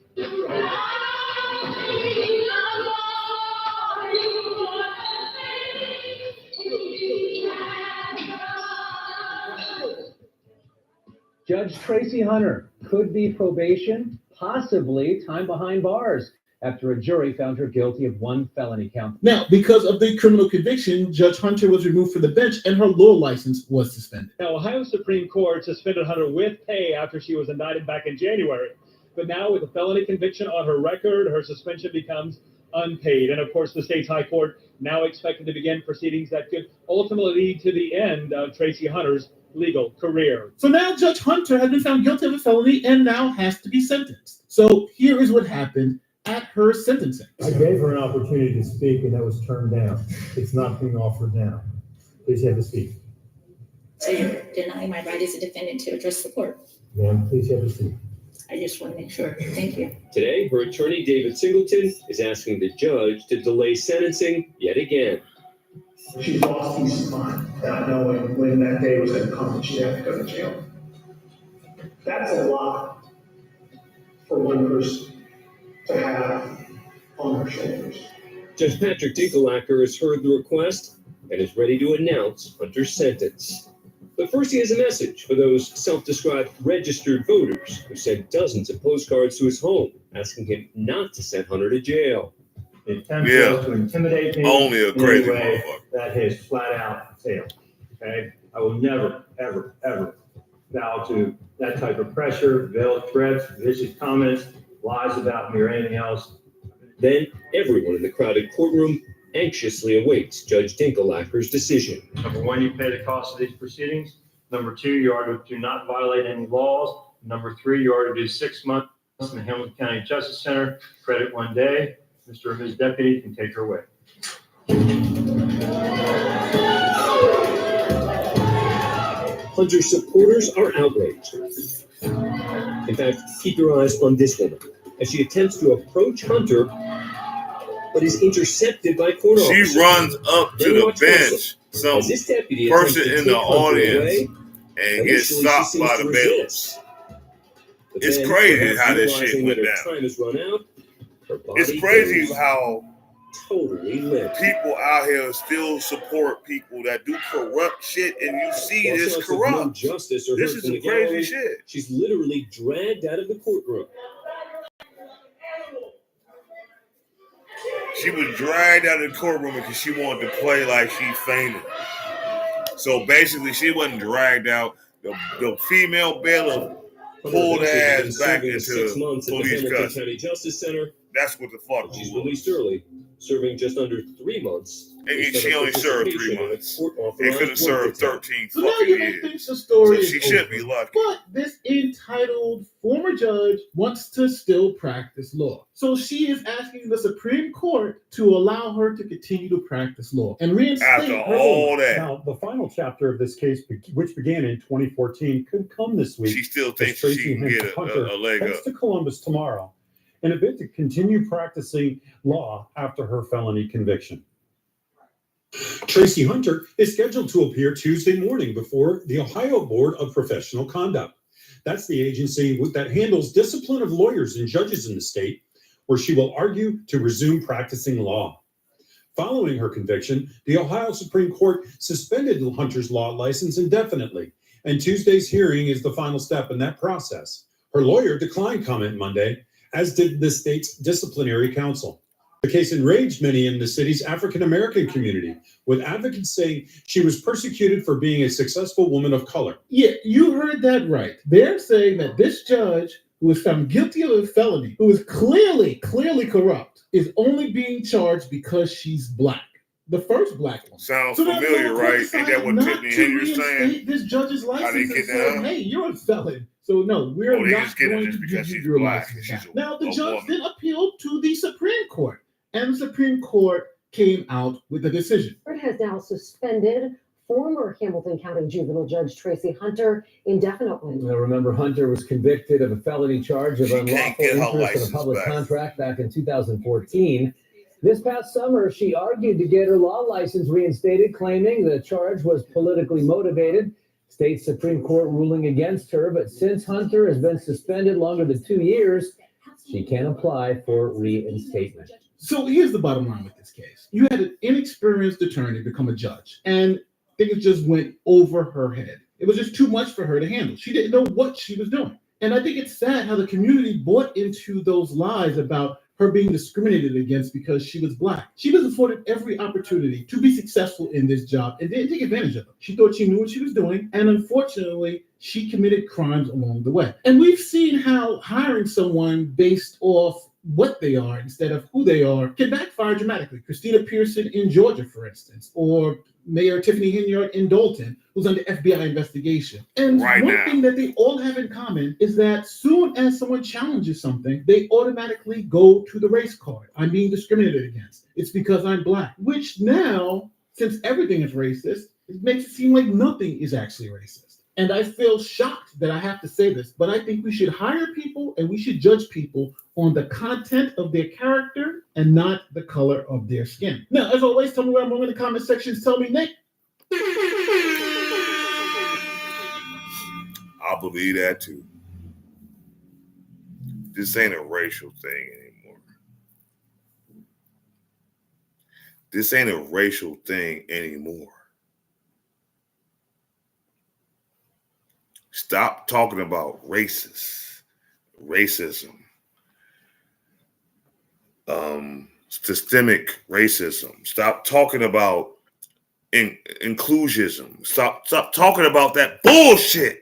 Judge Tracy Hunter could be probation, possibly time behind bars, after a jury found her guilty of 1 felony count. Now, because of the criminal conviction, Judge Hunter was removed from the bench and her law license was suspended. Now, Ohio Supreme Court suspended Hunter with pay after she was indicted back in January. But now, with a felony conviction on her record, her suspension becomes unpaid. And of course, the state's high court now expected to begin proceedings that could ultimately lead to the end of Tracy Hunter's legal career. So now Judge Hunter has been found guilty of a felony and now has to be sentenced. So here is what happened at her sentencing. I gave her an opportunity to speak and that was turned down. It's not being offered now. Please have a seat. So you're denying my right as a defendant to address the court? Ma'am, please have a seat. I just want to make sure. Thank you. Today, her attorney, David Singleton, is asking the judge to delay sentencing yet again. She's lost peace of mind, not knowing when that day was going to come and she'd have to go to jail. That's a lot for one person to have on her shoulders. Judge Patrick Dinkelacker has heard the request and is ready to announce Hunter's sentence. But first, he has a message for those self-described registered voters who sent dozens of postcards to his home, asking him not to send Hunter to jail. The attempt was to intimidate me Only a in crazy a way motherfucker. that has flat out failed. Okay? I will never, ever, ever bow to that type of pressure, veiled threats, vicious comments, lies about me or anything else. Then everyone in the crowded courtroom anxiously awaits Judge Dinkelacker's decision. Number one, you pay the cost of these proceedings. Number two, you are to do not violate any laws. Number three, you are to do 6 months in the Hamilton County Justice Center, credit 1 day. Mr. or Ms. Deputy can take her away. Hunter's supporters are outraged. In fact, keep your eyes on this woman as she attempts to approach Hunter, but is intercepted by court officers. She runs up to the bench, some person in the audience, and gets stopped by the bailiffs. It's crazy how this shit went down. It's crazy how people out here still support people that do corrupt shit, and you see this corrupt. This is some crazy shit. She's literally dragged out of the courtroom. She was dragged out of the courtroom because she wanted to play like she fainted. So basically, she wasn't dragged out. The female bailiff pulled her ass back into 6 months at the police Hamilton custody. County Justice Center. That's what the fuck. She's released early, serving just under 3 months. And she only served 3 months. It could have served 13 So now fucking you may years. think the story So is she should over. be lucky. But this entitled former judge wants to still practice law. So she is asking the Supreme Court to allow her to continue to practice law and reinstate After her all law. that. Now, the final chapter of this case, which began in 2014, could come this week. She still as thinks Tracy she can get Hunter a leg heads up. to Columbus tomorrow in a bid to continue practicing law after her felony conviction. Tracy Hunter is scheduled to appear Tuesday morning before the Ohio Board of Professional Conduct. That's the agency that handles discipline of lawyers and judges in the state, where she will argue to resume practicing law. Following her conviction, the Ohio Supreme Court suspended Hunter's law license indefinitely, and Tuesday's hearing is the final step in that process. Her lawyer declined comment Monday, as did the state's disciplinary council. The case enraged many in the city's African-American community, with advocates saying she was persecuted for being a successful woman of color. Yeah, you heard that right. They're saying that this judge, who was found guilty of a felony, who is clearly corrupt, is only being charged because she's black. The first black one. Sounds So now familiar, the right? court Ain't that what decided Tiffany not to Henyard's saying? reinstate this judge's How they license get and said, down? hey, you're a felon. So no, we're Oh, they not just get it going just to because give you she's your black license and she's back. Now the a judge woman. then appealed to the Supreme Court, and the Supreme Court came out with a decision. Court has now suspended former Hamilton County juvenile judge Tracy Hunter indefinitely. Now, remember, Hunter was convicted of a felony charge of She can't unlawful get her interest in a license public back. contract back in 2014. This past summer, she argued to get her law license reinstated, claiming the charge was politically motivated. State Supreme Court ruling against her, but since Hunter has been suspended longer than 2 years, she can apply for reinstatement. So here's the bottom line with this case. You had an inexperienced attorney become a judge, and things just went over her head. It was just too much for her to handle. She didn't know what she was doing. And I think it's sad how the community bought into those lies about her being discriminated against because she was black. She was afforded every opportunity to be successful in this job and didn't take advantage of it. She thought she knew what she was doing, and unfortunately, she committed crimes along the way. And we've seen how hiring someone based off what they are instead of who they are can backfire dramatically. Christina Pearson in Georgia, for instance, or Mayor Tiffany Henyard in Dolton, who's under FBI investigation. And Right one now. thing that they all have in common is that soon as someone challenges something, they automatically go to the race card. I'm being discriminated against. It's because I'm black, which now, since everything is racist, It makes it seem like nothing is actually racist. And I feel shocked that I have to say this, but I think we should hire people and we should judge people on the content of their character and not the color of their skin. Now, as always, tell me where I'm wrong in the comment sections. Tell me, Nick. I believe that too. This ain't a racial thing anymore. This ain't a racial thing anymore. Stop talking about racism, systemic racism. Stop talking about inclusionism. Stop talking about that bullshit.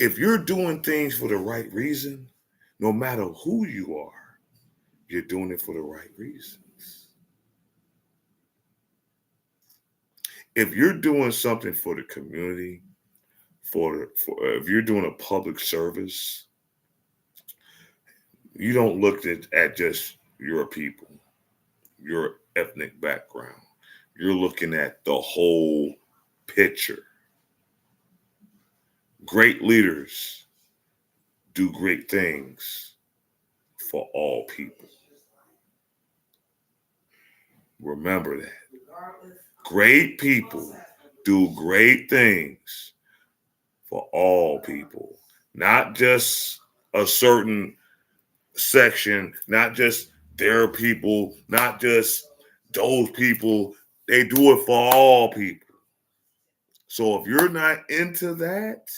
If you're doing things for the right reason, no matter who you are, you're doing it for the right reasons. If you're doing something for the community, if you're doing a public service, you don't look at just your people, your ethnic background. You're looking at the whole picture. Great leaders do great things for all people. Remember that. Great people do great things for all people, not just a certain section, not just their people, not just those people. They do it for all people. So if you're not into that,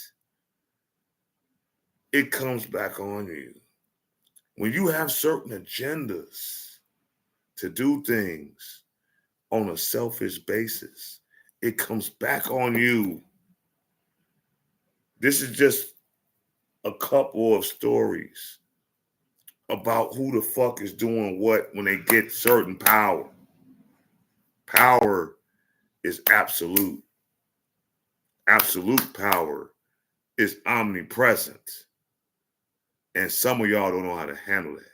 it comes back on you. When you have certain agendas to do things on a selfish basis, it comes back on you. This is just a couple of stories about who the fuck is doing what when they get certain power. Power is absolute. Absolute power is omnipresent. And some of y'all don't know how to handle that.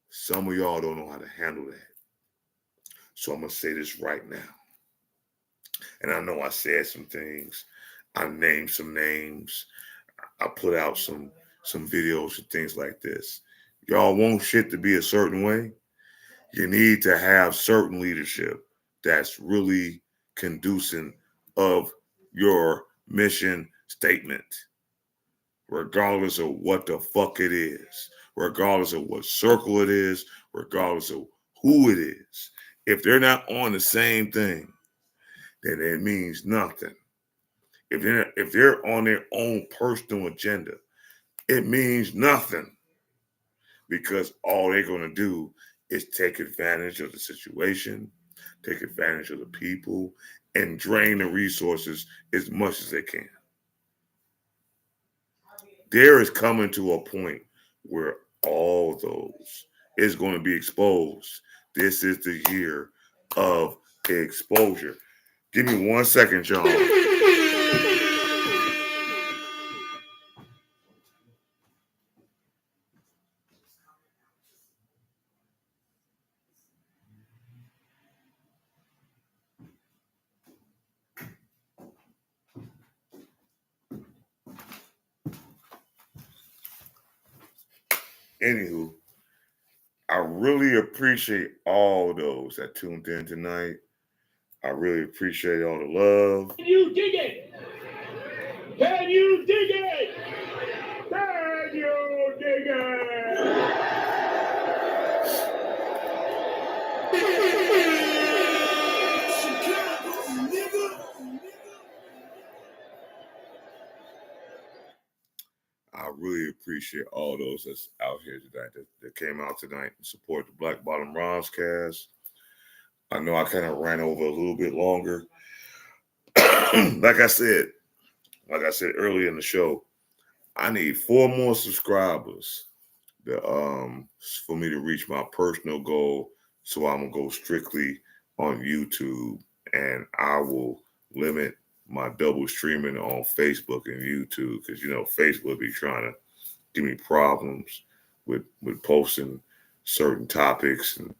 Some of y'all don't know how to handle that. So I'm going to say this right now. And I know I said some things. I named some names. I put out some videos and things like this. Y'all want shit to be a certain way? You need to have certain leadership that's really conducive of your mission statement, regardless of what the fuck it is, regardless of what circle it is, regardless of who it is. If they're not on the same thing, then it means nothing. If they're on their own personal agenda, it means nothing, because all they're going to do is take advantage of the situation, take advantage of the people, and drain the resources as much as they can. There is coming to a point where all those is going to be exposed. This is the year of exposure. Give me 1 second, y'all. Anywho, I really appreciate all those that tuned in tonight. I really appreciate all the love. Can you dig it? Can you dig it? Can you dig it? I really appreciate all those that's out here tonight that came out tonight and support the Black Bottom Rhymes cast. I know I kind of ran over a little bit longer. Like I said earlier in the show, I need 4 more subscribers for me to reach my personal goal. So I'm gonna go strictly on YouTube, and I will limit my double streaming on Facebook and YouTube, because Facebook be trying to give me problems with posting certain topics, and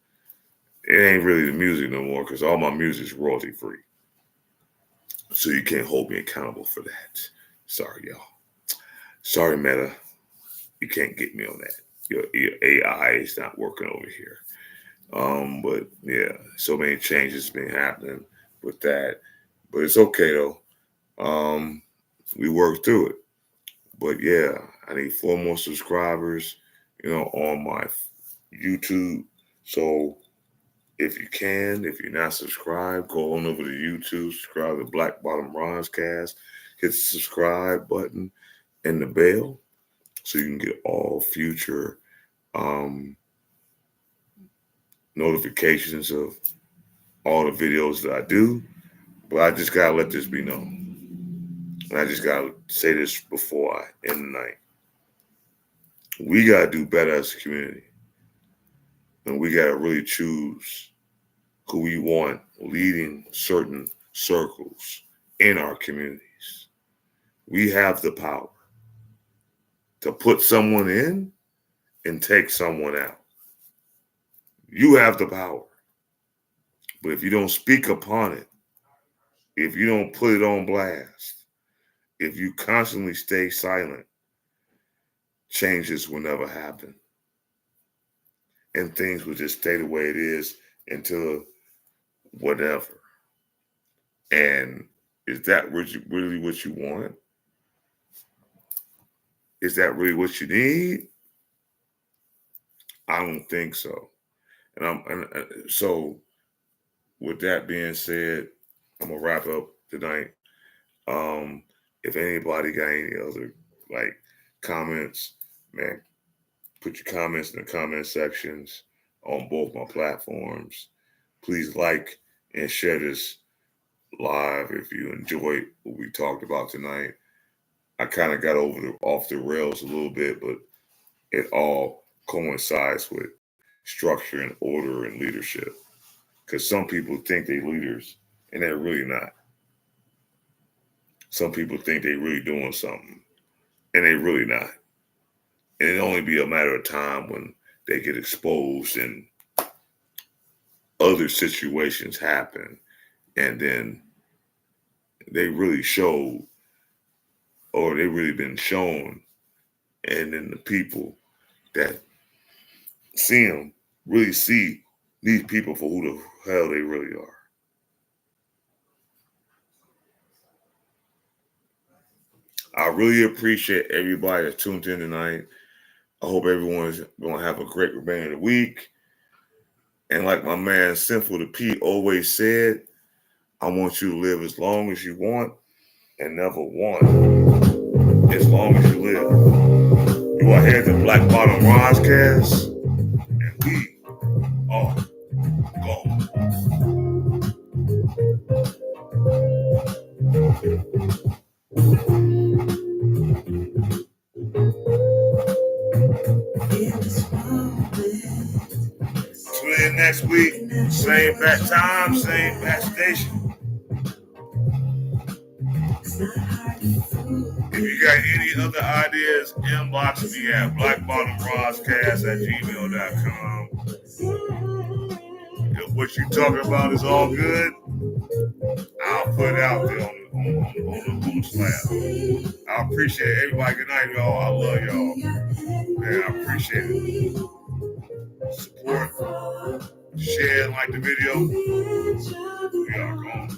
it ain't really the music no more because all my music is royalty free. So you can't hold me accountable for that. Sorry, y'all. Sorry, Meta. You can't get me on that. Your AI is not working over here. But yeah, so many changes been happening with that. But it's okay though. We worked through it. But yeah, I need 4 more subscribers, on my YouTube. So if you can, if you're not subscribed, go on over to YouTube, subscribe to Black Bottom Ronscast, hit the subscribe button and the bell so you can get all future notifications of all the videos that I do. But I just gotta let this be known. And I just gotta say this before I end the night. We gotta do better as a community. And we gotta really choose who we want leading certain circles in our communities. We have the power to put someone in and take someone out. You have the power. But if you don't speak upon it, if you don't put it on blast, if you constantly stay silent, changes will never happen. And things will just stay the way it is until whatever. And is that really what you want? Is that really what you need? I don't think so. And so with that being said, I'm gonna wrap up tonight. If anybody got any other comments, man, put your comments in the comment sections on both my platforms. Please like and share this live if you enjoyed what we talked about tonight. I kind of got off the rails a little bit, but it all coincides with structure and order and leadership. Because some people think they're leaders and they're really not. Some people think they're really doing something and they're really not. And it'll only be a matter of time when they get exposed and other situations happen. And then they really show, or they really been shown. And then the people that see them really see these people for who the hell they really are. I really appreciate everybody that tuned in tonight. I hope everyone's going to have a great remainder of the week. And like my man Sinful the P always said, I want you to live as long as you want and never want as long as you live. You are here at the Black Bottom Ronscast, and we are gone. Tune in next week, same bat time, same bat station. If you got any other ideas, inbox me at blackbottomroscast@gmail.com. If what you're talking about is all good, I'll put it out there on the slab. I appreciate everybody. Good night, y'all. I love y'all. Man, I appreciate it. Support, share, like the video. We are gone.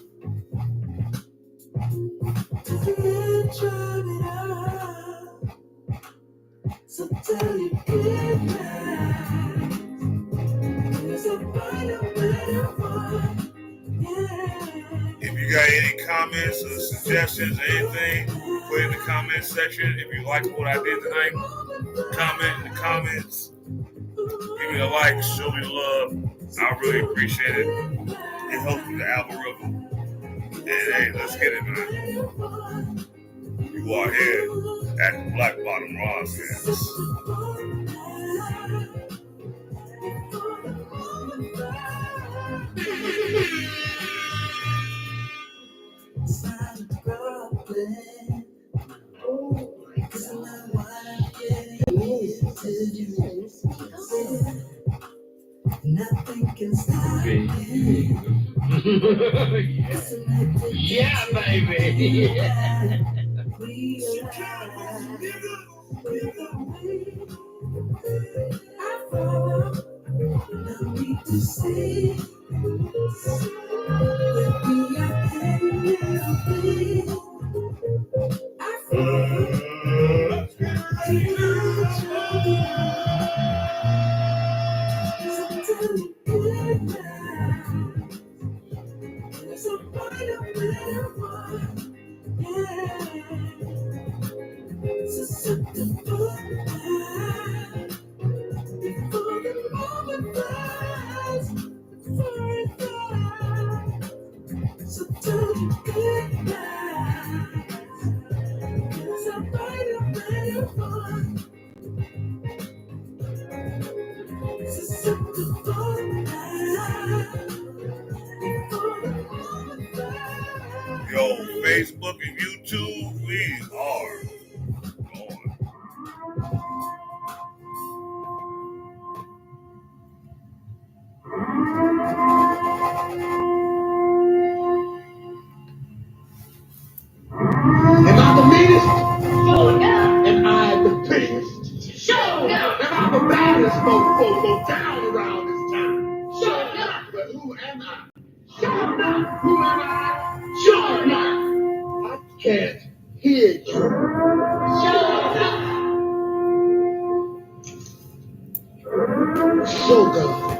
So tell you good night. There's a brighter, better one. Yeah. If you got any comments or suggestions, anything, put in the comment section. If you like what I did tonight, comment in the comments. Give me a like, show me the love. I really appreciate it. It helps with the algorithm. And hey, let's get it, man. You are here at the Black Bottom Ronscast. Nothing can stop it. Yeah, baby. I follow, no need to say. With me, I can never be. I follow, sometimes good night. So find a better one, yeah. So something good night. Before the moment flies forever. So tell me good night. So find a better one. So something good night. Yo, Facebook and YouTube, we are going. Am I the meanest? Sure enough. Am I the prettiest? Sure enough. Am I the baddest mofo go down around this town? Sure enough. But who am I? Sure enough. Who am I? Sure enough. I can't hear you. Sure enough. So good.